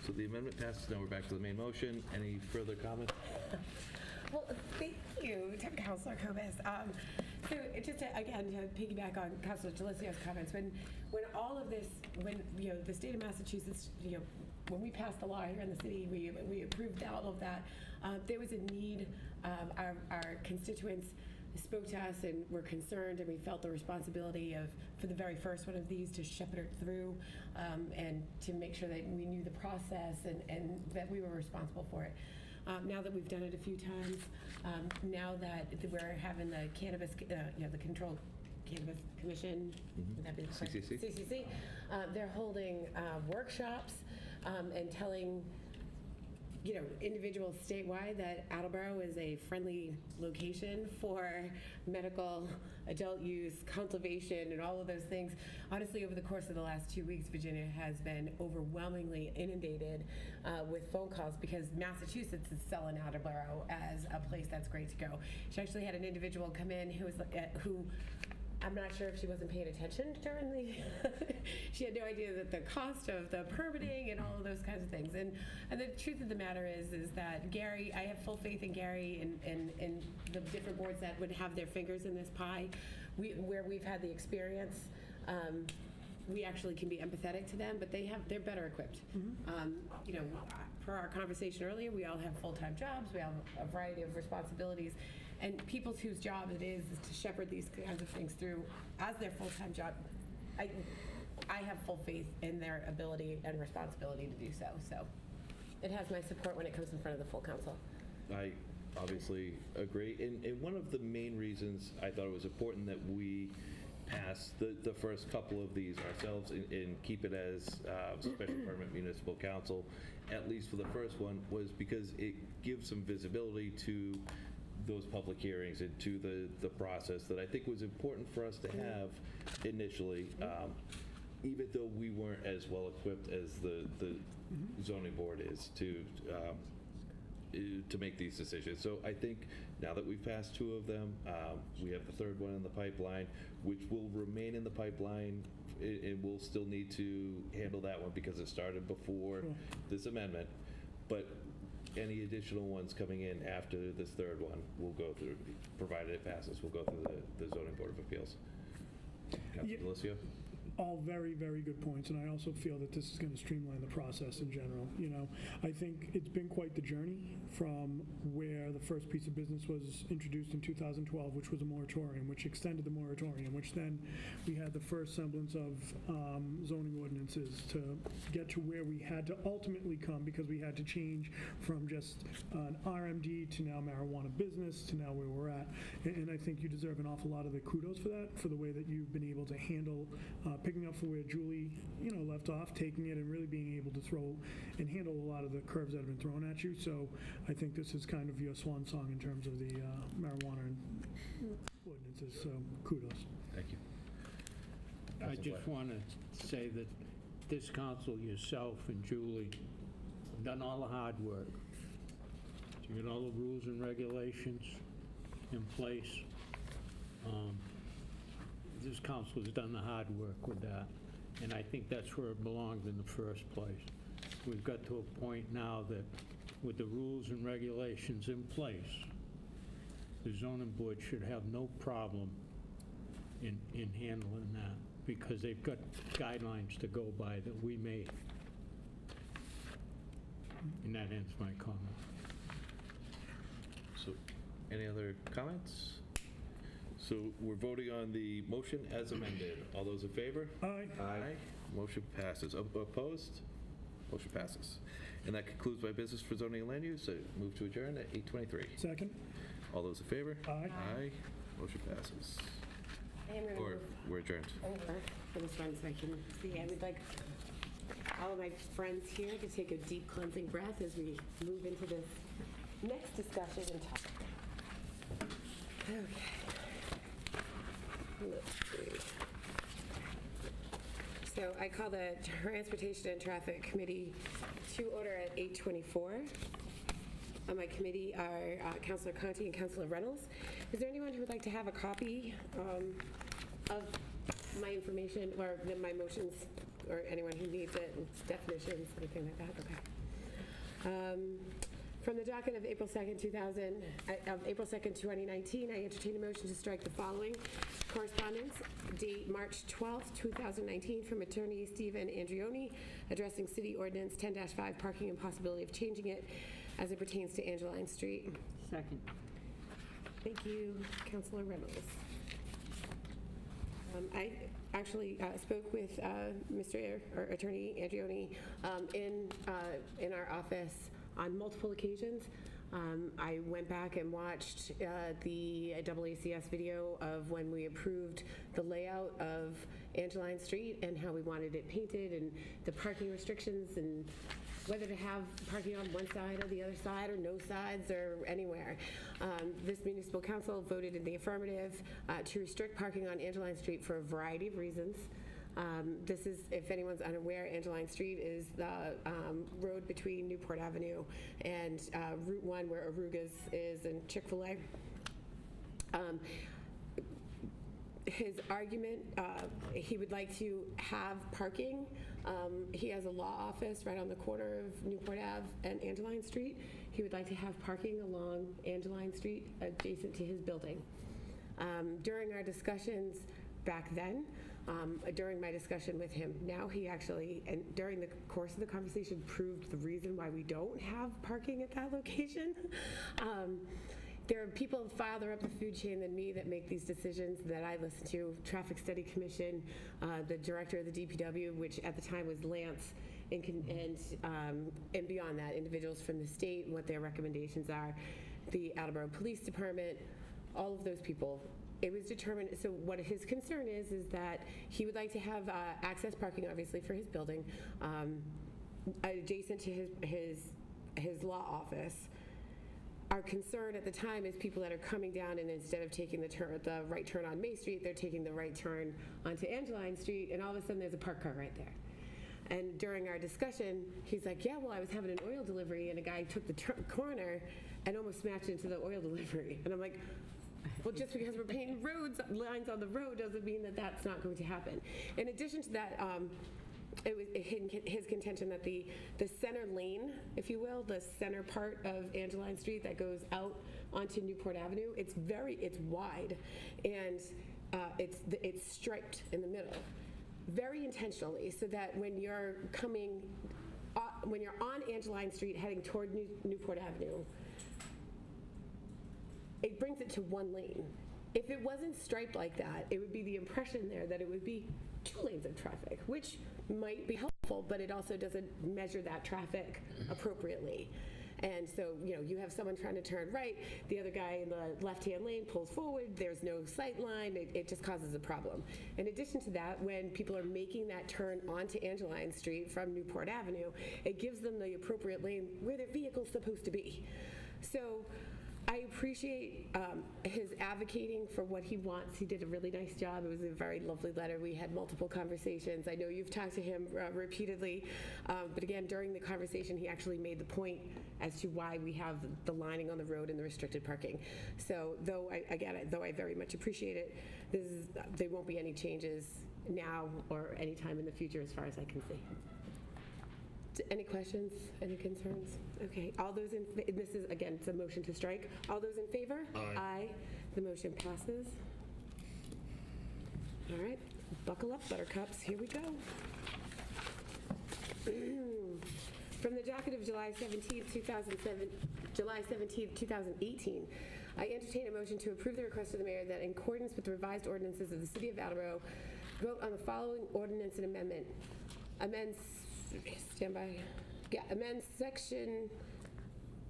Speaker 5: So the amendment passes. Now we're back to the main motion. Any further comments?
Speaker 2: Well, thank you, Councilor Cobus. So just to, again, to piggyback on Councilor Delicio's comments, when all of this, when the state of Massachusetts, when we passed the law here in the city, we approved all of that. There was a need. Our constituents spoke to us and were concerned, and we felt the responsibility of, for the very first one of these, to shepherd it through and to make sure that we knew the process and that we were responsible for it. Now that we've done it a few times, now that we're having the cannabis, the Controlled Cannabis Commission, would that be the correct-
Speaker 8: CCC.
Speaker 2: CCC, they're holding workshops and telling individuals statewide that Attleboro is a friendly location for medical, adult use, cultivation, and all of those things. Honestly, over the course of the last 2 weeks, Virginia has been overwhelmingly inundated with phone calls because Massachusetts is selling Attleboro as a place that's great to go. She actually had an individual come in who I'm not sure if she wasn't paying attention during the, she had no idea that the cost of the permitting and all of those kinds of things. And the truth of the matter is that Gary, I have full faith in Gary and the different boards that would have their fingers in this pie. Where we've had the experience, we actually can be empathetic to them, but they're better equipped. Per our conversation earlier, we all have full-time jobs, we have a variety of responsibilities, and people whose job it is to shepherd these kinds of things through as their full-time job. I have full faith in their ability and responsibility to do so. So it has my support when it comes in front of the full council.
Speaker 5: I obviously agree. And one of the main reasons I thought it was important that we pass the first couple of these ourselves and keep it as special permit municipal council, at least for the first one, was because it gives some visibility to those public hearings and to the process that I think was important for us to have initially, even though we weren't as well equipped as the zoning board is to make these decisions. So I think now that we've passed two of them, we have the third one in the pipeline, which will remain in the pipeline, and we'll still need to handle that one because it started before this amendment. But any additional ones coming in after this third one will go through, provided it passes, will go through the zoning board of appeals. Councilor Delissio?
Speaker 4: All very, very good points, and I also feel that this is going to streamline the process in general. I think it's been quite the journey from where the first piece of business was introduced in 2012, which was a moratorium, which extended the moratorium, which then we had the first semblance of zoning ordinances to get to where we had to ultimately come, because we had to change from just an RMD to now marijuana business to now where we're at. And I think you deserve an awful lot of the kudos for that, for the way that you've been able to handle picking up for where Julie, left off, taking it and really being able to throw and handle a lot of the curves that have been thrown at you. So I think this is kind of your swan song in terms of the marijuana ordinances. So kudos.
Speaker 5: Thank you.
Speaker 3: I just want to say that this council, yourself and Julie, have done all the hard work to get all the rules and regulations in place. This council has done the hard work with that, and I think that's where it belonged in the first place. We've got to a point now that with the rules and regulations in place, the zoning board should have no problem in handling that, because they've got guidelines to go by that we made. And that ends my comment.
Speaker 5: So, any other comments? So we're voting on the motion as amended. All those in favor?
Speaker 4: Aye.
Speaker 5: Aye. Motion passes. Opposed? Motion passes. And that concludes my business for zoning and land use. I move to adjourn at 8:23.
Speaker 4: Second.
Speaker 5: All those in favor?
Speaker 4: Aye.
Speaker 5: Aye. Motion passes.
Speaker 2: I am going to
Speaker 5: Or
Speaker 2: move
Speaker 5: we're adjourned.
Speaker 2: over for this one so I can see. I would like all of my friends here to take a deep cleansing breath as we move into this next discussion and topic. Okay. Let's see. So I call the Transportation and Traffic Committee to order at 8:24. On my committee are Councilor Conti and Councilor Reynolds. Is there anyone who would like to have a copy of my information or my motions, or anyone who needs it, definitions, anything like that? Okay. From the docket of April 2nd, 2019, I entertain a motion to strike the following correspondence. Date March 12th, 2019, from Attorney Stephen Andrioni, addressing City Ordinance 10-5, parking and possibility of changing it as it pertains to Angeline Street.
Speaker 9: Second.
Speaker 2: Thank you, Councilor Reynolds. I actually spoke with Attorney Andrioni in our office on multiple occasions. I went back and watched the AACS video of when we approved the layout of Angeline Street and how we wanted it painted and the parking restrictions and whether to have parking on one side or the other side or no sides or anywhere. This municipal council voted in the affirmative to restrict parking on Angeline Street for a variety of reasons. This is, if anyone's unaware, Angeline Street is the road between Newport Avenue and Route 1 where Aruga's is and Chick-fil-A. His argument, he would like to have parking. He has a law office right on the corner of Newport Ave and Angeline Street. He would like to have parking along Angeline Street adjacent to his building. During our discussions back then, during my discussion with him, now he actually, and during the course of the conversation, proved the reason why we don't have parking at that location. There are people farther up the food chain than me that make these decisions that I listen to. Traffic Study Commission, the director of the DPW, which at the time was Lance, and beyond that, individuals from the state and what their recommendations are, the Attleboro Police Department, all of those people. It was determined, so what his concern is that he would like to have access parking, obviously, for his building, adjacent to his law office. Our concern at the time is people that are coming down and instead of taking the right turn on May Street, they're taking the right turn onto Angeline Street, and all of a sudden there's a parked car right there. And during our discussion, he's like, yeah, well, I was having an oil delivery, and a guy took the corner and almost smashed into the oil delivery. And I'm like, well, just because we're painting lines on the road doesn't mean that that's not going to happen. In addition to that, it was his contention that the center lane, if you will, the center part of Angeline Street that goes out onto Newport Avenue, it's wide, and it's striped in the middle, very intentionally, so that when you're on Angeline Street heading toward Newport Avenue, it brings it to one lane. If it wasn't striped like that, it would be the impression there that it would be 2 lanes of traffic, which might be helpful, but it also doesn't measure that traffic appropriately. And so, you have someone trying to turn right, the other guy in the left-hand lane pulls forward, there's no sight line, it just causes a problem. In addition to that, when people are making that turn onto Angeline Street from Newport Avenue, it gives them the appropriate lane where their vehicle's supposed to be. So I appreciate his advocating for what he wants. He did a really nice job. It was a very lovely letter. We had multiple conversations. I know you've talked to him repeatedly, but again, during the conversation, he actually made the point as to why we have the lining on the road and the restricted parking. So though I very much appreciate it, there won't be any changes now or any time in the future as far as I can see. Any questions? Any concerns? Okay. All those this is, again, it's a motion to strike. All those in favor?
Speaker 11: Aye.
Speaker 2: Aye. The motion passes. All right. Buckle up, buttercups. Here we go. From the docket of July 17th, 2018, I entertain a motion to approve the request of the mayor that in accordance with the revised ordinances of the City of Attleboro, vote on the following ordinance and amendment. Amend section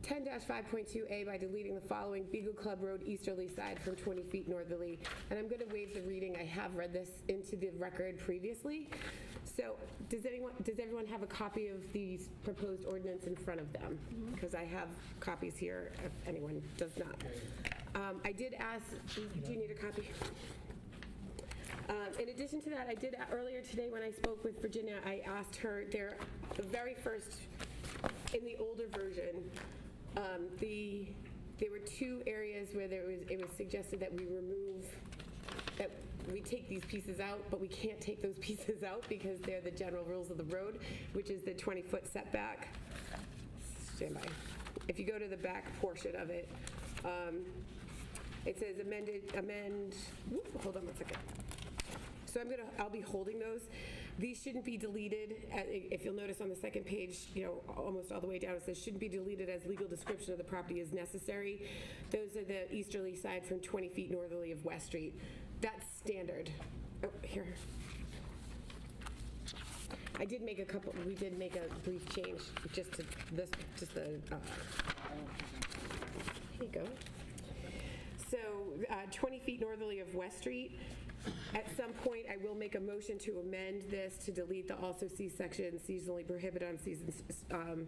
Speaker 2: 10-5.2A by deleting the following: Beagle Club Road easterly side from 20 feet northerly. And I'm going to waive the reading. I have read this into the record previously. So does everyone have a copy of the proposed ordinance in front of them? Because I have copies here if anyone does not. I did ask, do you need a copy? In addition to that, I did earlier today when I spoke with Virginia, I asked her, the very first, in the older version, there were 2 areas where it was suggested that we take these pieces out, but we can't take those pieces out because they're the general rules of the road, which is the 20-foot setback. Stand by. If you go to the back portion of it, it says hold on one second. So I'll be holding those. These shouldn't be deleted. If you'll notice on the second page, almost all the way down, it says shouldn't be deleted as legal description of the property is necessary. Those are the easterly side from 20 feet northerly of West Street. That's standard. Oh, here. We did make a brief change just to this, here you go. So 20 feet northerly of West Street. At some point, I will make a motion to amend this to delete the also see section seasonally prohibited on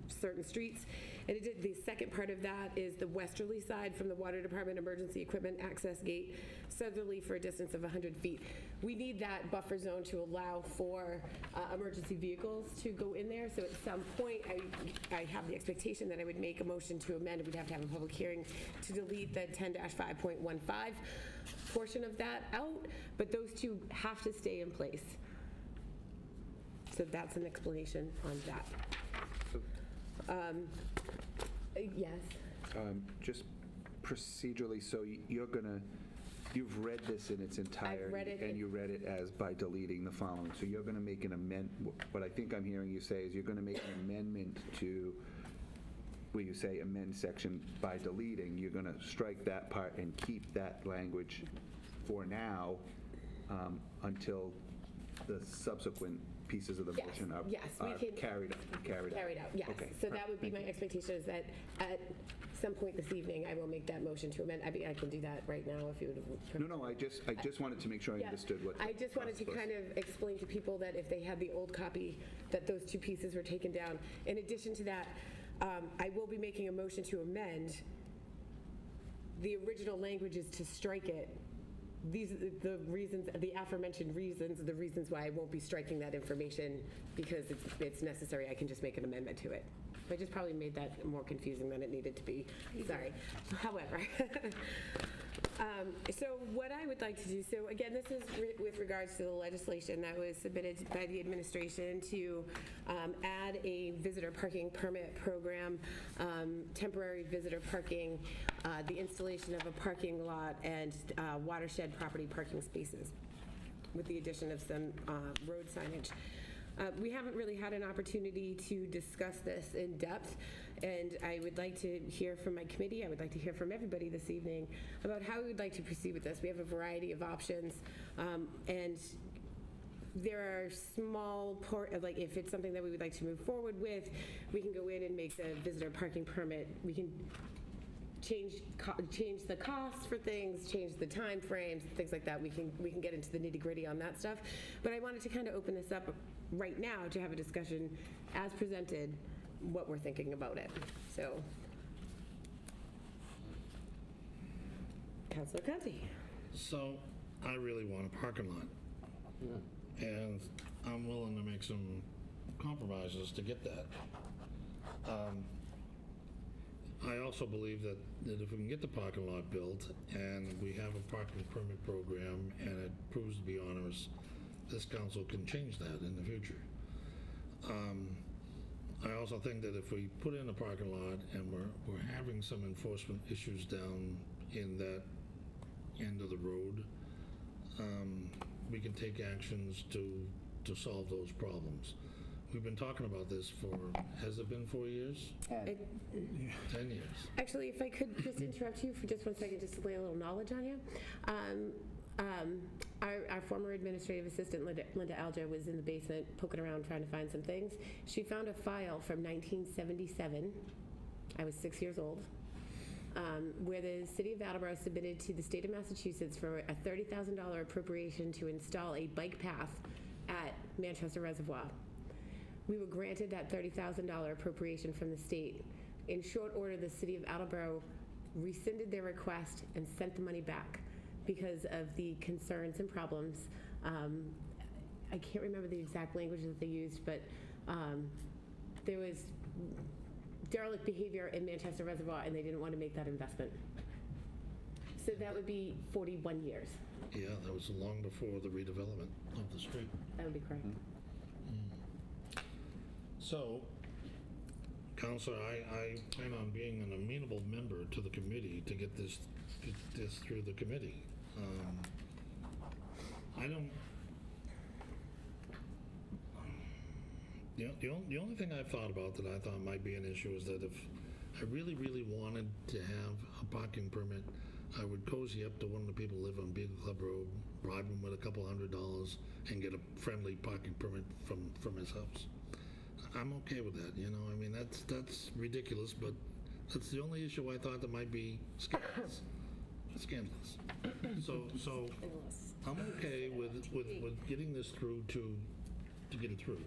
Speaker 2: certain streets. And the second part of that is the westerly side from the Water Department Emergency Equipment Access Gate, southerly for a distance of 100 feet. We need that buffer zone to allow for emergency vehicles to go in there. So at some point, I have the expectation that I would make a motion to amend. We'd have to have a public hearing to delete the 10-5.15 portion of that out, but those two have to stay in place. So that's an explanation on that. Yes.
Speaker 8: Just procedurally, so you've read this in its entirety.
Speaker 2: I've read it.
Speaker 8: And you read it as by deleting the following. So you're going to make an amendment. What I think I'm hearing you say is you're going to make an amendment to, where you say amend section by deleting, you're going to strike that part and keep that language for now until the subsequent pieces of the
Speaker 2: Yes,
Speaker 8: motion are
Speaker 2: yes, we can-
Speaker 8: carried out.
Speaker 2: Yes.
Speaker 8: Okay,
Speaker 2: So that would be my
Speaker 8: thank you.
Speaker 2: expectation, is that at some point this evening, I will make that motion to amend. I can do that right now if you would.
Speaker 8: No, I just wanted to make sure I
Speaker 2: Yeah.
Speaker 8: understood what.
Speaker 2: I just wanted to
Speaker 8: the process
Speaker 2: kind of explain to people that if they had the old copy, that those two pieces were taken down. In addition to that, I will be making a motion to amend. The original language is to strike it. These are the reasons, the aforementioned reasons, the reasons why I won't be striking that information because it's necessary. I can just make an amendment to it. I just probably made that more confusing than it needed to be. Sorry. However, so what I would like to do, so again, this is with regards to the legislation that was submitted by the administration to add a visitor parking permit program, temporary visitor parking, the installation of a parking lot, and watershed property parking spaces, with the addition of some road signage. We haven't really had an opportunity to discuss this in depth, and I would like to hear from my committee, I would like to hear from everybody this evening about how we would like to proceed with this. We have a variety of options, and there are small like if it's something that we would like to move forward with, we can go in and make the visitor parking permit. We can change the costs for things, change the time frames, things like that. We can get into the nitty-gritty on that stuff. But I wanted to kind of open this up right now to have a discussion as presented, what we're thinking about it. So, Councilor Conti.
Speaker 11: So I really want a parking lot. And I'm willing to make some compromises to get that. I also believe that if we can get the parking lot built and we have a parking permit program and it proves to be onerous, this council can change that in the future. I also think that if we put in a parking lot and we're having some enforcement issues down in that end of the road, we can take actions to solve those problems. We've been talking about this for, has it been 4 years? 10 years.
Speaker 2: Actually, if I could just interrupt you for just 1 second, just to lay a little knowledge on you. Our former administrative assistant, Linda Alger, was in the basement poking around trying to find some things. She found a file from 1977. I was 6 years old. Where the city of Attleboro submitted to the state of Massachusetts for a $30,000 appropriation to install a bike path at Manchester Reservoir. We were granted that $30,000 appropriation from the state. In short order, the city of Attleboro rescinded their request and sent the money back because of the concerns and problems. I can't remember the exact language that they used, but there was derelict behavior in Manchester Reservoir, and they didn't want to make that investment. So that would be 41 years.
Speaker 11: Yeah, that was long before the redevelopment of the street.
Speaker 2: That would be correct.
Speaker 11: So, Counselor, I plan on being an amenable member to the committee to get this through the committee. I don't, The only thing I've thought about that I thought might be an issue is that if I really, really wanted to have a parking permit, I would cozy up to one of the people who live on Beagle Club Road, bribe him with a couple $100 and get a friendly parking permit from his house. I'm okay with that, you know, I mean, that's ridiculous, but that's the only issue I thought that might be scandalous. Scandalous. So I'm okay with getting this through to get it through.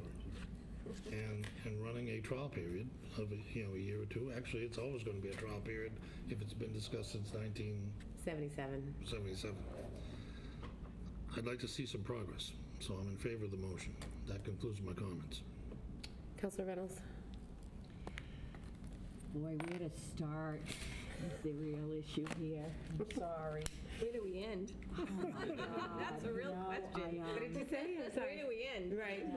Speaker 11: And running a trial period of, a year or two. Actually, it's always going to be a trial period if it's been discussed since
Speaker 2: 77.
Speaker 11: 1977. I'd like to see some progress, so I'm in favor of the motion. That concludes my comments.
Speaker 2: Councilor Reynolds?
Speaker 9: Boy, where to start is the real issue here. I'm sorry.
Speaker 7: Where do we end? That's a real question.
Speaker 2: What did you say? I'm sorry.
Speaker 7: Where do we end?
Speaker 2: Right.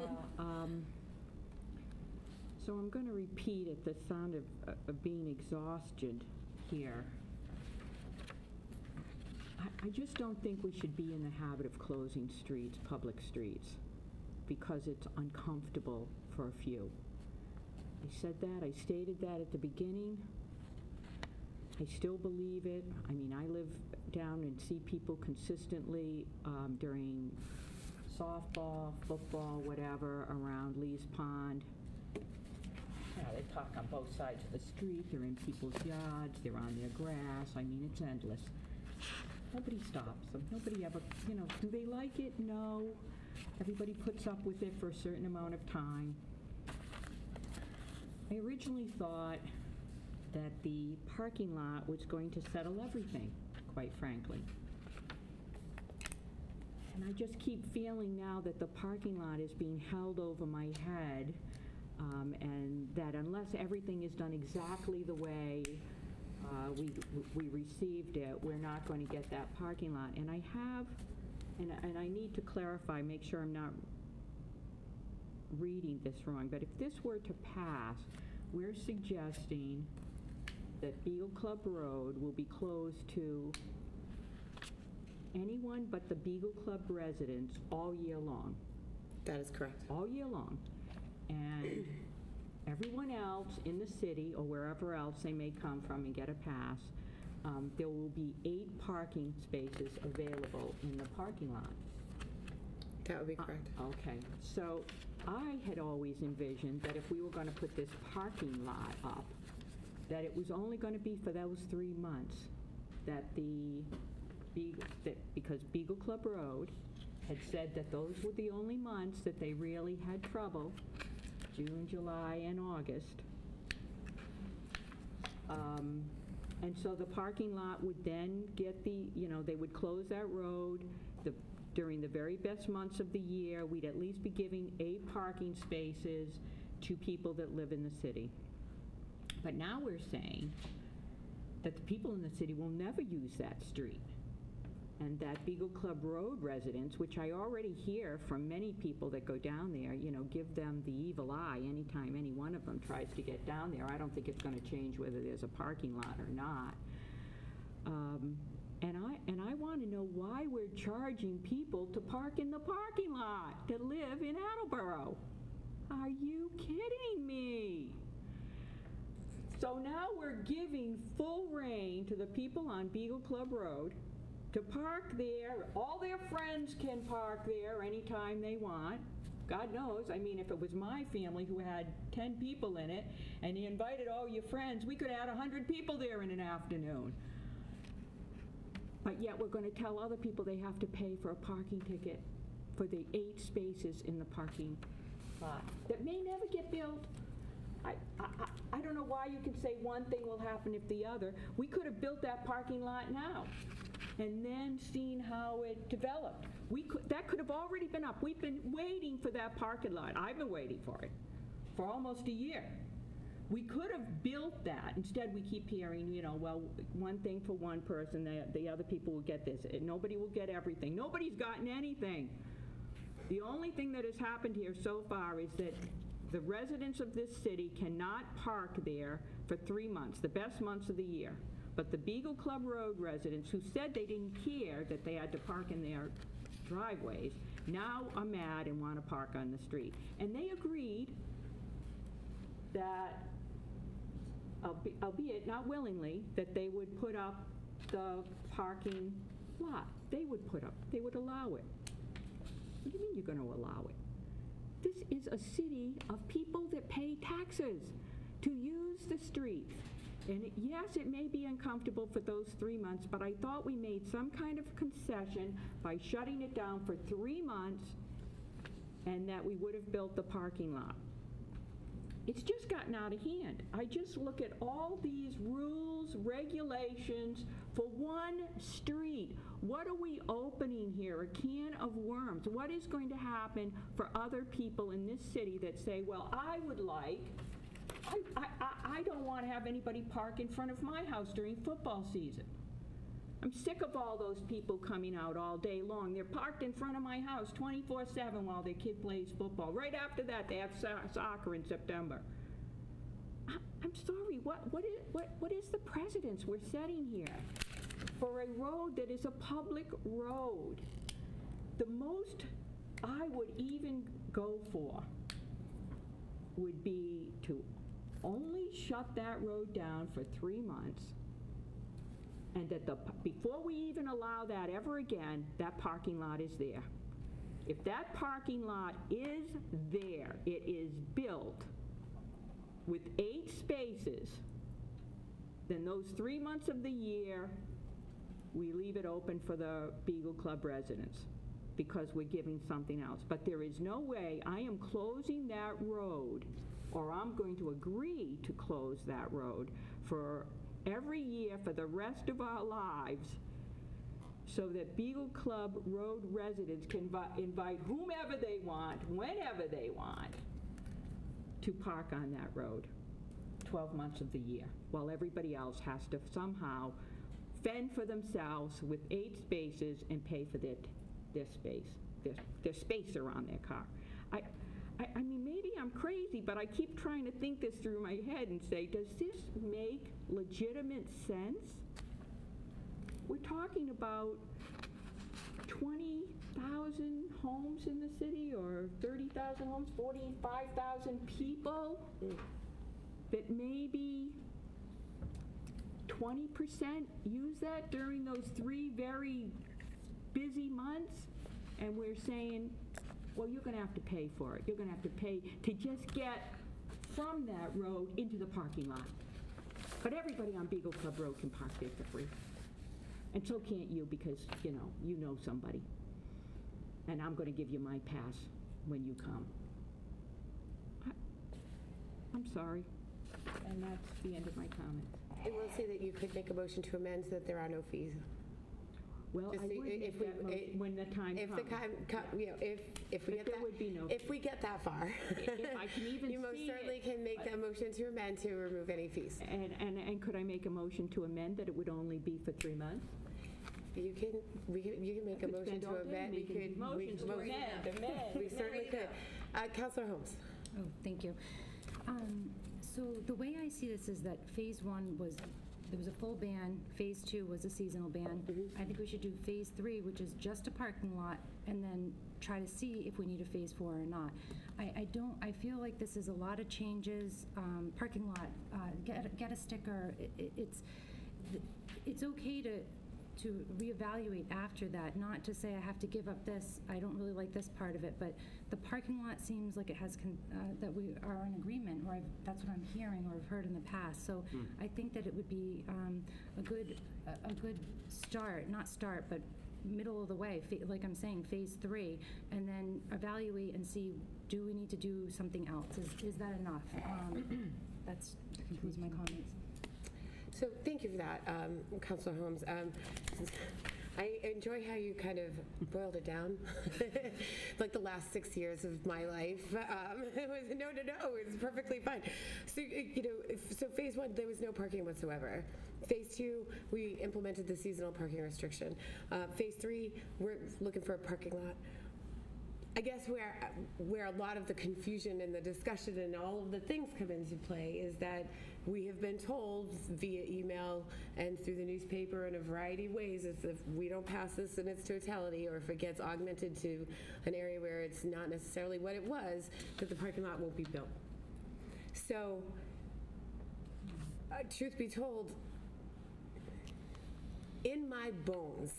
Speaker 9: So I'm going to repeat at the sound of being exhausted here. I just don't think we should be in the habit of closing streets, public streets, because it's uncomfortable for a few. I said that, I stated that at the beginning. I still believe it. I mean, I live down and see people consistently during softball, football, whatever, around Lee's Pond. Yeah, they park on both sides of the street. They're in people's yards. They're on their grass. I mean, it's endless. Nobody stops them. Nobody ever, do they like it? No. Everybody puts up with it for a certain amount of time. I originally thought that the parking lot was going to settle everything, quite frankly. And I just keep feeling now that the parking lot is being held over my head, and that unless everything is done exactly the way we received it, we're not going to get that parking lot. And and I need to clarify, make sure I'm not reading this wrong, but if this were to pass, we're suggesting that Beagle Club Road will be closed to anyone but the Beagle Club residents all year long.
Speaker 2: That is correct.
Speaker 9: All year long. And everyone else in the city or wherever else they may come from and get a pass, there will be 8 parking spaces available in the parking lot.
Speaker 2: That would be correct.
Speaker 9: Okay, so I had always envisioned that if we were going to put this parking lot up, that it was only going to be for those 3 months, because Beagle Club Road had said that those were the only months that they really had trouble, June, July, and August. And so the parking lot would then get they would close that road. During the very best months of the year, we'd at least be giving 8 parking spaces to people that live in the city. But now we're saying that the people in the city will never use that street. And that Beagle Club Road residents, which I already hear from many people that go down there, give them the evil eye anytime any one of them tries to get down there. I don't think it's going to change whether there's a parking lot or not. And I want to know why we're charging people to park in the parking lot that live in Attleboro. Are you kidding me? So now we're giving full reign to the people on Beagle Club Road to park there. All their friends can park there anytime they want. God knows, I mean, if it was my family who had 10 people in it and you invited all your friends, we could add 100 people there in an afternoon. But yet we're going to tell other people they have to pay for a parking ticket for the 8 spaces in the parking lot that may never get built. I don't know why you can say one thing will happen if the other. We could have built that parking lot now and then seen how it developed. That could have already been up. We've been waiting for that parking lot. I've been waiting for it for almost a year. We could have built that. Instead, we keep hearing, well, one thing for one person, the other people will get this. Nobody will get everything. Nobody's gotten anything. The only thing that has happened here so far is that the residents of this city cannot park there for 3 months, the best months of the year. But the Beagle Club Road residents who said they didn't care that they had to park in their driveways now are mad and want to park on the street. And they agreed that, albeit not willingly, that they would put up the parking lot. They would allow it. What do you mean you're going to allow it? This is a city of people that pay taxes to use the streets. And yes, it may be uncomfortable for those 3 months, but I thought we made some kind of concession by shutting it down for 3 months and that we would have built the parking lot. It's just gotten out of hand. I just look at all these rules, regulations for one street. What are we opening here? A can of worms. What is going to happen for other people in this city that say, well, I don't want to have anybody park in front of my house during football season. I'm sick of all those people coming out all day long. They're parked in front of my house 24/7 while their kid plays football. Right after that, they have soccer in September. I'm sorry, what is the precedence we're setting here for a road that is a public road? The most I would even go for would be to only shut that road down for 3 months, and that before we even allow that ever again, that parking lot is there. If that parking lot is there, it is built with 8 spaces, then those 3 months of the year, we leave it open for the Beagle Club residents because we're giving something else. But there is no way I am closing that road, or I'm going to agree to close that road for every year for the rest of our lives, so that Beagle Club Road residents can invite whomever they want, whenever they want, to park on that road 12 months of the year, while everybody else has to somehow fend for themselves with 8 spaces and pay for their space around their car. I mean, maybe I'm crazy, but I keep trying to think this through my head and say, does this make legitimate sense? We're talking about 20,000 homes in the city, or 30,000 homes, 45,000 people, that maybe 20% use that during those 3 very busy months, and we're saying, well, you're going to have to pay for it. You're going to have to pay to just get from that road into the parking lot. But everybody on Beagle Club Road can park there for free. And so can't you, because, you know somebody. And I'm going to give you my pass when you come. I'm sorry. And that's the end of my comments.
Speaker 2: I will say that you could make a motion to amend so that there are no fees.
Speaker 9: Well, I
Speaker 2: Just
Speaker 9: would make that motion when the time
Speaker 2: If
Speaker 9: comes.
Speaker 2: the time, if we
Speaker 9: But
Speaker 2: get
Speaker 9: there
Speaker 2: that,
Speaker 9: would be no
Speaker 2: if we get that far,
Speaker 9: If I can even
Speaker 2: you most
Speaker 9: see
Speaker 2: certainly
Speaker 9: it.
Speaker 2: can make that motion to amend to remove any fees.
Speaker 9: And could I make a motion to amend that it would only be for 3 months?
Speaker 2: You can make a
Speaker 9: could
Speaker 2: motion
Speaker 9: spend
Speaker 2: to
Speaker 9: all day
Speaker 2: amend. We
Speaker 9: making
Speaker 2: could
Speaker 9: motions to amend.
Speaker 2: We certainly could. Councilor Holmes.
Speaker 6: Oh, thank you. So the way I see this is that Phase 1 was, there was a full ban, Phase 2 was a seasonal ban. I think we should do Phase 3, which is just a parking lot, and then try to see if we need a Phase 4 or not. I feel like this is a lot of changes, parking lot, get a sticker. It's okay to reevaluate after that, not to say I have to give up this, I don't really like this part of it, but the parking lot seems like it has, that we are in agreement, or that's what I'm hearing or have heard in the past. So I think that it would be a good start, not start, but middle of the way, like I'm saying, Phase 3, and then evaluate and see, do we need to do something else? Is that enough? That concludes my comments.
Speaker 2: So thank you for that, Councilor Holmes. I enjoy how you kind of boiled it down, like the last 6 years of my life. It was no, it's perfectly fine. So, so Phase 1, there was no parking whatsoever. Phase 2, we implemented the seasonal parking restriction. Phase 3, we're looking for a parking lot. I guess where a lot of the confusion and the discussion and all of the things come into play is that we have been told via email and through the newspaper in a variety of ways, if we don't pass this in its totality, or if it gets augmented to an area where it's not necessarily what it was, that the parking lot won't be built. So, truth be told, in my bones,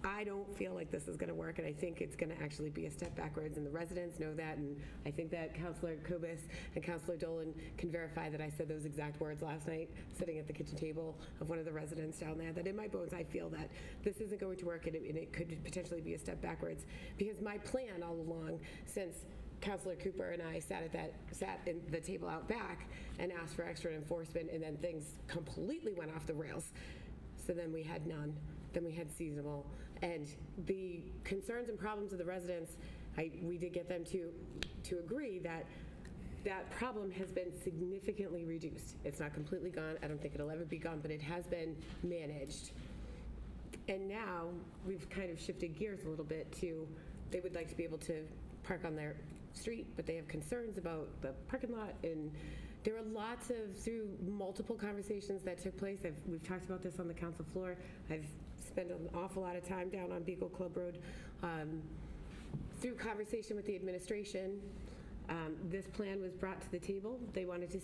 Speaker 2: I don't feel like this is going to work, and I think it's going to actually be a step backwards, and the residents know that, and I think that Councilor Kobus and Councilor Dolan can verify that I said those exact words last night, sitting at the kitchen table of one of the residents down there, that in my bones, I feel that this isn't going to work, and it could potentially be a step backwards, because my plan all along, since Councilor Cooper and I sat in the table out back and asked for extra enforcement, and then things completely went off the rails. So then we had none. Then we had seasonal. And the concerns and problems of the residents, we did get them to agree that that problem has been significantly reduced. It's not completely gone. I don't think it'll ever be gone, but it has been managed. And now we've kind of shifted gears a little bit to, they would like to be able to park on their street, but they have concerns about the parking lot. And there are lots of, through multiple conversations that took place, we've talked about this on the council floor. I've spent an awful lot of time down on Beagle Club Road. Through conversation with the administration, this plan was brought to the table. They wanted to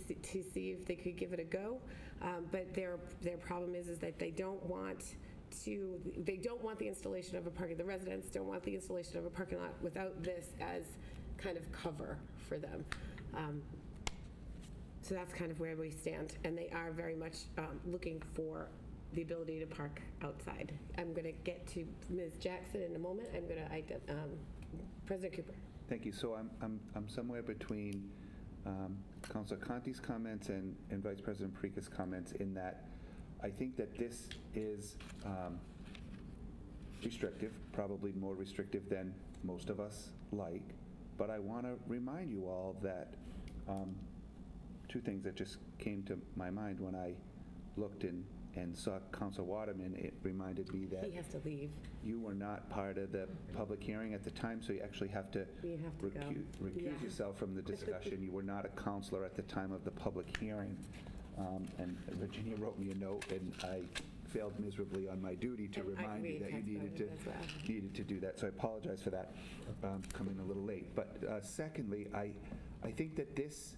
Speaker 2: see if they could give it a go, but their problem is that they don't want the installation of a parking. The residents don't want the installation of a parking lot without this as kind of cover for them. So that's kind of where we stand, and they are very much looking for the ability to park outside. I'm going to get to Ms. Jackson in a moment. I'm going to, President Cooper.
Speaker 8: Thank you. So I'm somewhere between Councilor Conti's comments and Vice President Parika's comments, in that I think that this is restrictive, probably more restrictive than most of us like. But I want to remind you all that two things that just came to my mind when I looked and saw Councilor Waterman. It reminded me that
Speaker 2: He has to leave.
Speaker 8: you were not part of the public hearing at the time, so you actually have to
Speaker 2: You have to go.
Speaker 8: recuse
Speaker 2: Yeah.
Speaker 8: yourself from the discussion. You were not a counselor at the time of the public hearing. And Virginia wrote me a note, and I failed miserably on my duty to
Speaker 2: And
Speaker 8: remind you
Speaker 2: we
Speaker 8: that you
Speaker 2: talked
Speaker 8: needed
Speaker 2: about
Speaker 8: to,
Speaker 2: it as well.
Speaker 8: needed to do that. So I apologize for that, coming a little late. But secondly, I think that this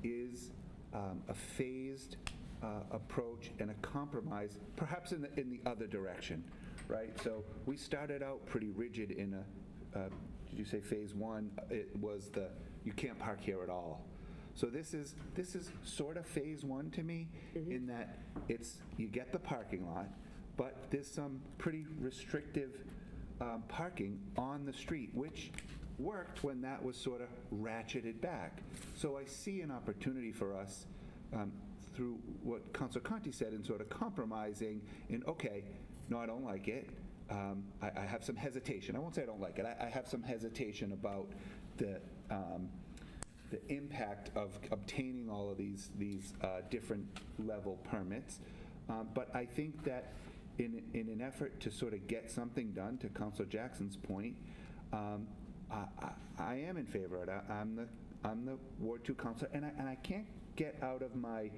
Speaker 8: is a phased approach and a compromise, perhaps in the other direction, right? So we started out pretty rigid in did you say phase one? It was you can't park here at all. So this is sort of phase one to me, in that you get the parking lot, but there's some pretty restrictive parking on the street, which worked when that was sort of ratcheted back. So I see an opportunity for us through what Councilor Conti said, in sort of compromising in, okay, no, I don't like it. I have some hesitation. I won't say I don't like it. I have some hesitation about the impact of obtaining all of these different level permits. But I think that in an effort to sort of get something done, to Councilor Jackson's point, I am in favor of it. I'm the Ward 2 councilor, and I can't get out of my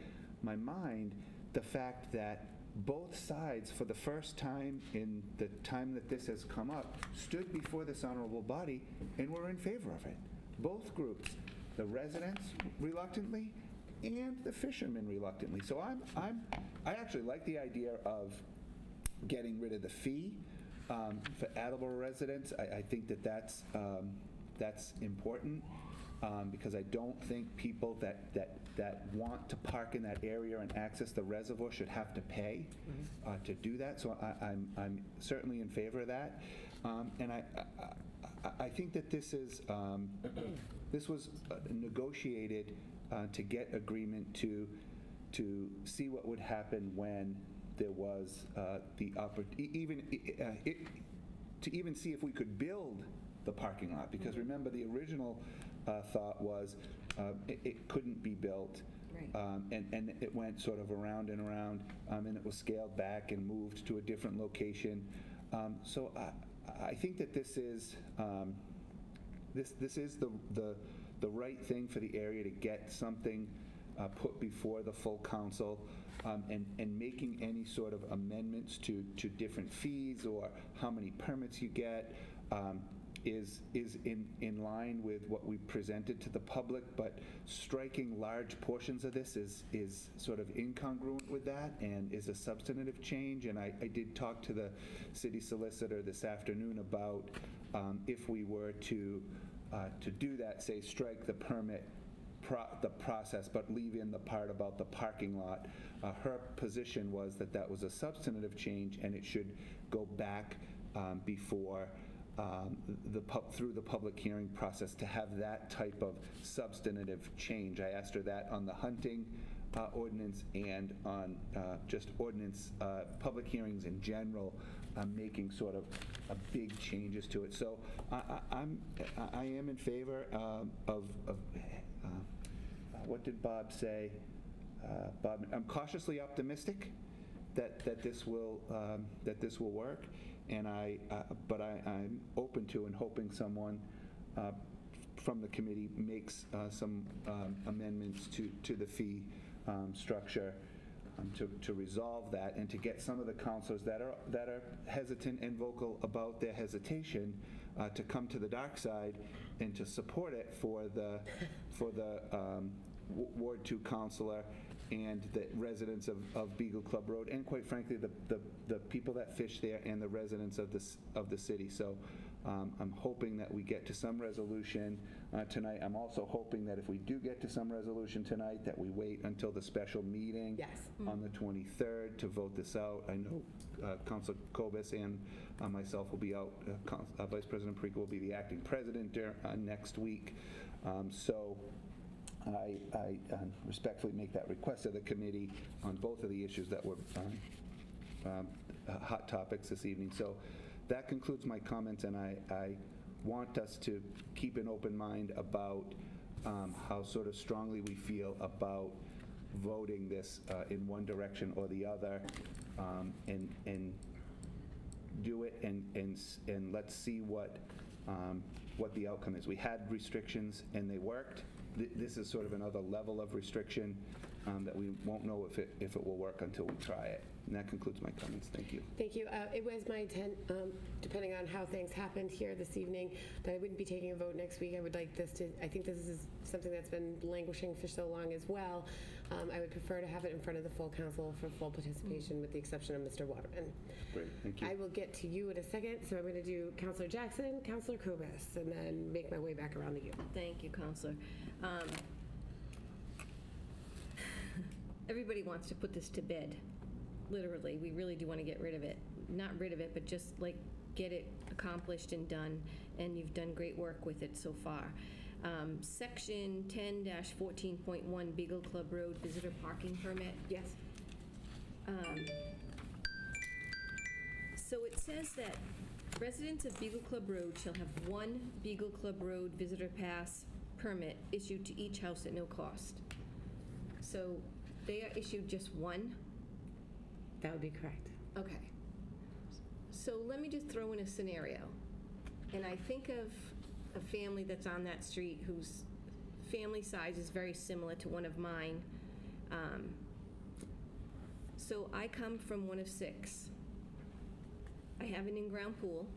Speaker 8: mind the fact that both sides, for the first time in the time that this has come up, stood before this honorable body and were in favor of it. Both groups, the residents reluctantly and the fishermen reluctantly. So I actually like the idea of getting rid of the fee for Attleboro residents. I think that's important, because I don't think people that want to park in that area and access the reservoir should have to pay to do that. So I'm certainly in favor of that, and I think that this was negotiated to get agreement to see what would happen when there was the to even see if we could build the parking lot, because remember the original thought was it couldn't be built.
Speaker 6: Right.
Speaker 8: And it went sort of around and around, and it was scaled back and moved to a different location. So I think that this is the right thing for the area to get something put before the full council, and making any sort of amendments to different fees or how many permits you get. is in line with what we presented to the public, but striking large portions of this is sort of incongruent with that and is a substantive change. And I did talk to the city solicitor this afternoon about if we were to do that, say strike the permit the process, but leave in the part about the parking lot. Her position was that that was a substantive change and it should go back before through the public hearing process to have that type of substantive change. I asked her that on the hunting ordinance and on just ordinance public hearings in general, making sort of big changes to it. So I am in favor of what did Bob say? Bob, I'm cautiously optimistic that this will work, and but I'm open to and hoping someone from the committee makes some amendments to the fee structure to resolve that and to get some of the counselors that are hesitant and vocal about their hesitation to come to the dark side and to support it for the Ward 2 counselor and the residents of Beagle Club Road, and quite frankly, the people that fish there and the residents of the city. So I'm hoping that we get to some resolution tonight. I'm also hoping that if we do get to some resolution tonight, that we wait until the special meeting on the 23rd to vote this out. I know Councilor Kobus and myself will be out. Vice President Perica will be the acting president next week. So I respectfully make that request of the committee on both of the issues that were hot topics this evening. So that concludes my comments, and I want us to keep an open mind about how sort of strongly we feel about voting this in one direction or the other, and do it, and let's see what the outcome is. We had restrictions and they worked. This is sort of another level of restriction that we won't know if it will work until we try it. And that concludes my comments. Thank you.
Speaker 2: Thank you. It was my intent, depending on how things happened here this evening, that I wouldn't be taking a vote next week. I would like this to, I think this is something that's been languishing for so long as well. I would prefer to have it in front of the full council for full participation, with the exception of Mr. Waterman.
Speaker 8: Great, thank you.
Speaker 2: I will get to you in a second, so I'm going to do Councilor Jackson, Councilor Kobus, and then make my way back around to you.
Speaker 7: Thank you, Counselor. Everybody wants to put this to bed, literally. We really do want to get rid of it. Not rid of it, but just like get it accomplished and done, and you've done great work with it so far. Section 10-14.1 Beagle Club Road Visitor Parking Permit.
Speaker 2: Yes.
Speaker 7: So it says that residents of Beagle Club Road shall have one Beagle Club Road Visitor Pass permit issued to each house at no cost. So they are issued just one?
Speaker 2: That would be correct.
Speaker 7: Okay. So let me just throw in a scenario. And I think of a family that's on that street whose family size is very similar to one of mine. So I come from one of 6. I have an in-ground pool.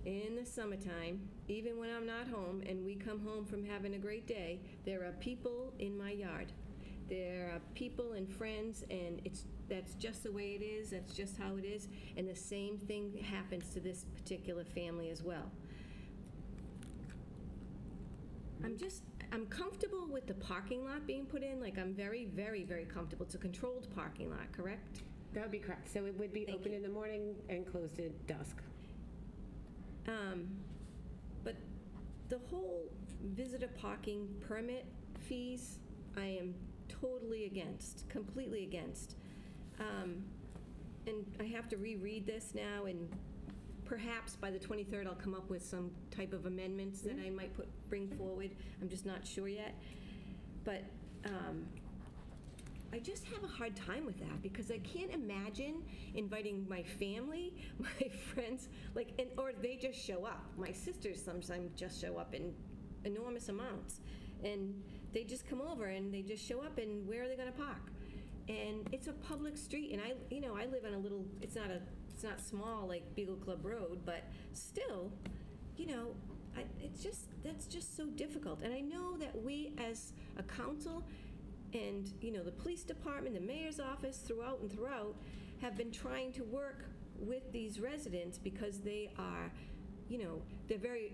Speaker 7: In the summertime, even when I'm not home and we come home from having a great day, there are people in my yard. There are people and friends, and that's just the way it is. That's just how it is. And the same thing happens to this particular family as well. I'm comfortable with the parking lot being put in. Like, I'm very, very, very comfortable. It's a controlled parking lot, correct?
Speaker 2: That would be correct. So it would be open in the morning and closed at dusk.
Speaker 7: But the whole visitor parking permit fees, I am totally against, completely against. And I have to reread this now, and perhaps by the 23rd I'll come up with some type of amendments that I might bring forward. I'm just not sure yet. But I just have a hard time with that, because I can't imagine inviting my family, my friends, or they just show up. My sisters sometimes just show up in enormous amounts, and they just come over and they just show up, and where are they going to park? And it's a public street, and I live on a little, it's not small like Beagle Club Road, but still, that's just so difficult. And I know that we as a council and, the police department, the mayor's office, throughout and throughout, have been trying to work with these residents because they are, they're very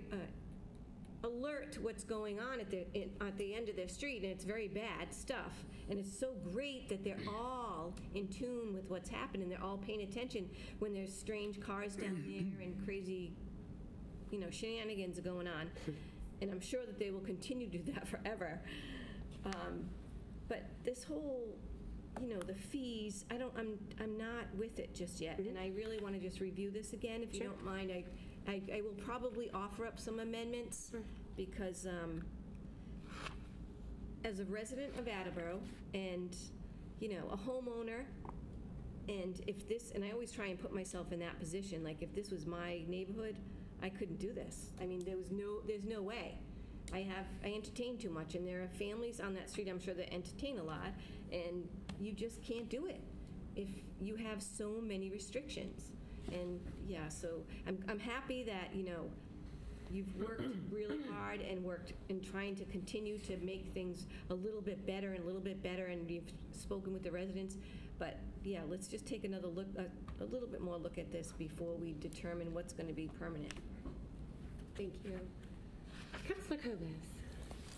Speaker 7: alert to what's going on at the end of their street, and it's very bad stuff. And it's so great that they're all in tune with what's happening. They're all paying attention when there's strange cars down there and crazy, shenanigans are going on. And I'm sure that they will continue to do that forever. But this whole, the fees, I'm not with it just yet. And I really want to just review this again, if you don't mind. I will probably offer up some amendments because as a resident of Attleboro and, a homeowner, and and I always try and put myself in that position, like if this was my neighborhood, I couldn't do this. I mean, there's no way. I entertain too much, and there are families on that street, I'm sure, that entertain a lot, and you just can't do it if you have so many restrictions. And so I'm happy that, you've worked really hard and worked in trying to continue to make things a little bit better and a little bit better, and you've spoken with the residents. But let's just take another look, a little bit more look at this before we determine what's going to be permanent.
Speaker 2: Thank you. Councilor Cobus.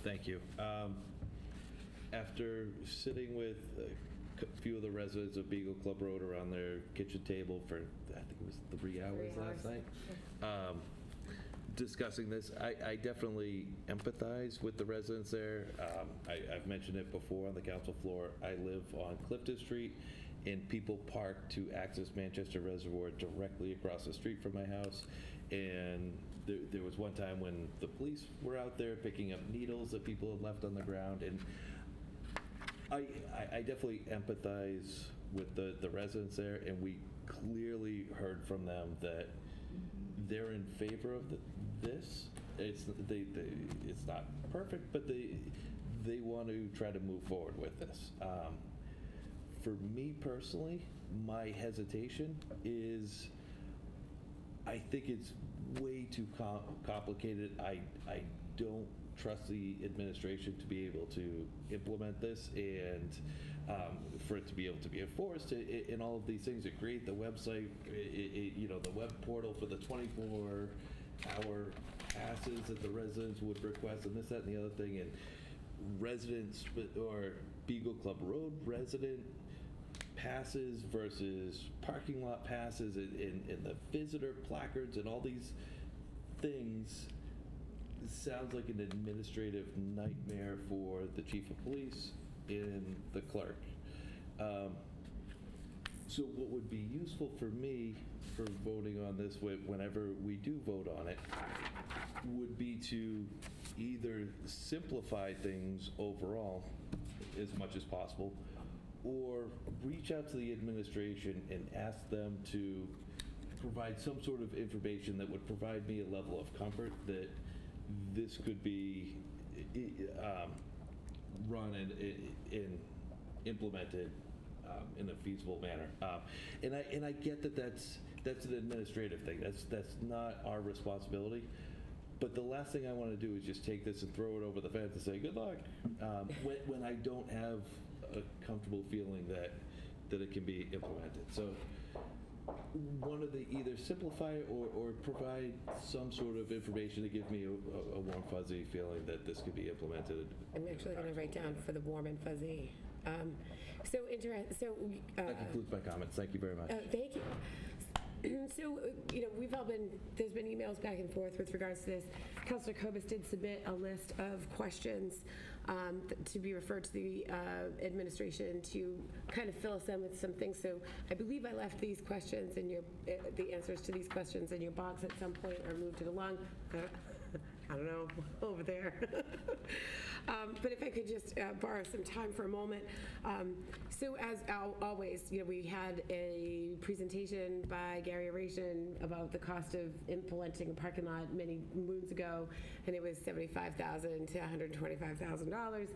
Speaker 5: Thank you. After sitting with a few of the residents of Beagle Club Road around their kitchen table for, I think it was 3 hours last night, discussing this, I definitely empathize with the residents there. I've mentioned it before on the council floor. I live on Clifton Street, and people park to access Manchester Reservoir directly across the street from my house. And there was one time when the police were out there picking up needles that people had left on the ground, and I definitely empathize with the residents there, and we clearly heard from them that they're in favor of this. It's not perfect, but they want to try to move forward with this. For me personally, my hesitation is I think it's way too complicated. I don't trust the administration to be able to implement this and for it to be able to be enforced and all of these things. To create the website, the web portal for the 24-hour passes that the residents would request, and this, that, and the other thing, and residents or Beagle Club Road resident passes versus parking lot passes and the visitor placards and all these things. It sounds like an administrative nightmare for the chief of police and the clerk. So what would be useful for me for voting on this whenever we do vote on it would be to either simplify things overall as much as possible, or reach out to the administration and ask them to provide some sort of information that would provide me a level of comfort that this could be run and implemented in a feasible manner. And I get that that's an administrative thing. That's not our responsibility. But the last thing I want to do is just take this and throw it over the fence and say good luck when I don't have a comfortable feeling that it can be implemented. So one of the either simplify or provide some sort of information to give me a warm fuzzy feeling that this could be implemented.
Speaker 2: I'm actually going to write down for the warm and fuzzy.
Speaker 5: That concludes my comments. Thank you very much.
Speaker 2: Thank you. So, there's been emails back and forth with regards to this. Councilor Cobus did submit a list of questions to be referred to the administration to kind of fill us in with some things. So I believe I left these questions in the answers to these questions in your box at some point, or moved it along. I don't know, over there. But if I could just borrow some time for a moment. So as always, we had a presentation by Gary Aration about the cost of implementing a parking lot many moons ago, and it was $75,000 to $125,000.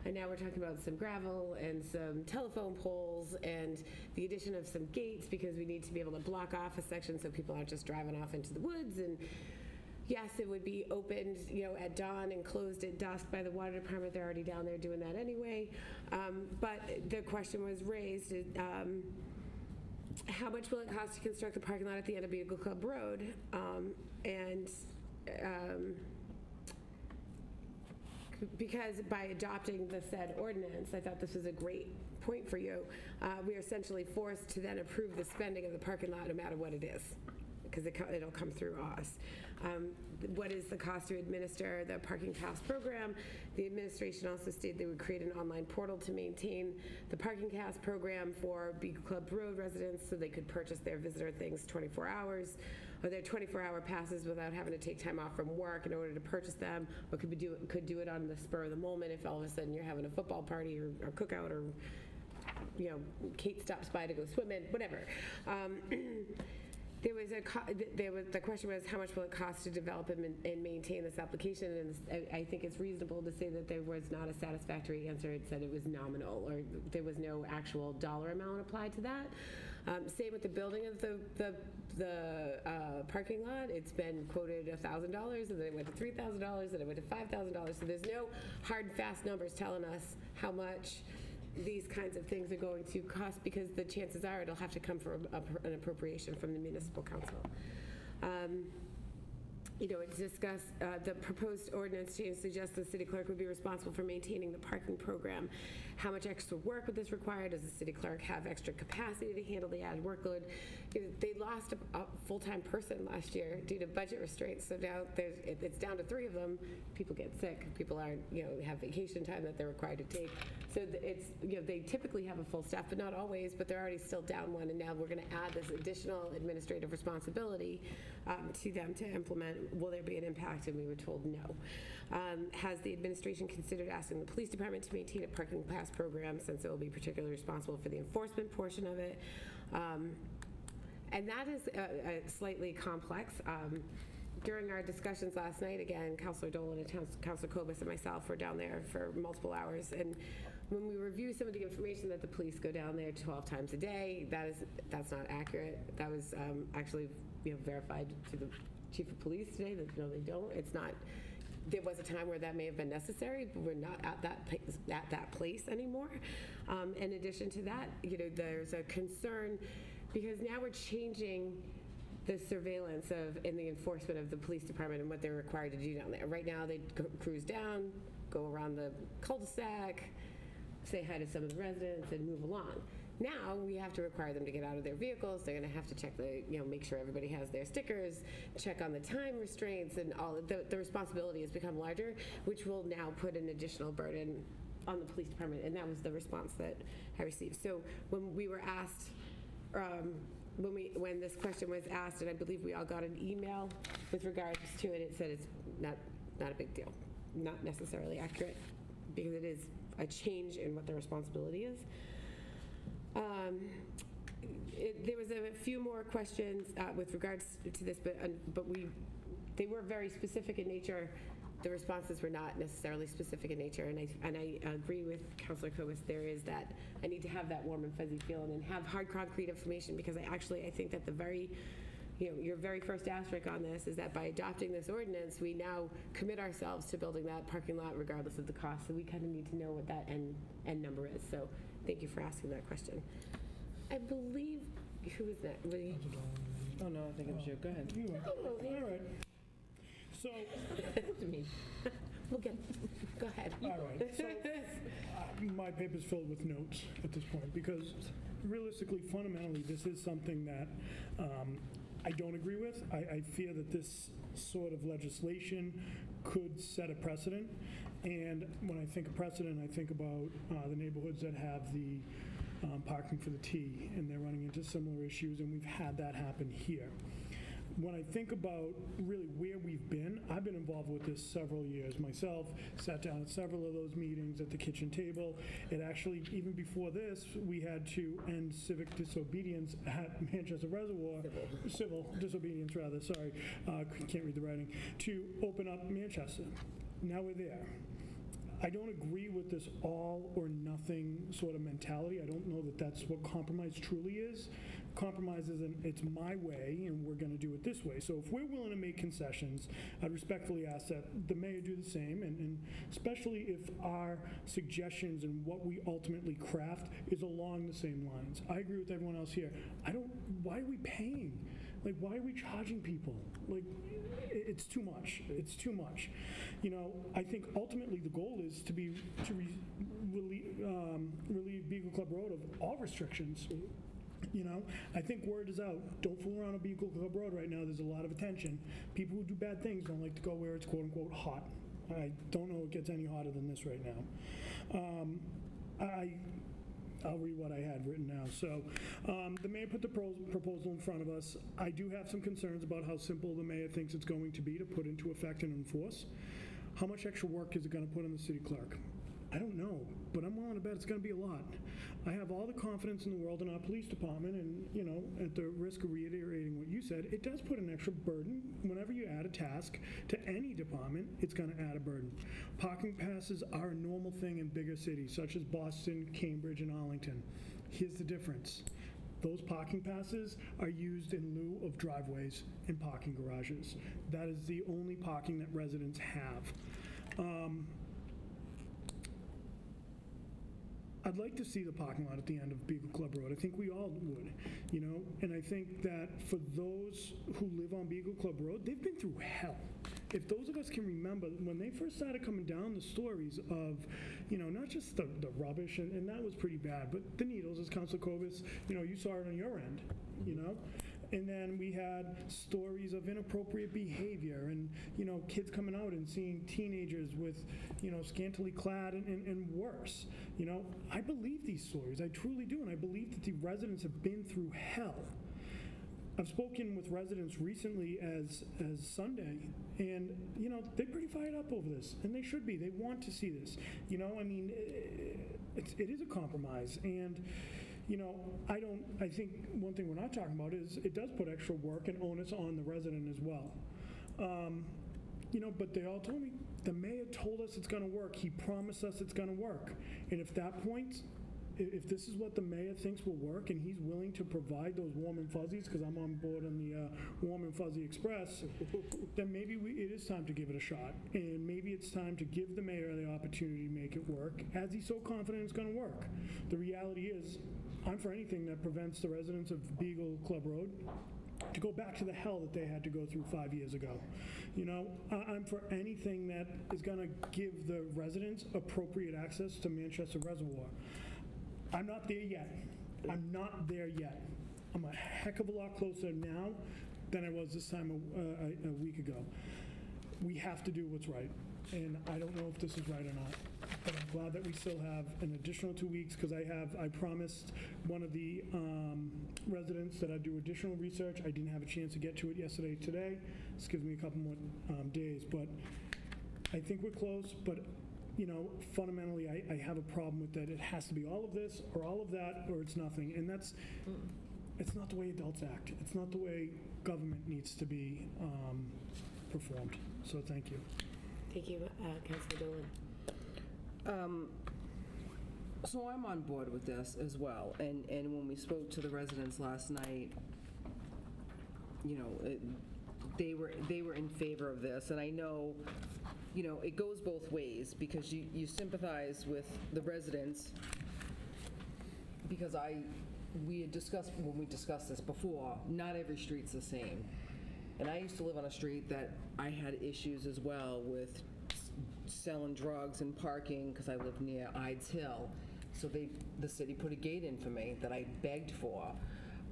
Speaker 2: And now we're talking about some gravel and some telephone poles and the addition of some gates, because we need to be able to block off a section so people aren't just driving off into the woods. And yes, it would be opened, at dawn and closed at dusk by the water department. They're already down there doing that anyway. But the question was raised, how much will it cost to construct the parking lot at the end of Beagle Club Road? Because by adopting the said ordinance, I thought this was a great point for you, we are essentially forced to then approve the spending of the parking lot no matter what it is, because it'll come through us. What is the cost to administer the parking pass program? The administration also stated they would create an online portal to maintain the parking pass program for Beagle Club Road residents so they could purchase their visitor things 24 hours or their 24-hour passes without having to take time off from work in order to purchase them, or could do it on the spur of the moment if all of a sudden you're having a football party or cookout, or Kate stops by to go swimming, whatever. The question was, how much will it cost to develop and maintain this application? And I think it's reasonable to say that there was not a satisfactory answer. It said it was nominal, or there was no actual dollar amount applied to that. Same with the building of the parking lot. It's been quoted $1,000, and then it went to $3,000, and it went to $5,000. So there's no hard and fast numbers telling us how much these kinds of things are going to cost, because the chances are it'll have to come from an appropriation from the municipal council. It's discussed, the proposed ordinance change suggests the city clerk would be responsible for maintaining the parking program. How much extra work would this require? Does the city clerk have extra capacity to handle the added workload? They lost a full-time person last year due to budget restraints, so now it's down to 3 of them. People get sick. People aren't, have vacation time that they're required to take. So it's, they typically have a full staff, but not always, but they're already still down one, and now we're going to add this additional administrative responsibility to them to implement. Will there be an impact? And we were told no. Has the administration considered asking the police department to maintain a parking pass program, since it will be particularly responsible for the enforcement portion of it? And that is slightly complex. During our discussions last night, again, Councilor Dolan and Councilor Kobus and myself were down there for multiple hours, and when we review some of the information that the police go down there 12 times a day, that's not accurate. That was actually verified to the chief of police today that no, they don't. It's not. There was a time where that may have been necessary, but we're not at that place anymore. In addition to that, there's a concern because now we're changing the surveillance and the enforcement of the police department and what they're required to do down there. Right now, they cruise down, go around the cul-de-sac, say hi to some of the residents, and move along. Now we have to require them to get out of their vehicles. They're going to have to check make sure everybody has their stickers, check on the time restraints, and all of the responsibility has become larger, which will now put an additional burden on the police department. And that was the response that I received. So when we were asked, when this question was asked, and I believe we all got an email with regards to it, it said it's not a big deal, not necessarily accurate, because it is a change in what the responsibility is. There was a few more questions with regards to this, but they were very specific in nature. The responses were not necessarily specific in nature, and I agree with Councilor Kobus. There is that I need to have that warm and fuzzy feeling and have hard, concrete information, because I think that your very first asterisk on this is that by adopting this ordinance, we now commit ourselves to building that parking lot regardless of the cost. So we kind of need to know what that end number is. So thank you for asking that question. I believe, who was that?
Speaker 10: Oh, no, I think it was you. Go ahead.
Speaker 4: All right. So,
Speaker 2: Me. We'll go ahead.
Speaker 4: all right. So, my paper's filled with notes at this point because realistically, fundamentally, this is something that I don't agree with. I fear that this sort of legislation could set a precedent. And when I think of precedent, I think about the neighborhoods that have the parking for the T, and they're running into similar issues, and we've had that happen here. When I think about really where we've been, I've been involved with this several years myself, sat down at several of those meetings at the kitchen table. It actually, even before this, we had to end civic disobedience at Manchester Reservoir, civil disobedience rather, sorry, can't read the writing, to open up Manchester. Now we're there. I don't agree with this all or nothing sort of mentality. I don't know that that's what compromise truly is. Compromise is it's my way and we're going to do it this way. So if we're willing to make concessions, I'd respectfully ask that the mayor do the same, and especially if our suggestions and what we ultimately craft is along the same lines. I agree with everyone else here. Why are we paying? Like, why are we charging people? Like, it's too much. It's too much. You know, I think ultimately the goal is to relieve Beagle Club Road of all restrictions. You know, I think word is out. Don't fool around on Beagle Club Road right now. There's a lot of attention. People who do bad things don't like to go where it's quote unquote hot. I don't know it gets any hotter than this right now. I'll read what I had written now. So the mayor put the proposal in front of us. I do have some concerns about how simple the mayor thinks it's going to be to put into effect and enforce. How much extra work is it going to put on the city clerk? I don't know, but I'm willing to bet it's going to be a lot. I have all the confidence in the world in our police department, and, you know, at the risk of reiterating what you said, it does put an extra burden. Whenever you add a task to any department, it's going to add a burden. Parking passes are a normal thing in bigger cities, such as Boston, Cambridge, and Arlington. Here's the difference. Those parking passes are used in lieu of driveways and parking garages. That is the only parking that residents have. I'd like to see the parking lot at the end of Beagle Club Road. I think we all would, you know, and I think that for those who live on Beagle Club Road, they've been through hell. If those of us can remember, when they first started coming down, the stories of, you know, not just the rubbish, and that was pretty bad, but the needles, as Councilor Kovas, you know, you saw it on your end, you know? And then we had stories of inappropriate behavior and, you know, kids coming out and seeing teenagers with, you know, scantily clad and worse. You know, I believe these stories. I truly do. And I believe that the residents have been through hell. I've spoken with residents recently as Sunday, and, you know, they're pretty fired up over this, and they should be. They want to see this. You know, I mean, it is a compromise, and, you know, I think one thing we're not talking about is it does put extra work and onus on the resident as well. You know, but they all told me, the mayor told us it's going to work. He promised us it's going to work. And if that point, if this is what the mayor thinks will work and he's willing to provide those warm and fuzzies, because I'm on board on the Warm and Fuzzy Express, then maybe it is time to give it a shot. And maybe it's time to give the mayor the opportunity to make it work, as he's so confident it's going to work. The reality is, I'm for anything that prevents the residents of Beagle Club Road to go back to the hell that they had to go through 5 years ago. You know, I'm for anything that is going to give the residents appropriate access to Manchester Reservoir. I'm not there yet. I'm not there yet. I'm a heck of a lot closer now than I was this time a week ago. We have to do what's right, and I don't know if this is right or not. But I'm glad that we still have an additional 2 weeks, because I promised one of the residents that I'd do additional research. I didn't have a chance to get to it yesterday, today. This gives me a couple more days, but I think we're close. But, you know, fundamentally, I have a problem with that. It has to be all of this or all of that, or it's nothing. And it's not the way adults act. It's not the way government needs to be performed. So thank you.
Speaker 2: Thank you, Councilor Dolan.
Speaker 10: So I'm on board with this as well, and when we spoke to the residents last night, you know, they were in favor of this, and I know, you know, it goes both ways, because you sympathize with the residents, because we had discussed, when we discussed this before, not every street's the same. And I used to live on a street that I had issues as well with selling drugs and parking, because I live near Ides Hill. So the city put a gate in for me that I begged for,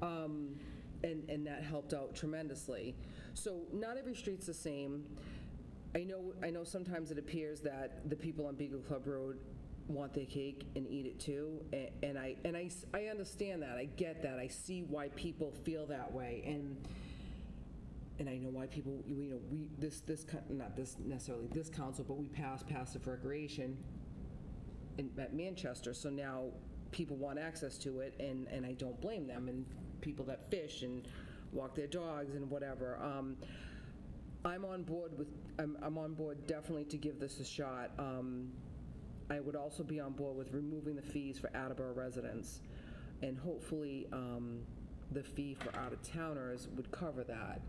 Speaker 10: and that helped out tremendously. So not every street's the same. I know sometimes it appears that the people on Beagle Club Road want their cake and eat it too, and I understand that. I get that. I see why people feel that way, and I know why people, you know, not this necessarily this council, but we passed passive recreation at Manchester, so now people want access to it, and I don't blame them, and people that fish and walk their dogs and whatever. I'm on board definitely to give this a shot. I would also be on board with removing the fees for Attleboro residents. And hopefully, the fee for out-of-towners would cover that.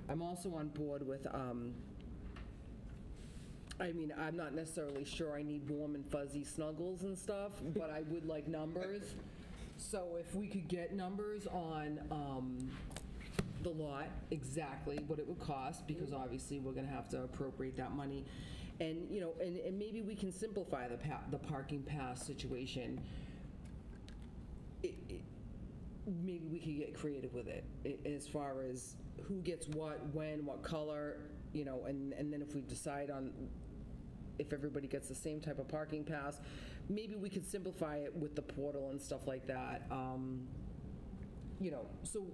Speaker 10: I'm also on board with, I mean, I'm not necessarily sure I need warm and fuzzy snuggles and stuff, but I would like numbers. So if we could get numbers on the lot, exactly what it would cost, because obviously we're gonna have to appropriate that money. And, you know, and maybe we can simplify the parking pass situation. Maybe we could get creative with it as far as who gets what, when, what color, you know, and then if we decide on if everybody gets the same type of parking pass, maybe we could simplify it with the portal and stuff like that. You know, so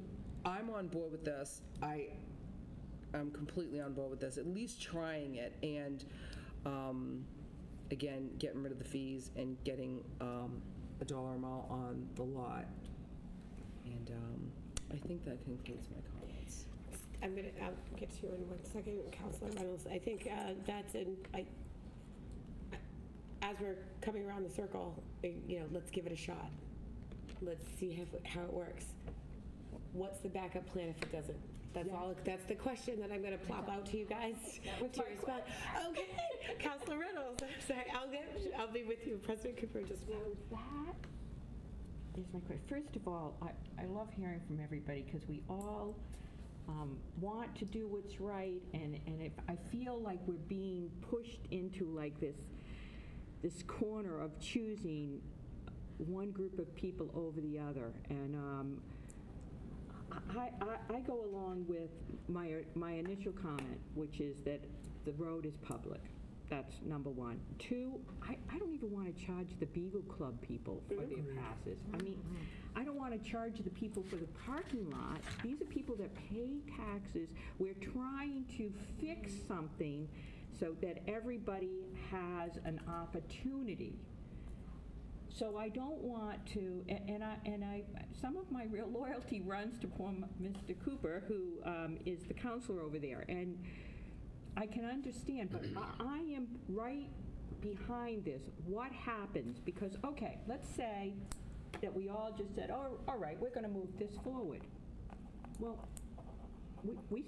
Speaker 10: I'm on board with this. I'm completely on board with this, at least trying it, and again, getting rid of the fees and getting a dollar amount on the lot. And I think that concludes my comments.
Speaker 2: I'll get to you in 1 second, Councilor Reynolds. I think that's as we're coming around the circle, you know, let's give it a shot. Let's see how it works. What's the backup plan if it doesn't? That's all. That's the question that I'm going to plop out to you guys to respond. Okay, Councilor Reynolds. I'm sorry. I'll be with you, President Cooper. Just
Speaker 9: So that is my question. First of all, I love hearing from everybody because we all want to do what's right, and if I feel like we're being pushed into like this corner of choosing one group of people over the other, and I go along with my initial comment, which is that the road is public. That's number one. Two, I don't even want to charge the Beagle Club people for their passes. I mean, I don't want to charge the people for the parking lot. These are people that pay taxes. We're trying to fix something so that everybody has an opportunity. So I don't want to, and I, some of my real loyalty runs to poor Mr. Cooper, who is the counselor over there, and I can understand, but I am right behind this. What happens? Because, okay, let's say that we all just said, oh, all right, we're going to move this forward. Well, we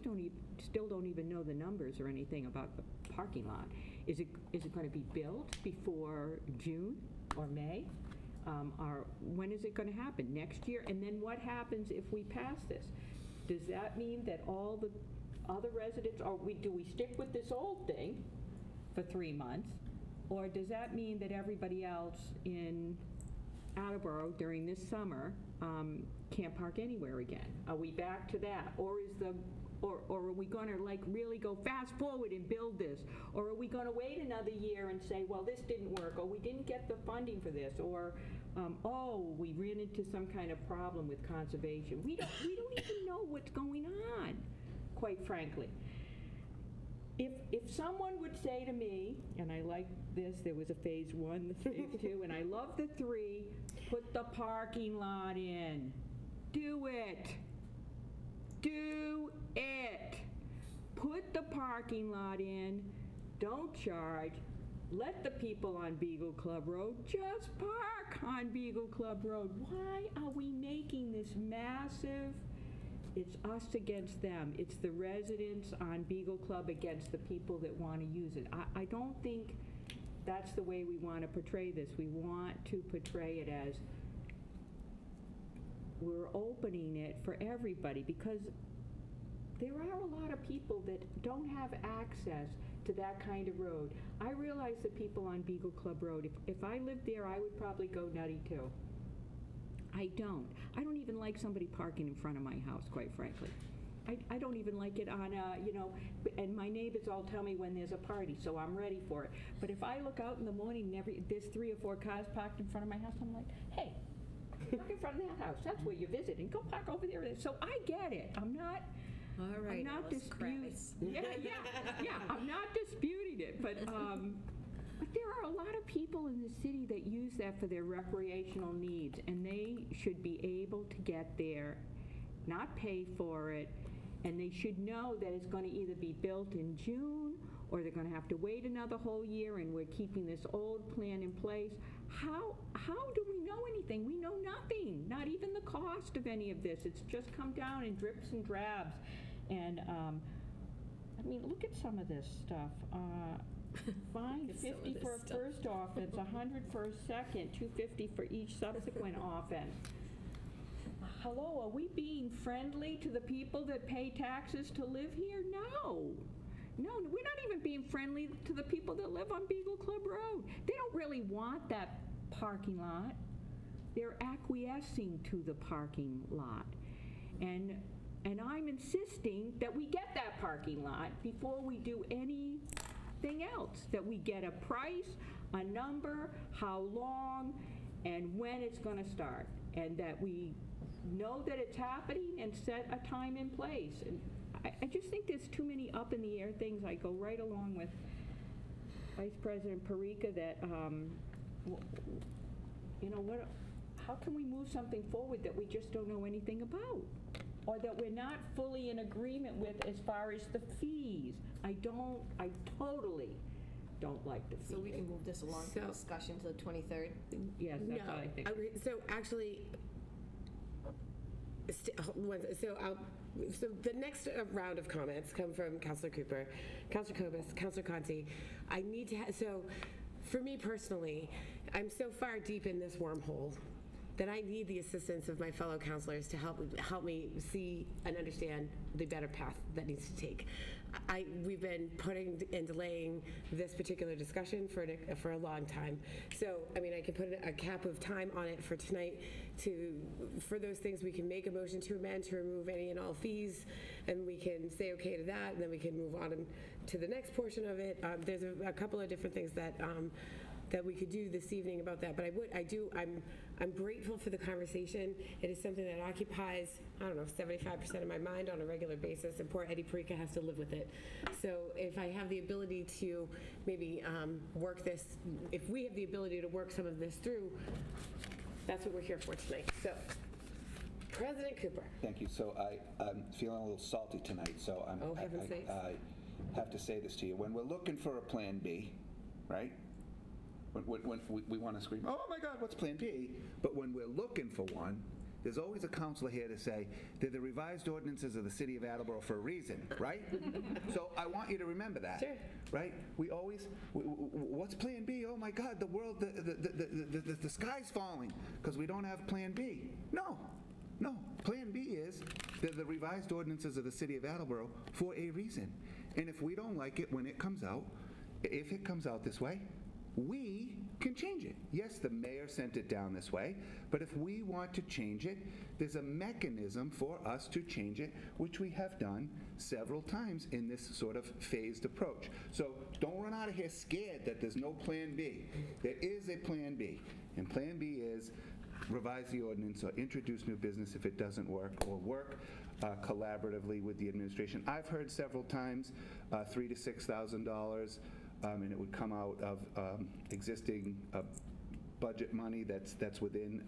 Speaker 9: still don't even know the numbers or anything about the parking lot. Is it going to be built before June or May? Or when is it going to happen? Next year? And then what happens if we pass this? Does that mean that all the other residents, or do we stick with this old thing for 3 months? Or does that mean that everybody else in Attleboro during this summer can't park anywhere again? Are we back to that? Or are we going to like really go fast forward and build this? Or are we going to wait another year and say, well, this didn't work, or we didn't get the funding for this, or we ran into some kind of problem with conservation? We don't even know what's going on, quite frankly. If someone would say to me, and I like this, there was a phase 1, the phase 2, and I love the 3, put the parking lot in. Do it. Do it. Put the parking lot in. Don't charge. Let the people on Beagle Club Road just park on Beagle Club Road. Why are we making this massive? It's us against them. It's the residents on Beagle Club against the people that want to use it. I don't think that's the way we want to portray this. We want to portray it as we're opening it for everybody, because there are a lot of people that don't have access to that kind of road. I realize the people on Beagle Club Road, if I lived there, I would probably go nutty too. I don't even like somebody parking in front of my house, quite frankly. I don't even like it on, and my neighbors all tell me when there's a party, so I'm ready for it. But if I look out in the morning and there's 3 or 4 cars parked in front of my house, I'm like, hey, park in front of that house. That's where you're visiting. Go park over there. So I get it. I'm not disputing. Yeah. I'm not disputing it, but there are a lot of people in the city that use that for their recreational needs, and they should be able to get there, not pay for it, and they should know that it's going to either be built in June or they're going to have to wait another whole year, and we're keeping this old plan in place. How do we know anything? We know nothing, not even the cost of any of this. It's just come down in drips and drabs. And, I mean, look at some of this stuff. Fine, 50 for a first offense, 100 for a second, 250 for each subsequent offense. Hello, are we being friendly to the people that pay taxes to live here? No. No, we're not even being friendly to the people that live on Beagle Club Road. They don't really want that parking lot. They're acquiescing to the parking lot. And I'm insisting that we get that parking lot before we do anything else, that we get a price, a number, how long, and when it's going to start, and that we know that it's happening and set a time in place. And I just think there's too many up in the air things. I go right along with Vice President Parika that, how can we move something forward that we just don't know anything about? Or that we're not fully in agreement with as far as the fees? I totally don't like the fees.
Speaker 7: So we can move this along for discussion to the 23rd?
Speaker 9: Yes, that's what I think.
Speaker 2: Okay, so actually, so the next round of comments come from Councilor Cooper, Councilor Cobus, Councilor Conti. I need to so for me personally, I'm so far deep in this wormhole that I need the assistance of my fellow councilors to help me see and understand the better path that needs to take. We've been putting and delaying this particular discussion for a long time. So, I mean, I can put a cap of time on it for tonight for those things. We can make a motion to amend to remove any and all fees, and we can say okay to that, and then we can move on to the next portion of it. There's a couple of different things that we could do this evening about that, but I'm grateful for the conversation. It is something that occupies, 75% of my mind on a regular basis, and poor Eddie Parika has to live with it. So if I have the ability to maybe work this, if we have the ability to work some of this through, that's what we're here for tonight. So, President Cooper.
Speaker 8: Thank you. So I'm feeling a little salty tonight, so
Speaker 2: heaven's sakes.
Speaker 8: I have to say this to you. When we're looking for a Plan B, right? When we want to scream, oh my God, what's Plan B? But when we're looking for one, there's always a counselor here to say, they're the revised ordinances of the city of Attleboro for a reason, right? So I want you to remember that,
Speaker 2: Sure.
Speaker 8: right? We always, what's Plan B? Oh my God, the world, the sky's falling because we don't have Plan B. No. Plan B is they're the revised ordinances of the city of Attleboro for a reason. And if we don't like it when it comes out, if it comes out this way, we can change it. Yes, the mayor sent it down this way, but if we want to change it, there's a mechanism for us to change it, which we have done several times in this sort of phased approach. So don't run out of here scared that there's no Plan B. There is a Plan B, and Plan B is revise the ordinance or introduce new business if it doesn't work, or work collaboratively with the administration. I've heard several times $3,000 to $6,000. And it would come out of existing budget money that's within,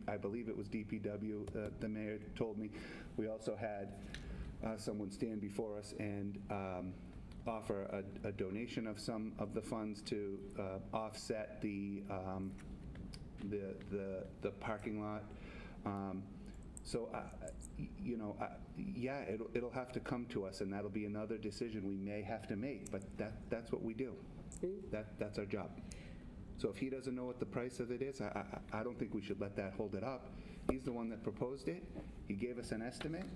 Speaker 8: I believe it was DPW, the mayor told me. We also had someone stand before us and offer a donation of some of the funds to offset the parking lot. So, yeah, it'll have to come to us, and that'll be another decision we may have to make, but that's what we do. That's our job. So if he doesn't know what the price of it is, I don't think we should let that hold it up. He's the one that proposed it. He gave us an estimate,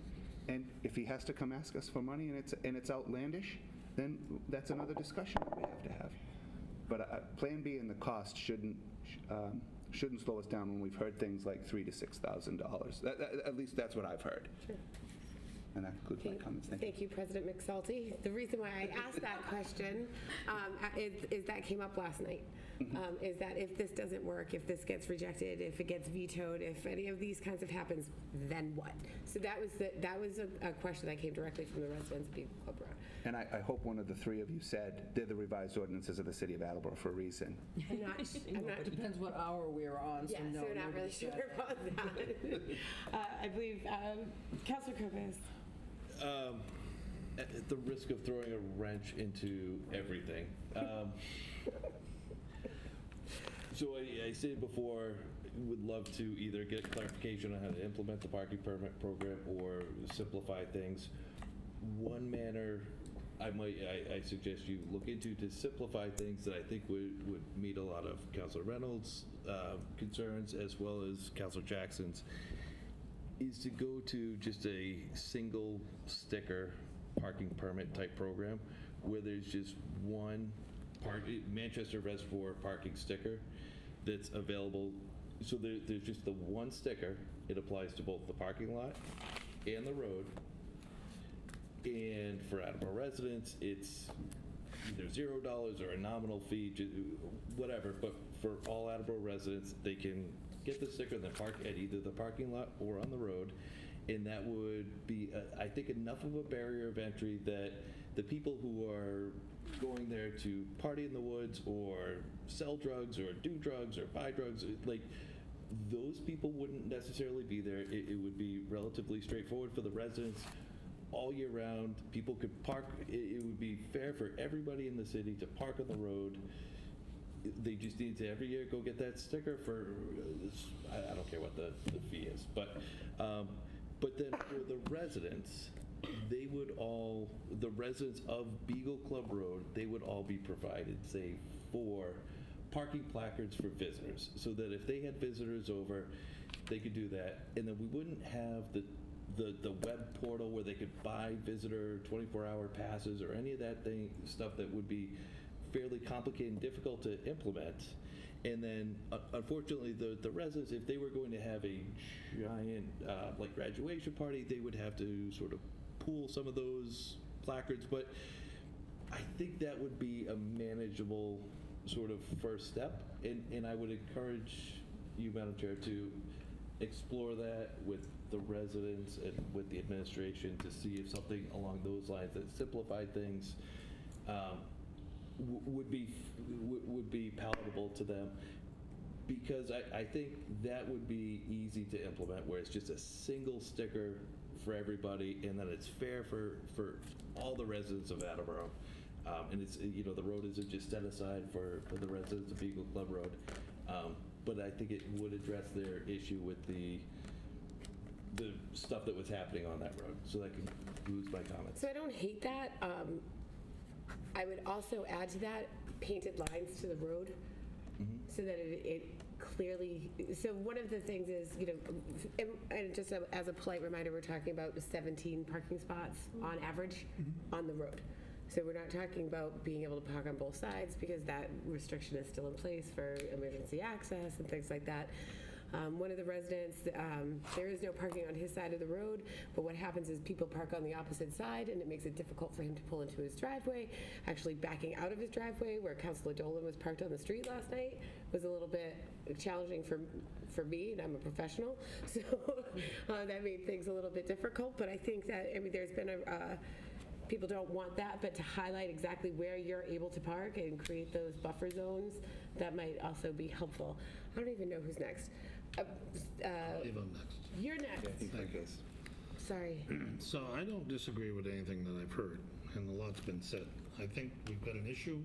Speaker 8: and if he has to come ask us for money and it's outlandish, then that's another discussion that we have to have. But Plan B and the cost shouldn't slow us down when we've heard things like $3,000 to $6,000. At least that's what I've heard.
Speaker 2: Sure.
Speaker 8: And that concludes my comments. Thank you.
Speaker 2: Thank you, President McSalty. The reason why I asked that question is that came up last night. Is that if this doesn't work, if this gets rejected, if it gets vetoed, if any of these kinds of happens, then what? So that was a question that came directly from the residents of Beagle Club Road.
Speaker 8: And I hope one of the three of you said they're the revised ordinances of the city of Attleboro for a reason.
Speaker 2: I'm not.
Speaker 10: It depends what hour we're on, so
Speaker 2: Yeah,
Speaker 10: no.
Speaker 2: so we're not really sure about that. I believe Councilor Copus.
Speaker 5: at the risk of throwing a wrench into everything. So I said before, would love to either get clarification on how to implement the parking permit program or simplify things. One manner I suggest you look into to simplify things that I think would meet a lot of Councilor Reynolds' concerns as well as Councilor Jackson's, is to go to just a single sticker parking permit type program where there's just one Manchester Reservoir parking sticker that's available. So there's just the one sticker. It applies to both the parking lot and the road. And for Attleboro residents, it's either $0 or a nominal fee, whatever. But for all Attleboro residents, they can get the sticker and then park at either the parking lot or on the road. And that would be, I think, enough of a barrier of entry that the people who are going there to party in the woods or sell drugs or do drugs or buy drugs, like, those people wouldn't necessarily be there. It would be relatively straightforward for the residents. All year round, people could park. It would be fair for everybody in the city to park on the road. They just need to every year go get that sticker for, I don't care what the fee is, but then for the residents, they would all, the residents of Beagle Club Road, they would all be provided, say, 4 parking placards for visitors, so that if they had visitors over, they could do that, and then we wouldn't have the web portal where they could buy visitor 24-hour passes or any of that stuff that would be fairly complicated and difficult to implement. And then, unfortunately, the residents, if they were going to have a giant like graduation party, they would have to sort of pool some of those placards. But I think that would be a manageable sort of first step, and I would encourage you, Madam Chair, to explore that with the residents and with the administration to see if something along those lines that simplified things would be palatable to them, because I think that would be easy to implement, where it's just a single sticker for everybody, and then it's fair for all the residents of Attleboro. And it's, the road isn't just set aside for the residents of Beagle Club Road. But I think it would address their issue with the stuff that was happening on that road. So that concludes my comments.
Speaker 2: So I don't hate that. I would also add to that painted lines to the road, so that it clearly, so one of the things is, and just as a polite reminder, we're talking about 17 parking spots on average on the road. So we're not talking about being able to park on both sides, because that restriction is still in place for emergency access and things like that. One of the residents, there is no parking on his side of the road, but what happens is people park on the opposite side, and it makes it difficult for him to pull into his driveway. Actually backing out of his driveway, where Councilor Dolan was parked on the street last night, was a little bit challenging for me, and I'm a professional, so that made things a little bit difficult. But I think that, there's been people don't want that, but to highlight exactly where you're able to park and create those buffer zones, that might also be helpful. I don't even know who's next.
Speaker 11: Leave them next.
Speaker 2: You're next.
Speaker 11: Thank you.
Speaker 2: Sorry.
Speaker 11: So I don't disagree with anything that I've heard, and a lot's been said. I think we've got an issue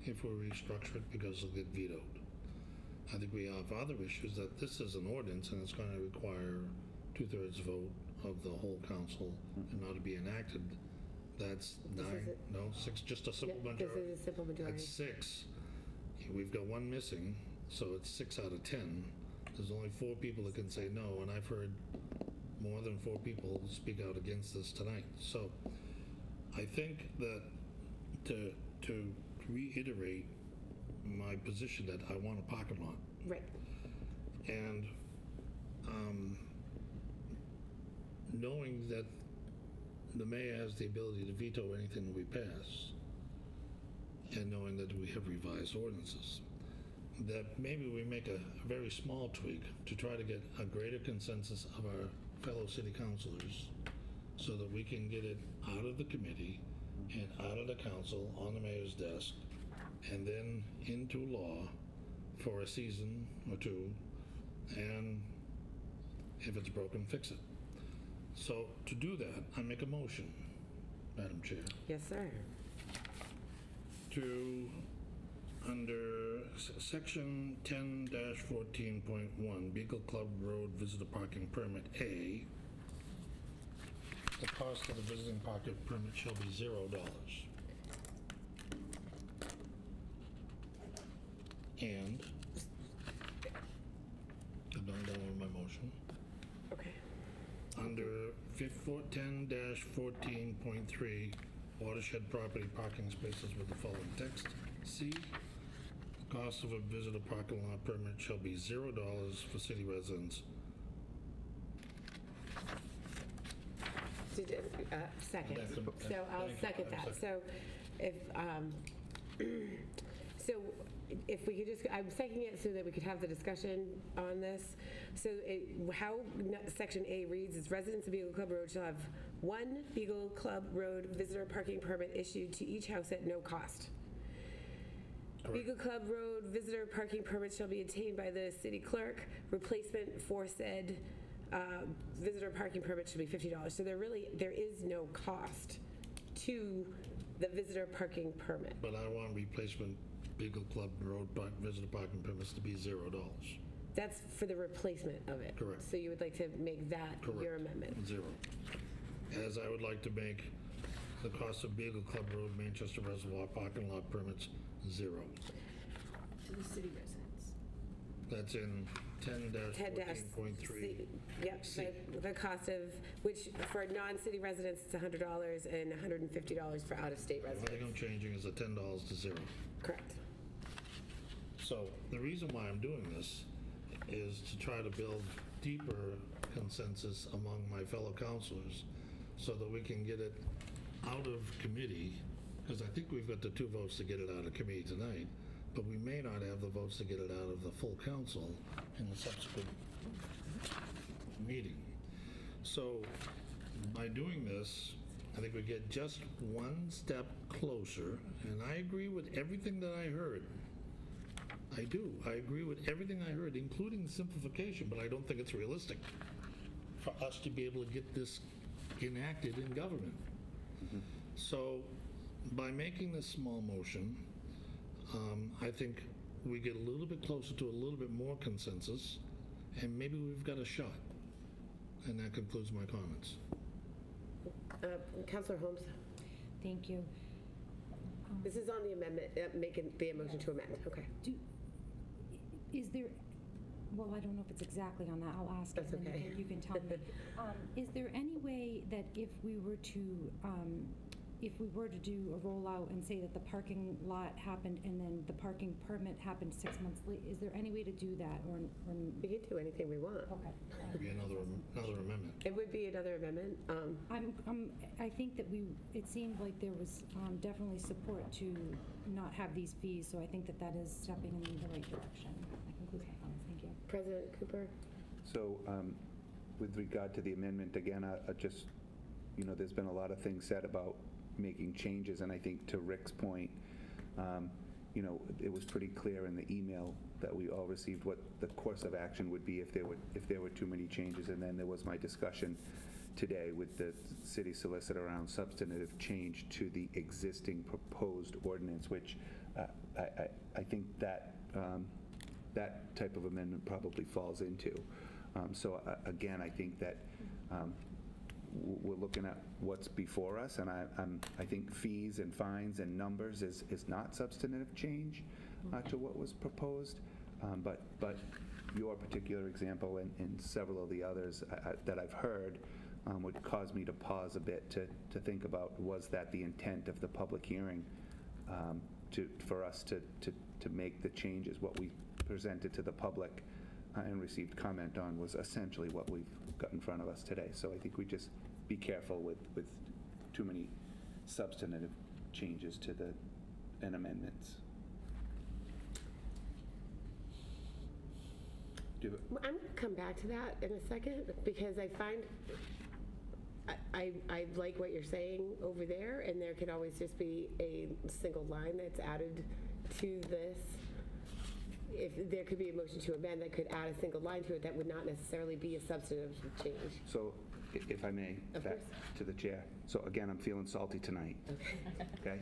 Speaker 11: if we restructure it, because it'll get vetoed. I think we have other issues, that this is an ordinance and it's going to require 2/3 vote of the whole council in order to be enacted. That's 6, just a simple majority.
Speaker 2: This is a simple majority.
Speaker 11: That's 6. We've got 1 missing, so it's 6 out of 10. There's only 4 people that can say no, and I've heard more than 4 people speak out against this tonight. So I think that to reiterate my position that I want a parking lot.
Speaker 2: Right.
Speaker 11: And knowing that the mayor has the ability to veto anything that we pass, and knowing that we have revised ordinances, that maybe we make a very small tweak to try to get a greater consensus of our fellow city councilors, so that we can get it out of the committee and out of the council on the mayor's desk, and then into law for a season or 2, and if it's broken, fix it. So to do that, I make a motion Madam Chair,
Speaker 2: Yes, sir.
Speaker 11: to, under section 10-14.1, Beagle Club Road Visitor Parking Permit A, the cost of the visiting parking permit shall be $0. And, I'm not done with my motion.
Speaker 2: Okay.
Speaker 11: Under 10-14.3, watershed property parking spaces with the following text. C, the cost of a visitor parking lot permit shall be $0 for city residents.
Speaker 2: Second.
Speaker 11: That's a-
Speaker 2: So I'll
Speaker 11: thank you.
Speaker 2: second that. So if, so if we could just, I'm seconding it so that we could have the discussion on this. So how section A reads is residents of Beagle Club Road shall have one Beagle Club Road visitor parking permit issued to each house at no cost. Beagle Club Road visitor parking permit shall be obtained by the city clerk. Replacement for said visitor parking permit should be $50. So there is no cost to the visitor parking permit.
Speaker 11: But I want replacement Beagle Club Road visitor parking permits to be $0.
Speaker 2: That's for the replacement of it.
Speaker 11: Correct.
Speaker 2: So you would like to make that your
Speaker 11: Correct.
Speaker 2: amendment?
Speaker 11: 0. As I would like to make the cost of Beagle Club Road Manchester Reservoir parking lot permits 0.
Speaker 7: To the city residents.
Speaker 11: That's in 10-14.3.
Speaker 2: Yep, the cost of, which for non-city residents, it's $100 and $150 for out-of-state
Speaker 11: The only thing I'm
Speaker 2: residents.
Speaker 11: changing is the $10 to 0.
Speaker 2: Correct.
Speaker 11: So the reason why I'm doing this is to try to build deeper consensus among my fellow counselors so that we can get it out of committee, because I think we've got the 2 votes to get it out of committee tonight, but we may not have the votes to get it out of the full council in the subsequent meeting. So by doing this, I think we get just one step closer, and I agree with everything that I heard. I do. I agree with everything I heard, including simplification, but I don't think it's realistic for us to be able to get this enacted in government. So by making this small motion, I think we get a little bit closer to a little bit more consensus, and maybe we've got a shot. And that concludes my comments.
Speaker 2: Councilor Holmes,
Speaker 6: Thank you.
Speaker 2: this is on the amendment, making the motion to amend. Okay.
Speaker 6: Is there, well, I don't know if it's exactly on that, I'll ask it,
Speaker 2: That's
Speaker 6: and then
Speaker 2: okay.
Speaker 6: you can tell me. Is there any way that if we were to do a rollout and say that the parking lot happened and then the parking permit happened 6 months later, is there any way to do that, or?
Speaker 2: We can do anything we want.
Speaker 6: Okay.
Speaker 11: Be another amendment.
Speaker 2: It would be another amendment.
Speaker 6: I think that it seemed like there was definitely support to not have these fees, so I think that is stepping in the right direction. That concludes my comments, thank you.
Speaker 2: President Cooper?
Speaker 8: So with regard to the amendment, again, I just, there's been a lot of things said about making changes, and I think to Rick's point, it was pretty clear in the email that we all received what the course of action would be if there were too many changes, and then there was my discussion today with the city solicitor around substantive change to the existing proposed ordinance, which I think that type of amendment probably falls into. So again, I think that we're looking at what's before us, and I think fees and fines and numbers is not substantive change to what was proposed, but your particular example and several of the others that I've heard would cause me to pause a bit to think about, was that the intent of the public hearing for us to make the changes? What we presented to the public and received comment on was essentially what we've got in front of us today. So I think we just be careful with too many substantive changes to and amendments. Do you have
Speaker 2: I'm going to come back to that in a second, because I find, I like what you're saying over there, and there could always just be a single line that's added to this if there could be a motion to amend that could add a single line to it, that would not necessarily be a substantive change.
Speaker 8: So if I may,
Speaker 2: Of
Speaker 8: back
Speaker 2: course.
Speaker 8: to the chair. So again, I'm feeling salty tonight. Okay?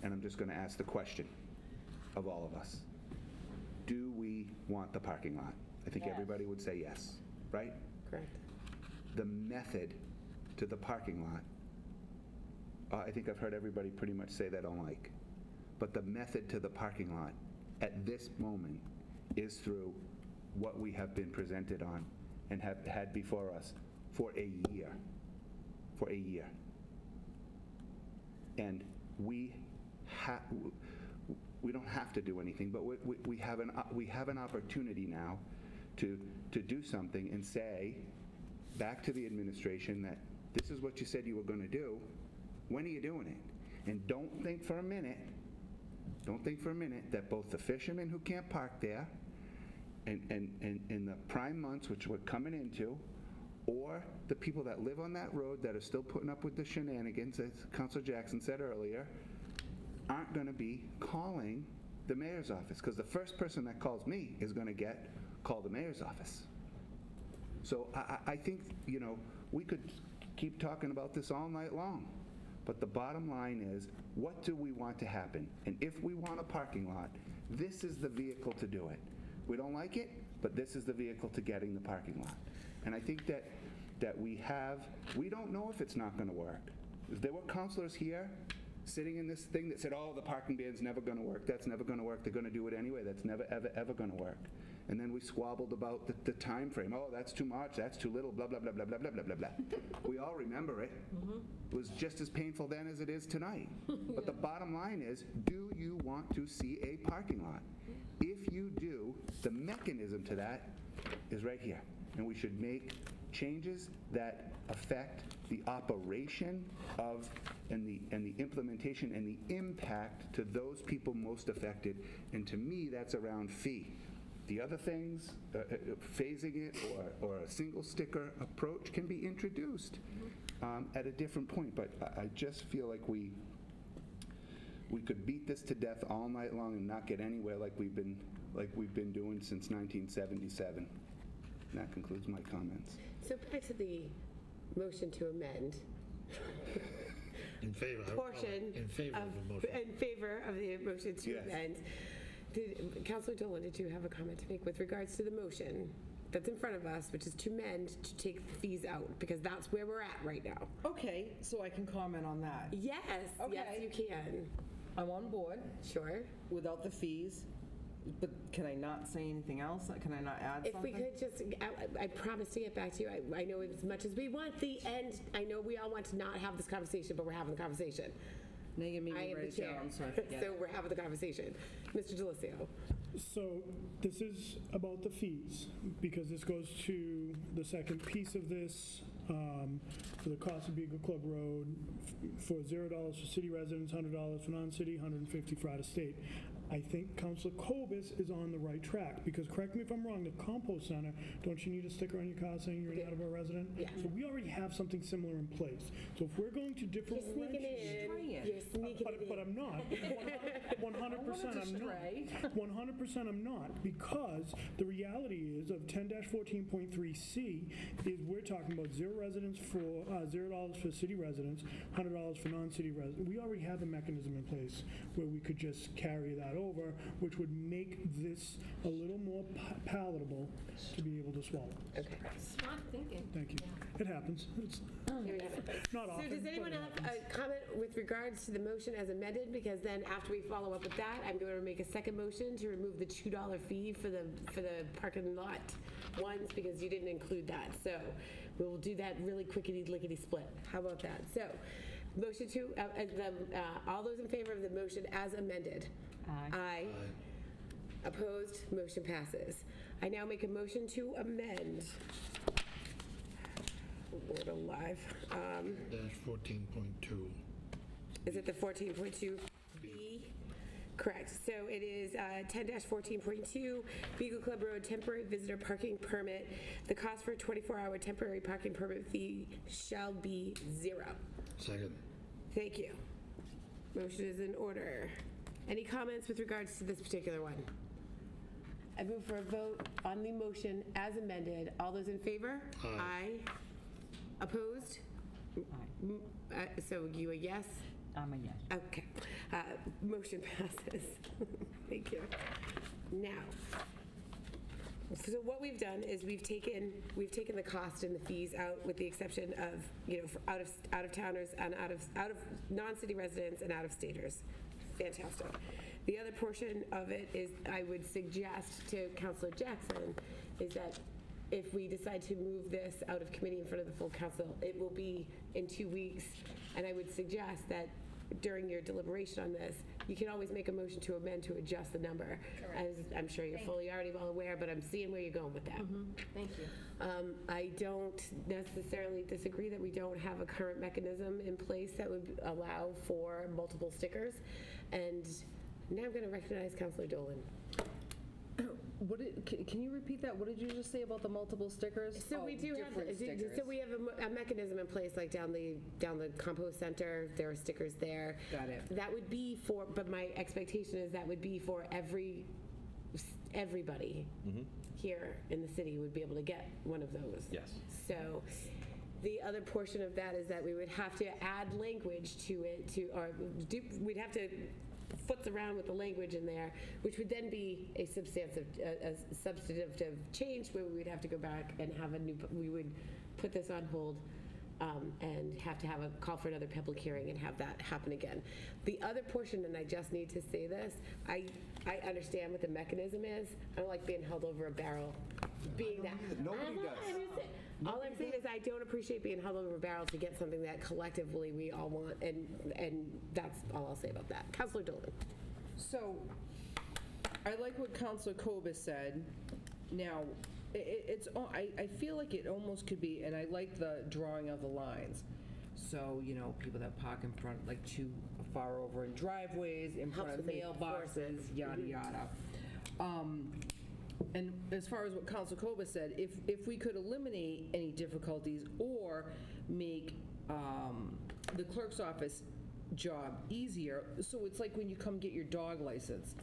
Speaker 8: And I'm just going to ask the question of all of us. Do we want the parking lot? I think everybody would say yes, right?
Speaker 2: Correct.
Speaker 8: The method to the parking lot, I think I've heard everybody pretty much say they don't like. But the method to the parking lot at this moment is through what we have been presented on and have had before us for a year. For a year. And we don't have to do anything, but we have an opportunity now to do something and say back to the administration that this is what you said you were going to do. When are you doing it? And don't think for a minute that both the fishermen who can't park there and in the prime months, which we're coming into, or the people that live on that road that are still putting up with the shenanigans, as Councilor Jackson said earlier, aren't going to be calling the mayor's office, because the first person that calls me is going to call the mayor's office. So I think, we could keep talking about this all night long, but the bottom line is, what do we want to happen? And if we want a parking lot, this is the vehicle to do it. We don't like it, but this is the vehicle to getting the parking lot. And I think that we don't know if it's not going to work. There were counselors here sitting in this thing that said, oh, the parking ban's never going to work. That's never going to work. They're going to do it anyway. That's never, ever, ever going to work. And then we squabbled about the time frame. Oh, that's too much. That's too little. Blah, blah, blah, blah, blah, blah, blah, blah, blah. We all remember it. It was just as painful then as it is tonight. But the bottom line is, do you want to see a parking lot? If you do, the mechanism to that is right here. And we should make changes that affect the operation of and the implementation and the impact to those people most affected. And to me, that's around fee. The other things, phasing it or a single sticker approach can be introduced at a different point. But I just feel like we could beat this to death all night long and not get anywhere like we've been doing since 1977. And that concludes my comments.
Speaker 2: So back to the motion to amend.
Speaker 11: In favor.
Speaker 2: Portion
Speaker 11: In favor of the motion.
Speaker 2: In favor of the motion to
Speaker 8: Yes.
Speaker 2: amend. Councilor Dolan, did you have a comment to make with regards to the motion that's in front of us, which is to amend to take the fees out, because that's where we're at right now?
Speaker 10: Okay, so I can comment on that.
Speaker 2: Yes, yes,
Speaker 10: Okay.
Speaker 2: you can.
Speaker 10: I'm on board
Speaker 2: Sure.
Speaker 10: without the fees, but can I not say anything else? Can I not add
Speaker 2: If
Speaker 10: something?
Speaker 2: we could just, I promise to get back to you. I know as much as we want the end, I know we all want to not have this conversation, but we're having the conversation.
Speaker 10: Now you're gonna
Speaker 2: I
Speaker 10: make me
Speaker 2: am the
Speaker 10: write it
Speaker 2: chair.
Speaker 10: down, so I forget.
Speaker 2: So we're having the conversation. Mr. Delissio.
Speaker 4: So this is about the fees, because this goes to the second piece of this, for the cost of Beagle Club Road, for $0 for city residents, $100 for non-city, $150 for out-of-state. I think Councilor Cobus is on the right track, because correct me if I'm wrong, the compost center, don't you need a sticker on your car saying you're an Attleboro resident?
Speaker 2: Yeah.
Speaker 4: So we already have something similar in place. So if we're going to
Speaker 2: You're sneaking
Speaker 4: differentiate.
Speaker 2: in. You're sneaking it
Speaker 4: But
Speaker 2: in.
Speaker 4: I'm not. 100% I'm not. 100% I'm not, because the reality is of 10-14.3C is we're talking about $0 for city residents, $100 for non-city residents. We already have a mechanism in place where we could just carry that over, which would make this a little more palatable to be able to swallow.
Speaker 2: Okay.
Speaker 7: Smart thinking.
Speaker 4: Thank you. It happens. It's
Speaker 2: Here we have it.
Speaker 4: not
Speaker 2: So
Speaker 4: often.
Speaker 2: does
Speaker 4: but
Speaker 2: anyone
Speaker 4: it
Speaker 2: have
Speaker 4: happens.
Speaker 2: a comment with regards to the motion as amended? Because then after we follow up with that, I'm going to make a second motion to remove the $2 fee for the parking lot ones, because you didn't include that. So we'll do that really quickety-lickety split. How about that? So motion to, all those in favor of the motion as amended?
Speaker 9: Aye.
Speaker 2: Aye. Opposed? Motion passes. I now make a motion to amend. Word alive.
Speaker 11: Dash 14.2.
Speaker 2: Is it the 14.2B? Correct. So it is 10-14.2, Beagle Club Road temporary visitor parking permit. The cost for a 24-hour temporary parking permit fee shall be $0.
Speaker 11: Second.
Speaker 2: Thank you. Motion is in order. Any comments with regards to this particular one? I move for a vote on the motion as amended. All those in favor? Aye. Opposed? So you a yes?
Speaker 9: I'm a yes.
Speaker 2: Okay. Motion passes. Thank you. Now, so what we've done is we've taken the cost and the fees out, with the exception of, for out of towners and out of non-city residents and out of staters. Fantastic. The other portion of it is, I would suggest to Councilor Jackson, is that if we decide to move this out of committee in front of the full council, it will be in 2 weeks. And I would suggest that during your deliberation on this, you can always make a motion to amend to adjust the number. As I'm sure you're fully already well aware, but I'm seeing where you're going with that.
Speaker 7: Thank you.
Speaker 2: I don't necessarily disagree that we don't have a current mechanism in place that would allow for multiple stickers. And now I'm going to recognize Councilor Dolan.
Speaker 10: Can you repeat that? What did you just say about the multiple stickers?
Speaker 2: So we do have,
Speaker 10: different stickers.
Speaker 2: so we have a mechanism in place, like down the compost center, there are stickers there.
Speaker 10: Got it.
Speaker 2: That would be for, but my expectation is that would be for everybody here in the city would be able to get one of those.
Speaker 5: Yes.
Speaker 2: So the other portion of that is that we would have to add language to it, we'd have to foots around with the language in there, which would then be a substantive change where we would have to go back and have we would put this on hold and have to have a call for another public hearing and have that happen again. The other portion, and I just need to say this, I understand what the mechanism is. I don't like being held over a barrel, being that.
Speaker 8: Nobody does.
Speaker 2: All I'm saying is I don't appreciate being held over a barrel to get something that collectively we all want, and that's all I'll say about that. Councilor Dolan.
Speaker 10: So, I like what Councilor Cobus said. Now, I feel like it almost could be, and I like the drawing of the lines. So, people that park in front, like too far over in driveways, in front of mailboxes, yada, yada. And as far as what Councilor Cobus said, if we could eliminate any difficulties or make the clerk's office job easier, so it's like when you come get your dog license.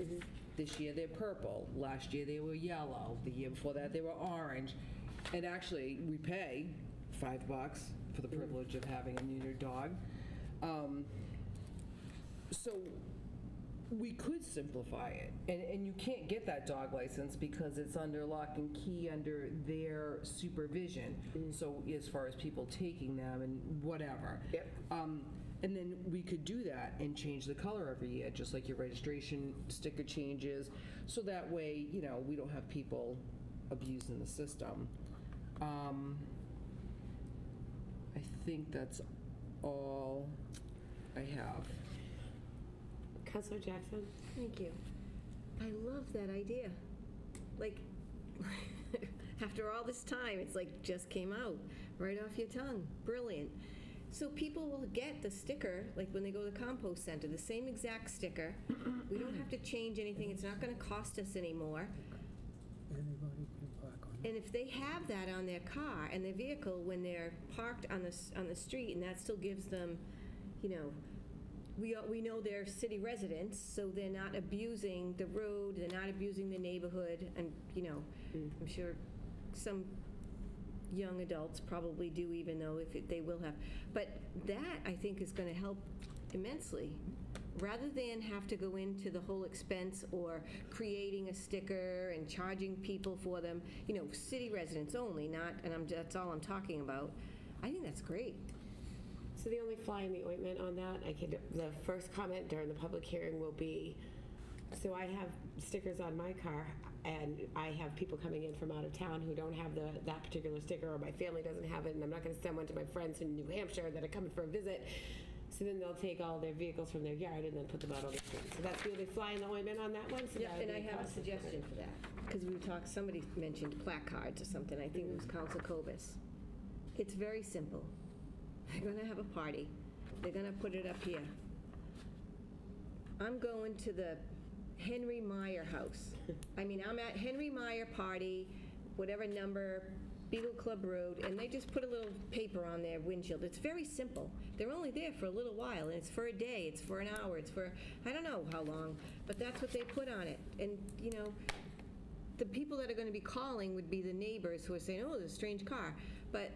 Speaker 10: This year they're purple, last year they were yellow, the year before that they were orange, and actually we pay $5 for the privilege of having a neutered dog. So we could simplify it, and you can't get that dog license because it's under lock and key under their supervision. So as far as people taking them and whatever.
Speaker 2: Yep.
Speaker 10: And then we could do that and change the color every year, just like your registration sticker changes. So that way, we don't have people abusing the system. I think that's all I have.
Speaker 2: Councilor Jackson?
Speaker 7: Thank you. I love that idea. Like, after all this time, it's like just came out right off your tongue. Brilliant. So people will get the sticker, like when they go to the compost center, the same exact sticker. We don't have to change anything. It's not going to cost us anymore. And if they have that on their car and their vehicle when they're parked on the street, and that still gives them, we know they're city residents, so they're not abusing the road, they're not abusing the neighborhood, and I'm sure some young adults probably do, even though they will have. But that, I think, is going to help immensely. Rather than have to go into the whole expense or creating a sticker and charging people for them, city residents only, that's all I'm talking about. I think that's great.
Speaker 2: So the only fly in the ointment on that, the first comment during the public hearing will be, so I have stickers on my car, and I have people coming in from out of town who don't have that particular sticker, or my family doesn't have it, and I'm not going to send one to my friends in New Hampshire that are coming for a visit. So then they'll take all their vehicles from their yard and then put them out on the street. So that's the only fly in the ointment on that one. So
Speaker 7: Yeah,
Speaker 2: that would
Speaker 7: and
Speaker 2: be
Speaker 7: I have a
Speaker 2: cost
Speaker 7: suggestion for that, because somebody mentioned placards or something. I think it was Council Cobus. It's very simple. They're going to have a party. They're going to put it up here. I'm going to the Henry Meyer house. I'm at Henry Meyer party, whatever number, Beagle Club Road, and they just put a little paper on their windshield. It's very simple. They're only there for a little while, and it's for a day, it's for an hour, it's for, I don't know how long, but that's what they put on it. And, the people that are going to be calling would be the neighbors who are saying, oh, there's a strange car. But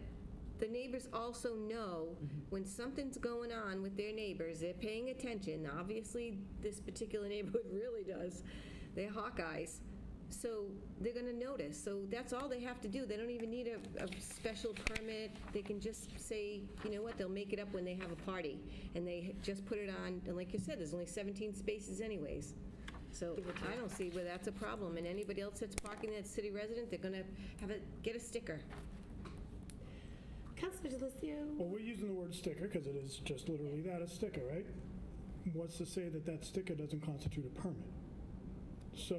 Speaker 7: the neighbors also know when something's going on with their neighbors, they're paying attention. Obviously, this particular neighborhood really does. They're Hawkeyes. So they're going to notice. So that's all they have to do. They don't even need a special permit. They can just say, you know what, they'll make it up when they have a party. And they just put it on, and like you said, there's only 17 spaces anyways. So I don't see where that's a problem. And anybody else that's parking that's city resident, they're going to get a sticker.
Speaker 2: Councilor Delizio?
Speaker 4: Well, we're using the word sticker because it is just literally that, a sticker, right? What's to say that that sticker doesn't constitute a permit? So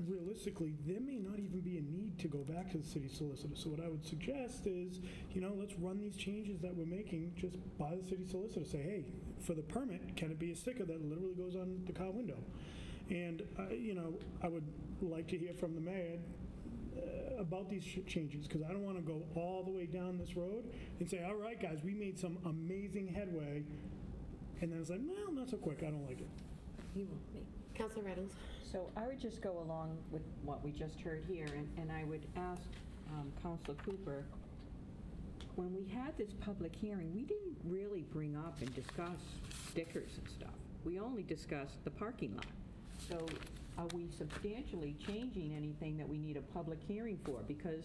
Speaker 4: realistically, there may not even be a need to go back to the city solicitor. So what I would suggest is, let's run these changes that we're making just by the city solicitor. Say, hey, for the permit, can it be a sticker that literally goes on the car window? And, I would like to hear from the mayor about these changes, because I don't want to go all the way down this road and say, all right, guys, we made some amazing headway, and then it's like, well, not so quick, I don't like it.
Speaker 2: You won't me. Councilor Reynolds?
Speaker 9: So I would just go along with what we just heard here, and I would ask Councilor Cooper, when we had this public hearing, we didn't really bring up and discuss stickers and stuff. We only discussed the parking lot. So are we substantially changing anything that we need a public hearing for? Because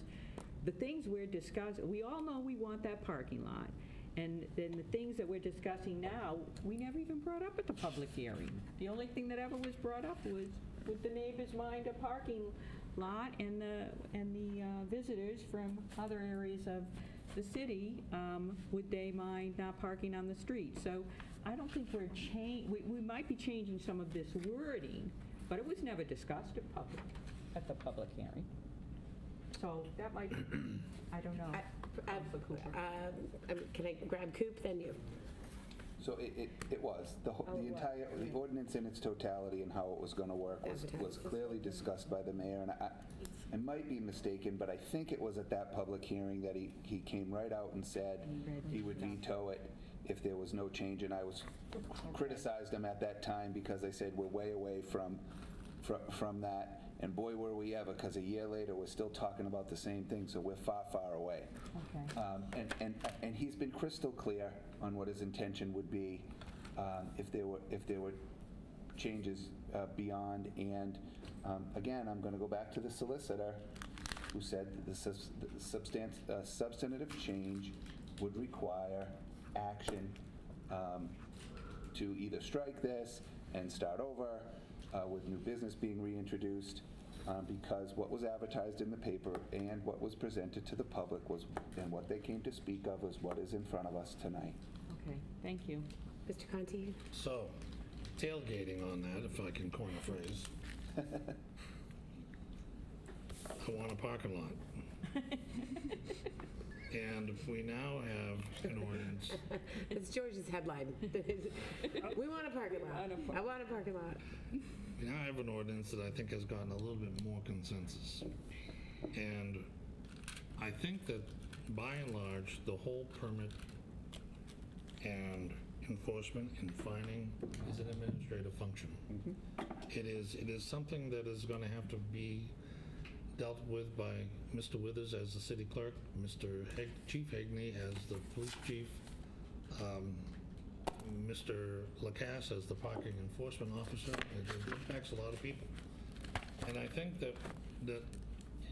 Speaker 9: the things we're discussing, we all know we want that parking lot. And then the things that we're discussing now, we never even brought up at the public hearing. The only thing that ever was brought up was, would the neighbors mind a parking lot, and the visitors from other areas of the city, would they mind not parking on the street? So I don't think we might be changing some of this wording, but it was never discussed at the public hearing. So that might, I don't know. Councilor Cooper.
Speaker 2: Can I grab Coop, then you?
Speaker 8: So it was, the ordinance in its totality and how it was going to work was clearly discussed by the mayor, and I might be mistaken, but I think it was at that public hearing that he came right out and said he would veto it if there was no change, and I criticized him at that time because I said we're way away from that, and boy were we ever, because a year later we're still talking about the same thing, so we're far, far away.
Speaker 9: Okay.
Speaker 8: And he's been crystal clear on what his intention would be if there were changes beyond. And again, I'm going to go back to the solicitor, who said that the substantive change would require action to either strike this and start over with new business being reintroduced. Because what was advertised in the paper and what was presented to the public was, and what they came to speak of, was what is in front of us tonight.
Speaker 9: Okay, thank you.
Speaker 2: Mr. Conti?
Speaker 11: So, tailgating on that, if I can coin a phrase. I want a parking lot. And we now have an ordinance.
Speaker 2: It's George's headline. We want a parking lot. I want a parking lot.
Speaker 11: We now have an ordinance that I think has gotten a little bit more consensus. And I think that by and large, the whole permit and enforcement and fining is an administrative function. It is something that is going to have to be dealt with by Mr. Withers as the city clerk, Mr. Chief Hagney as the police chief, Mr. Lacasse as the parking enforcement officer. It impacts a lot of people. And I think that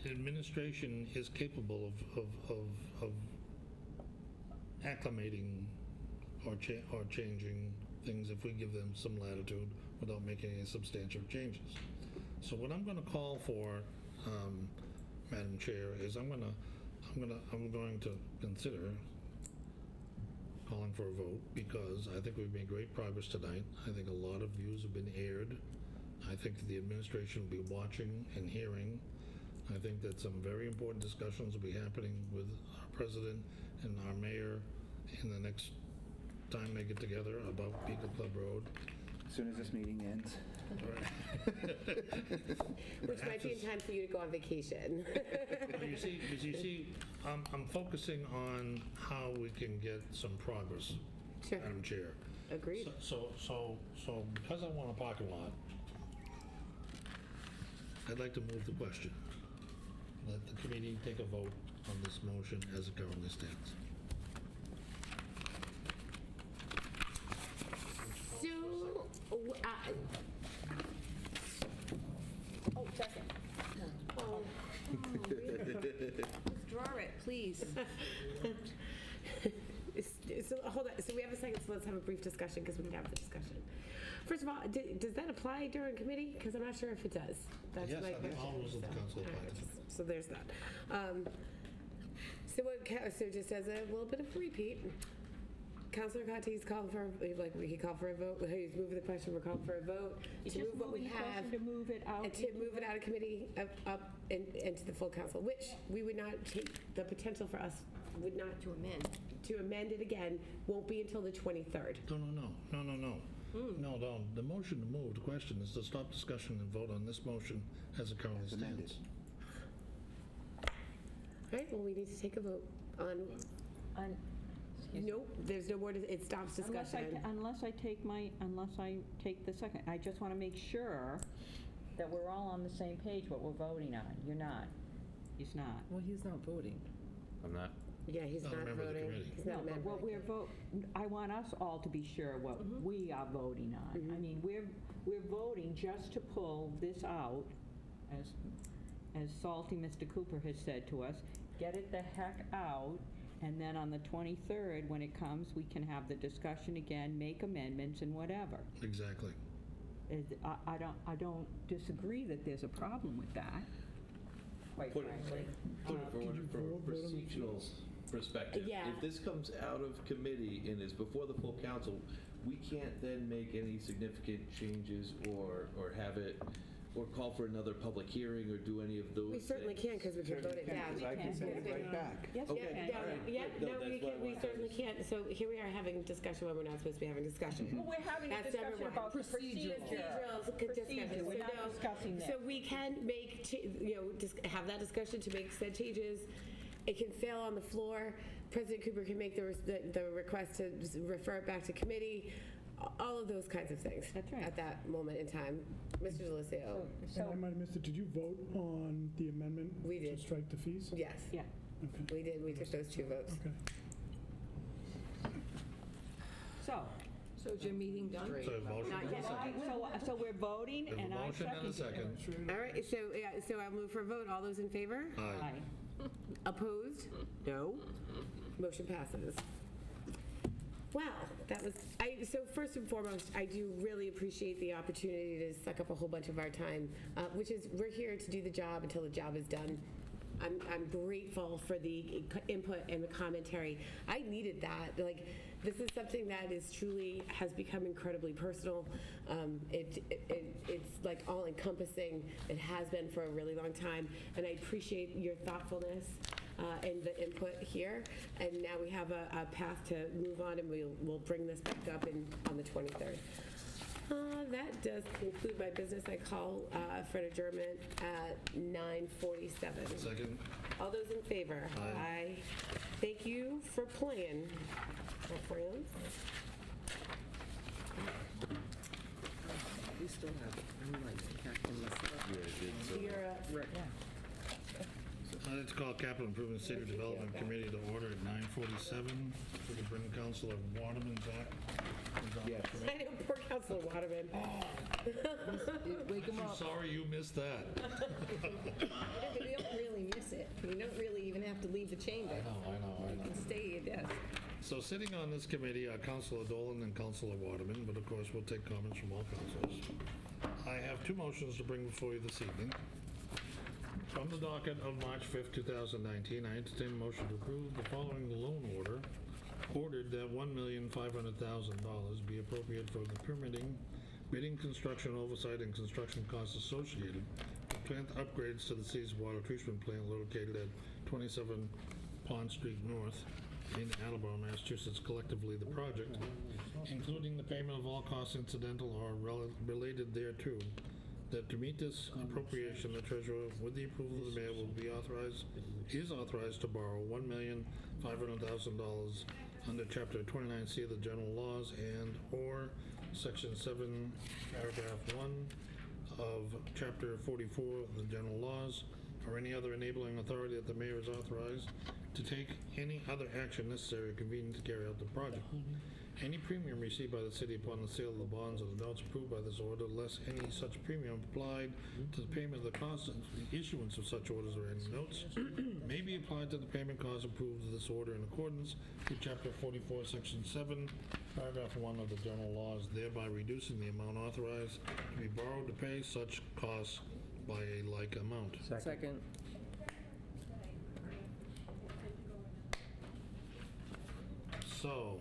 Speaker 11: administration is capable of acclimating or changing things if we give them some latitude without making any substantial changes. So what I'm going to call for, Madam Chair, is I'm going to consider calling for a vote, because I think we've made great progress tonight. I think a lot of views have been aired. I think that the administration will be watching and hearing. I think that some very important discussions will be happening with our president and our mayor in the next time they get together about Beagle Club Road.
Speaker 8: As soon as this meeting ends.
Speaker 2: Which might be in time for you to go on vacation.
Speaker 11: You see, I'm focusing on how we can get some progress,
Speaker 2: Sure.
Speaker 11: Madam Chair.
Speaker 2: Agreed.
Speaker 11: So because I want a parking lot, I'd like to move the question. let the committee take a vote on this motion as it currently stands.
Speaker 2: So,
Speaker 7: Oh, second.
Speaker 2: oh,
Speaker 7: Withdraw it, please.
Speaker 2: So, hold on, so we have a second, so let's have a brief discussion, because we can have the discussion. First of all, does that apply during committee? Because I'm not sure if it does. That's
Speaker 11: Yes,
Speaker 2: my
Speaker 11: I think
Speaker 2: question.
Speaker 11: all rules of the council apply to it.
Speaker 2: So there's that. So just as a little bit of a repeat, Councilor Conti's called for, he called for a vote, he's moving the question, we're calling for a vote to move what we have.
Speaker 9: To move it out.
Speaker 2: And to move it out of committee up into the full council, which we would not take, the potential for us would not
Speaker 7: To amend.
Speaker 2: to amend it again won't be until the 23rd.
Speaker 11: No. No, the motion to move, the question is to stop discussion and vote on this motion as it currently
Speaker 8: amended.
Speaker 11: stands.
Speaker 2: All right, well, we need to take a vote on, nope, there's no more, it stops discussion.
Speaker 9: Unless I take the second. I just want to make sure that we're all on the same page, what we're voting on. You're not. He's not.
Speaker 10: Well, he's not voting.
Speaker 5: I'm not.
Speaker 2: Yeah, he's
Speaker 11: Not a
Speaker 2: not
Speaker 11: member of the
Speaker 2: voting.
Speaker 11: committee.
Speaker 2: He's
Speaker 9: No,
Speaker 2: not a
Speaker 9: but
Speaker 2: member.
Speaker 9: what I want us all to be sure what we are voting on. I mean, we're voting just to pull this out, as salty Mr. Cooper has said to us, get it the heck out, and then on the 23rd, when it comes, we can have the discussion again, make amendments and whatever.
Speaker 11: Exactly.
Speaker 9: I don't disagree that there's a problem with that, quite
Speaker 5: Put it
Speaker 9: frankly.
Speaker 5: from a procedural perspective.
Speaker 2: Yeah.
Speaker 5: If this comes out of committee and is before the full council, we can't then make any significant changes or have it, or call for another public hearing or do any of those
Speaker 2: We
Speaker 5: things.
Speaker 2: certainly can, because we can vote it down.
Speaker 8: I can send it right back.
Speaker 9: Yes, we
Speaker 5: Okay.
Speaker 9: can.
Speaker 2: Yeah,
Speaker 5: all right.
Speaker 2: yeah,
Speaker 5: No,
Speaker 2: no,
Speaker 5: that's
Speaker 2: we
Speaker 5: what I
Speaker 2: can, we
Speaker 5: wanted to
Speaker 2: certainly can't. So here we are having discussion when we're not supposed to be having discussion.
Speaker 9: Well, we're having a
Speaker 2: That's
Speaker 9: discussion
Speaker 2: number one.
Speaker 9: about the procedure.
Speaker 2: Procedurals,
Speaker 9: Procedure, we're
Speaker 2: So
Speaker 9: not
Speaker 2: no,
Speaker 9: discussing that.
Speaker 2: So we can make, just have that discussion to make said changes. It can fail on the floor. President Cooper can make the request to just refer it back to committee, all of those kinds of things.
Speaker 9: That's right.
Speaker 2: At that moment in time. Mr. Delisio?
Speaker 4: And I might have missed it, did you vote on the amendment?
Speaker 2: We did.
Speaker 4: To strike the fees?
Speaker 2: Yes,
Speaker 9: Yeah.
Speaker 4: Okay,
Speaker 2: we did. We took those two votes.
Speaker 4: okay.
Speaker 7: So is your meeting done?
Speaker 11: So a motion
Speaker 2: Not
Speaker 11: and a
Speaker 2: yet.
Speaker 11: second.
Speaker 9: So we're voting,
Speaker 11: We have
Speaker 9: and
Speaker 11: a
Speaker 9: I
Speaker 11: motion and a
Speaker 9: second.
Speaker 11: second.
Speaker 2: All right, so I'll move for a vote. All those in favor?
Speaker 11: Aye.
Speaker 2: Opposed? No. Motion passes. Wow, that was, so first and foremost, I do really appreciate the opportunity to suck up a whole bunch of our time, which is, we're here to do the job until the job is done. I'm grateful for the input and the commentary. I needed that. Like, this is something that is truly has become incredibly personal. It's like all encompassing. It has been for a really long time, and I appreciate your thoughtfulness and the input here. And now we have a path to move on, and we'll bring this back up on the 23rd. That does conclude my business. I call for an adjournment at 9:47.
Speaker 11: Second.
Speaker 2: All those in favor?
Speaker 11: Aye.
Speaker 2: Thank you for playing, my friends.
Speaker 10: We still have, I'm like, Captain Lissette.
Speaker 2: You're up.
Speaker 10: Right.
Speaker 11: I'd like to call Capital Improvement City Development Committee to order at 9:47. We can bring Councilor Waterman back. He's on the
Speaker 8: Yes.
Speaker 11: committee.
Speaker 2: I know, poor Councilor Waterman.
Speaker 10: Wake him
Speaker 11: I'm
Speaker 10: up.
Speaker 11: sorry you missed that.
Speaker 7: You don't really miss it. You don't really even have to leave the chamber.
Speaker 11: I know.
Speaker 7: You can stay at your desk.
Speaker 11: So sitting on this committee are Councilor Dolan and Councilor Waterman, but of course we'll take comments from all councilors. I have two motions to bring before you this evening. From the docket of March 5th, 2019, I entertain a motion to approve the following loan order. Ordered that $1,500,000 be appropriated for the permitting, bidding, construction oversight, and construction costs associated with plant upgrades to the city's water treatment plant located at 27 Pond Street North in Attleboro, Massachusetts, collectively the project, including the payment of all costs incidental or related thereto, that to meet this appropriation, the treasurer, with the approval of the mayor, is authorized to borrow $1,500,000 under Chapter 29C of the General Laws and/or Section 7, Paragraph 1 of Chapter 44 of the General Laws or any other enabling authority that the mayor is authorized to take any other action necessary or convenient to carry out the project. Any premium received by the city upon the sale of the bonds or the notes approved by this order, less any such premium applied to the payment of the cost of the issuance of such orders or any notes, may be applied to the payment costs approved of this order in accordance with Chapter 44, Section 7, Paragraph 1 of the general laws, thereby reducing the amount authorized to be borrowed to pay such costs by a like amount.
Speaker 10: Second.
Speaker 11: So,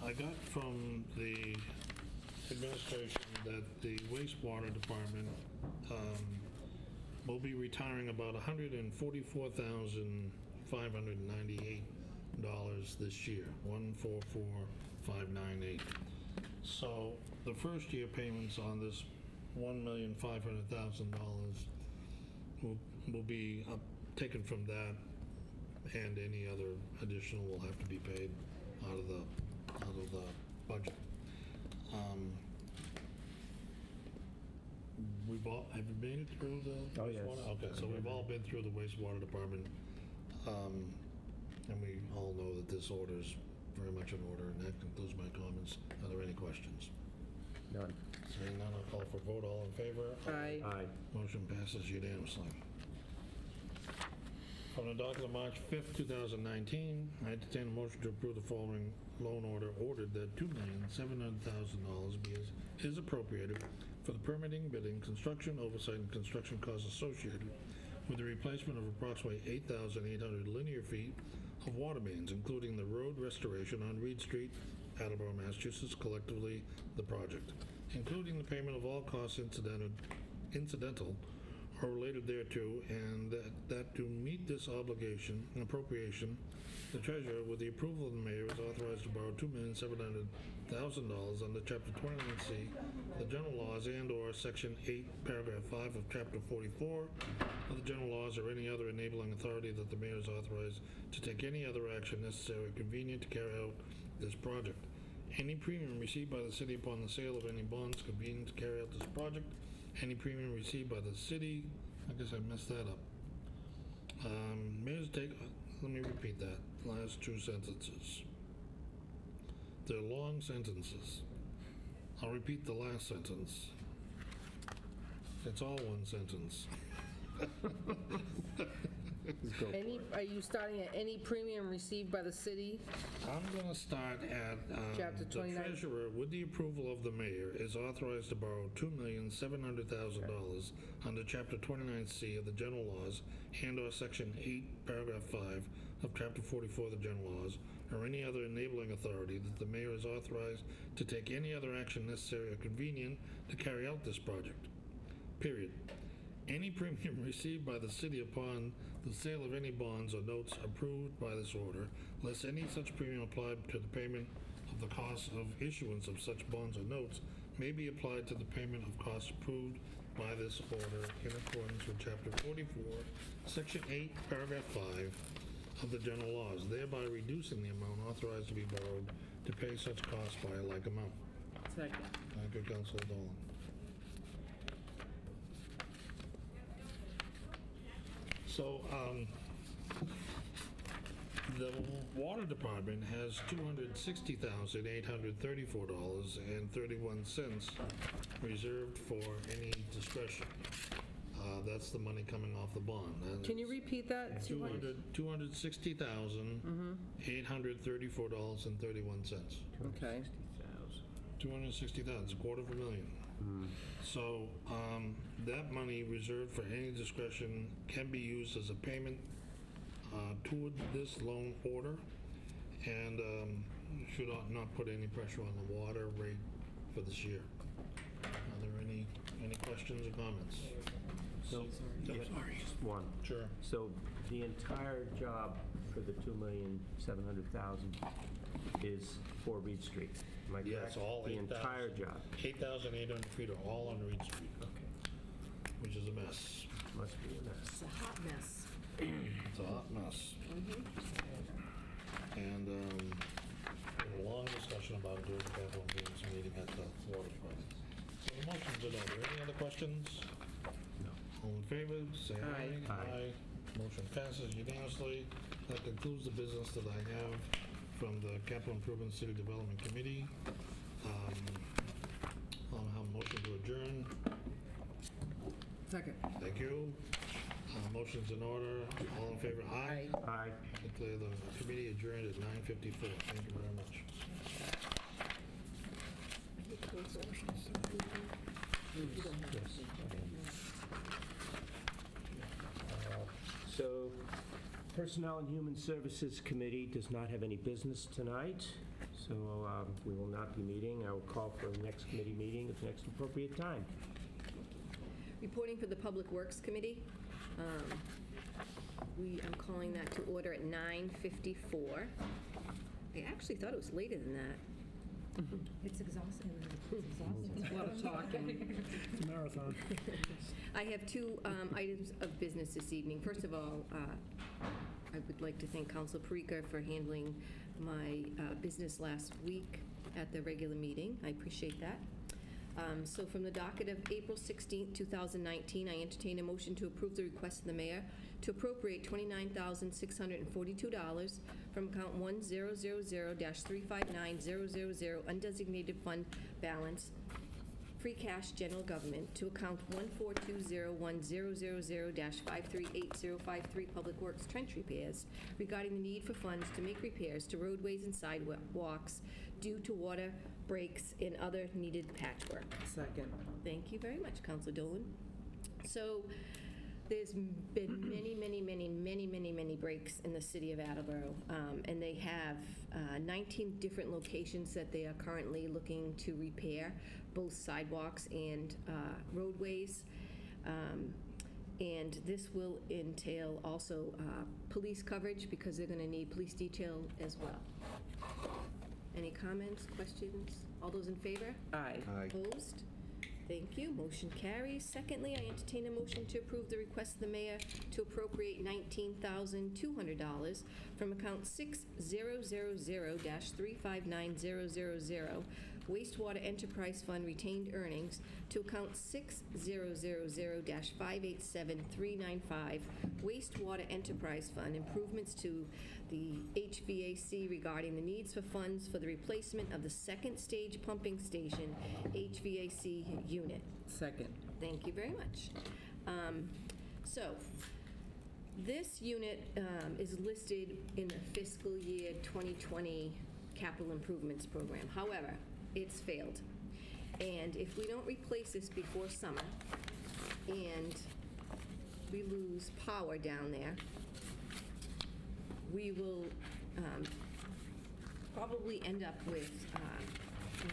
Speaker 11: I got from the administration that the wastewater department will be retiring about $144,598 this year, 144,598. So the first year payments on this $1,500,000 will be taken from that, and any other additional will have to be paid out of the budget. Have you made it through the
Speaker 1: Oh, yes.
Speaker 11: wastewater? Okay, so we've all been through the wastewater department, and we all know that this order is very much in order, and that concludes my comments. Are there any questions?
Speaker 1: None.
Speaker 11: Seeing none, I'll call for vote. All in favor?
Speaker 10: Aye.
Speaker 1: Aye.
Speaker 11: Motion passes unanimously. From the docket of March 5th, 2019, I entertain a motion to approve the following loan order ordered that $2,700,000 is appropriated for the permitting, bidding, construction, oversight, and construction costs associated with the replacement of approximately 8,800 linear feet of water mains, including the road restoration on Reed Street, Attleboro, Massachusetts, collectively the project, including the payment of all costs incidental or related thereto, and that to meet this obligation and appropriation, the treasurer, with the approval of the mayor, is authorized to borrow $2,700,000 under Chapter 29C of the general laws and/or Section 8, Paragraph 5 of Chapter 44 of the general laws, or any other enabling authority that the mayor is authorized to take any other action necessary or convenient to carry out this project. Any premium received by the city upon the sale of any bonds convenient to carry out this project, any premium received by the city, I guess I messed that up. Mayor's take, let me repeat that, last two sentences. They're long sentences. I'll repeat the last sentence. It's all one sentence.
Speaker 10: Are you starting at any premium received by the city?
Speaker 11: I'm going to start at
Speaker 10: Chapter
Speaker 11: the
Speaker 10: 29.
Speaker 11: treasurer, with the approval of the mayor, is authorized to borrow $2,700,000 under Chapter 29C of the general laws and/or Section 8, Paragraph 5 of Chapter 44 of the general laws, or any other enabling authority that the mayor is authorized to take any other action necessary or convenient to carry out this project. Period. Any premium received by the city upon the sale of any bonds or notes approved by this order, less any such premium applied to the payment of the cost of issuance of such bonds or notes, may be applied to the payment of costs approved by this order in accordance with Chapter 44, Section 8, Paragraph 5 of the general laws, thereby reducing the amount authorized to be borrowed to pay such costs by a like amount.
Speaker 10: Second.
Speaker 11: Thank you, Councilor Dolan. So, the water department has $260,834.31 reserved for any discretion. That's the money coming off the bond.
Speaker 10: Can you repeat that?
Speaker 11: $260,834.31.
Speaker 10: Okay.
Speaker 11: 260,000, $250,000. So that money reserved for any discretion can be used as a payment toward this loan order, and should not put any pressure on the water rate for this year. Are there any questions or comments?
Speaker 1: So, yeah, just one.
Speaker 11: Sure.
Speaker 1: So the entire job for the $2,700,000 is for Reed Street. Am I correct?
Speaker 11: Yes, all 8,000.
Speaker 1: The entire job.
Speaker 11: 8,800 feet are all on Reed Street,
Speaker 1: Okay.
Speaker 11: which is a mess.
Speaker 1: Must be a mess.
Speaker 7: It's a hot mess.
Speaker 11: It's a hot mess. And we had a long discussion about it during the capital meetings meeting at the water department. So the motion's in order. Any other questions? All in favor, say aye.
Speaker 1: Aye.
Speaker 11: Motion passes unanimously. That concludes the business that I have from the Capital Improvement City Development Committee. I'll have a motion to adjourn.
Speaker 10: Second.
Speaker 11: Thank you. Motion's in order. All in favor, aye.
Speaker 1: Aye.
Speaker 11: Declare the committee adjourned at 9:54. Thank you very much.
Speaker 1: So, Personnel and Human Services Committee does not have any business tonight, so we will not be meeting. I will call for the next committee meeting at the next appropriate time.
Speaker 7: Reporting for the Public Works Committee. I'm calling that to order at 9:54. I actually thought it was later than that.
Speaker 6: It's exhausting. It's exhausting.
Speaker 10: A lot of talking.
Speaker 4: It's a marathon.
Speaker 7: I have two items of business this evening. First of all, I would like to thank Council Parika for handling my business last week at the regular meeting. I appreciate that. So from the docket of April 16th, 2019, I entertain a motion to approve the request of the mayor to appropriate $29,642 from account 1000-359000 undesignated fund balance, free cash general government, to account 1420100-53805 public works trench repairs regarding the need for funds to make repairs to roadways and sidewalks due to water breaks and other needed patchwork.
Speaker 10: Second.
Speaker 7: Thank you very much, Councilor Dolan. So there's been many breaks in the city of Attleboro, and they have 19 different locations that they are currently looking to repair, both sidewalks and roadways. And this will entail also police coverage because they're going to need police detail as well. Any comments, questions? All those in favor?
Speaker 10: Aye.
Speaker 8: Aye.
Speaker 7: Opposed? Thank you. Motion carries. Secondly, I entertain a motion to approve the request of the mayor to appropriate $19,200 from account 6000-359000 wastewater enterprise fund retained earnings to account 6000-587395 wastewater enterprise fund improvements to the HVAC regarding the needs for funds for the replacement of the second stage pumping station HVAC unit.
Speaker 10: Second.
Speaker 7: Thank you very much. So, this unit is listed in the fiscal year 2020 capital improvements program. However, it's failed. And if we don't replace this before summer, and we lose power down there, we will probably end up with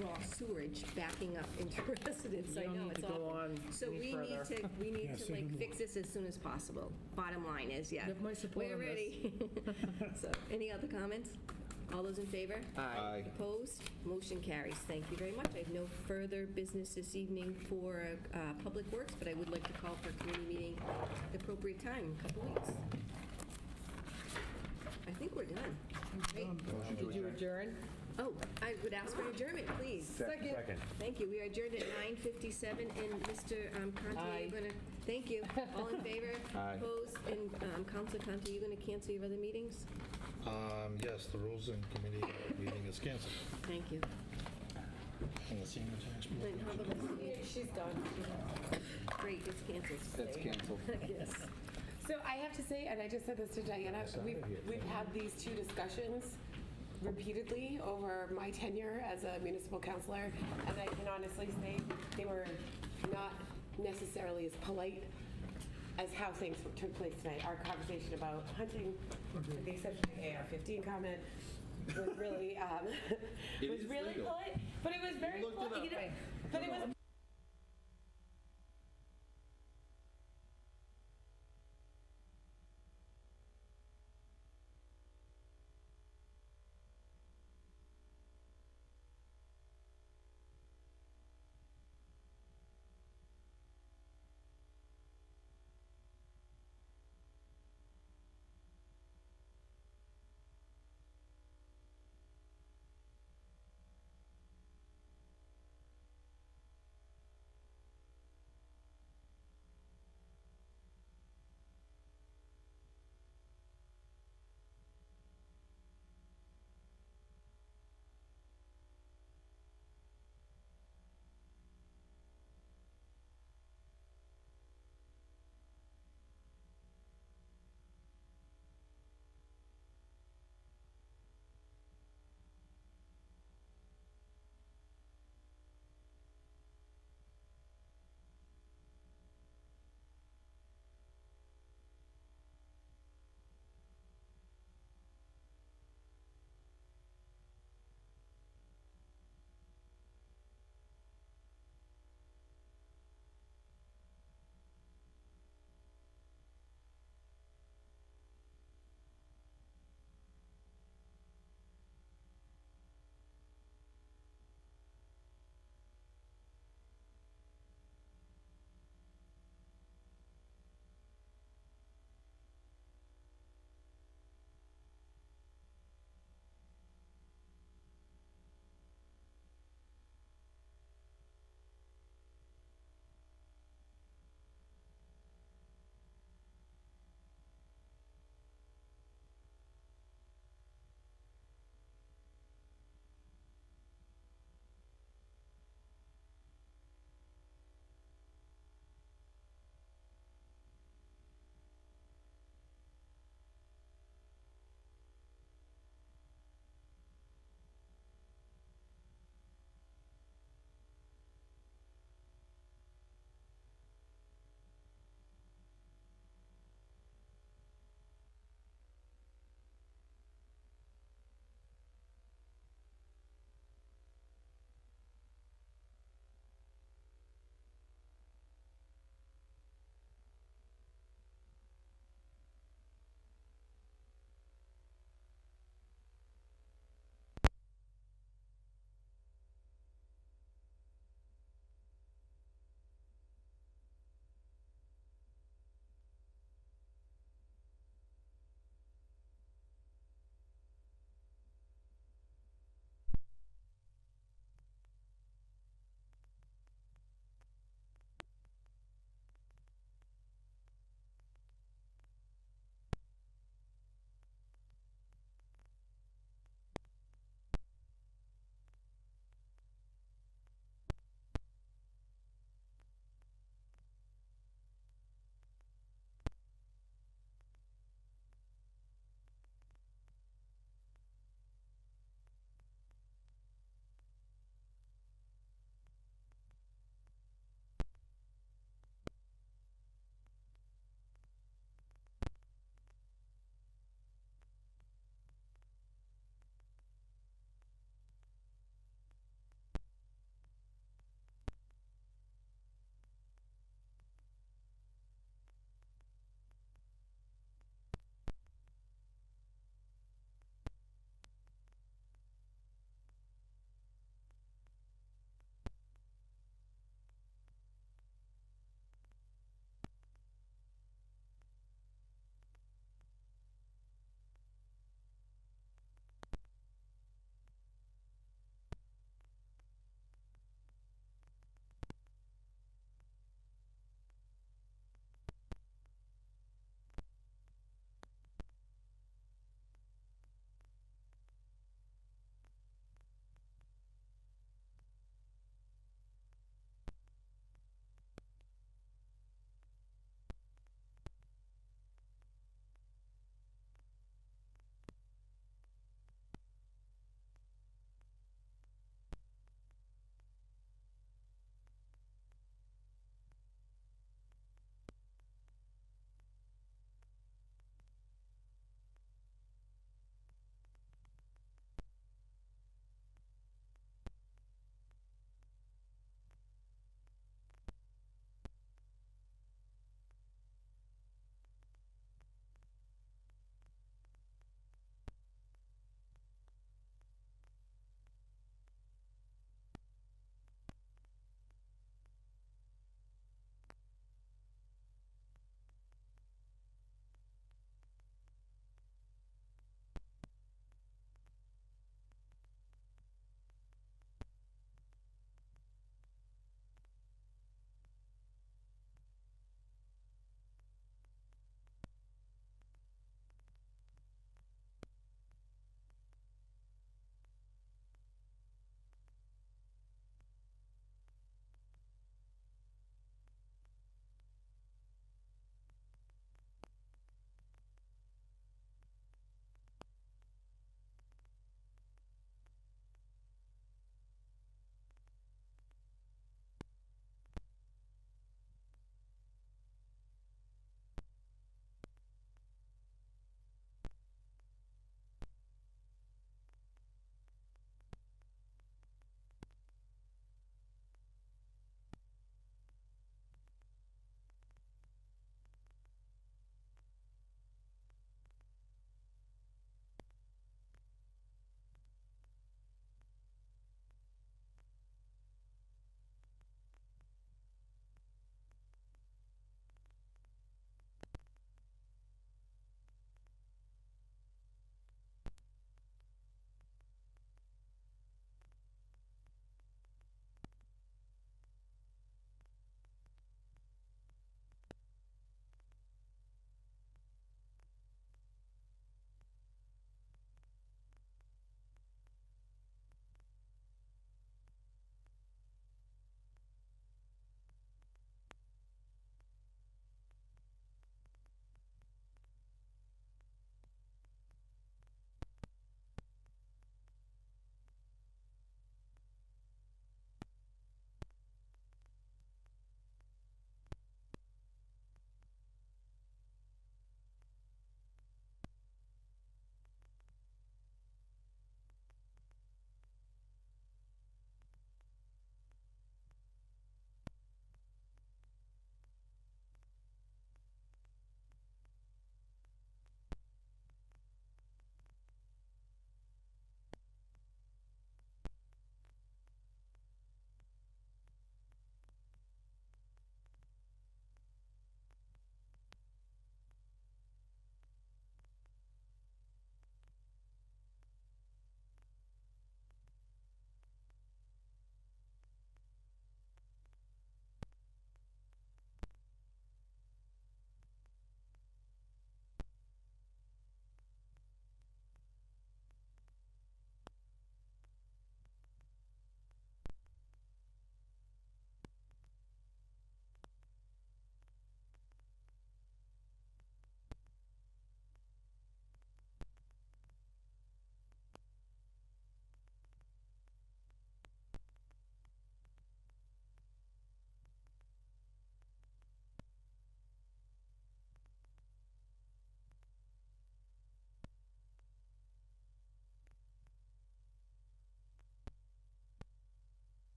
Speaker 7: raw sewage backing up into residents. I know, it's awful. So we need to fix this as soon as possible. Bottom line is, yeah.
Speaker 10: You have my support
Speaker 7: We're
Speaker 10: on this.
Speaker 7: ready. So, any other comments? All those in favor?
Speaker 8: Aye.
Speaker 7: Opposed? Motion carries. Thank you very much. I have no further business this evening for Public Works, but I would like to call for a committee meeting at the appropriate time in a couple weeks. I think we're done. Great.
Speaker 10: Did you adjourn?
Speaker 7: Oh, I would ask for adjournment, please.
Speaker 8: Second.
Speaker 7: Thank you. We are adjourned at 9:57, and Mr. Conti,
Speaker 10: Aye.
Speaker 7: you're going to, thank you. All in favor?
Speaker 8: Aye.
Speaker 7: Opposed? And Councilor Conti, you're going to cancel your other meetings?
Speaker 11: Yes, the Rules and Committee meeting is canceled.
Speaker 7: Thank you.
Speaker 11: And the senior tax board.
Speaker 7: Lynn, how about the-
Speaker 2: She's done.
Speaker 7: Great, it's canceled.
Speaker 8: That's canceled.
Speaker 7: Yes.
Speaker 2: So I have to say, and I just said this to Diana, we've had these two discussions repeatedly over my tenure as a municipal councilor, and I can honestly say they were not necessarily as polite as how things took place tonight. Our conversation about hunting, with the exception of the AR-15 comment, was really
Speaker 8: It is legal.
Speaker 2: polite, but it was very polite. But it was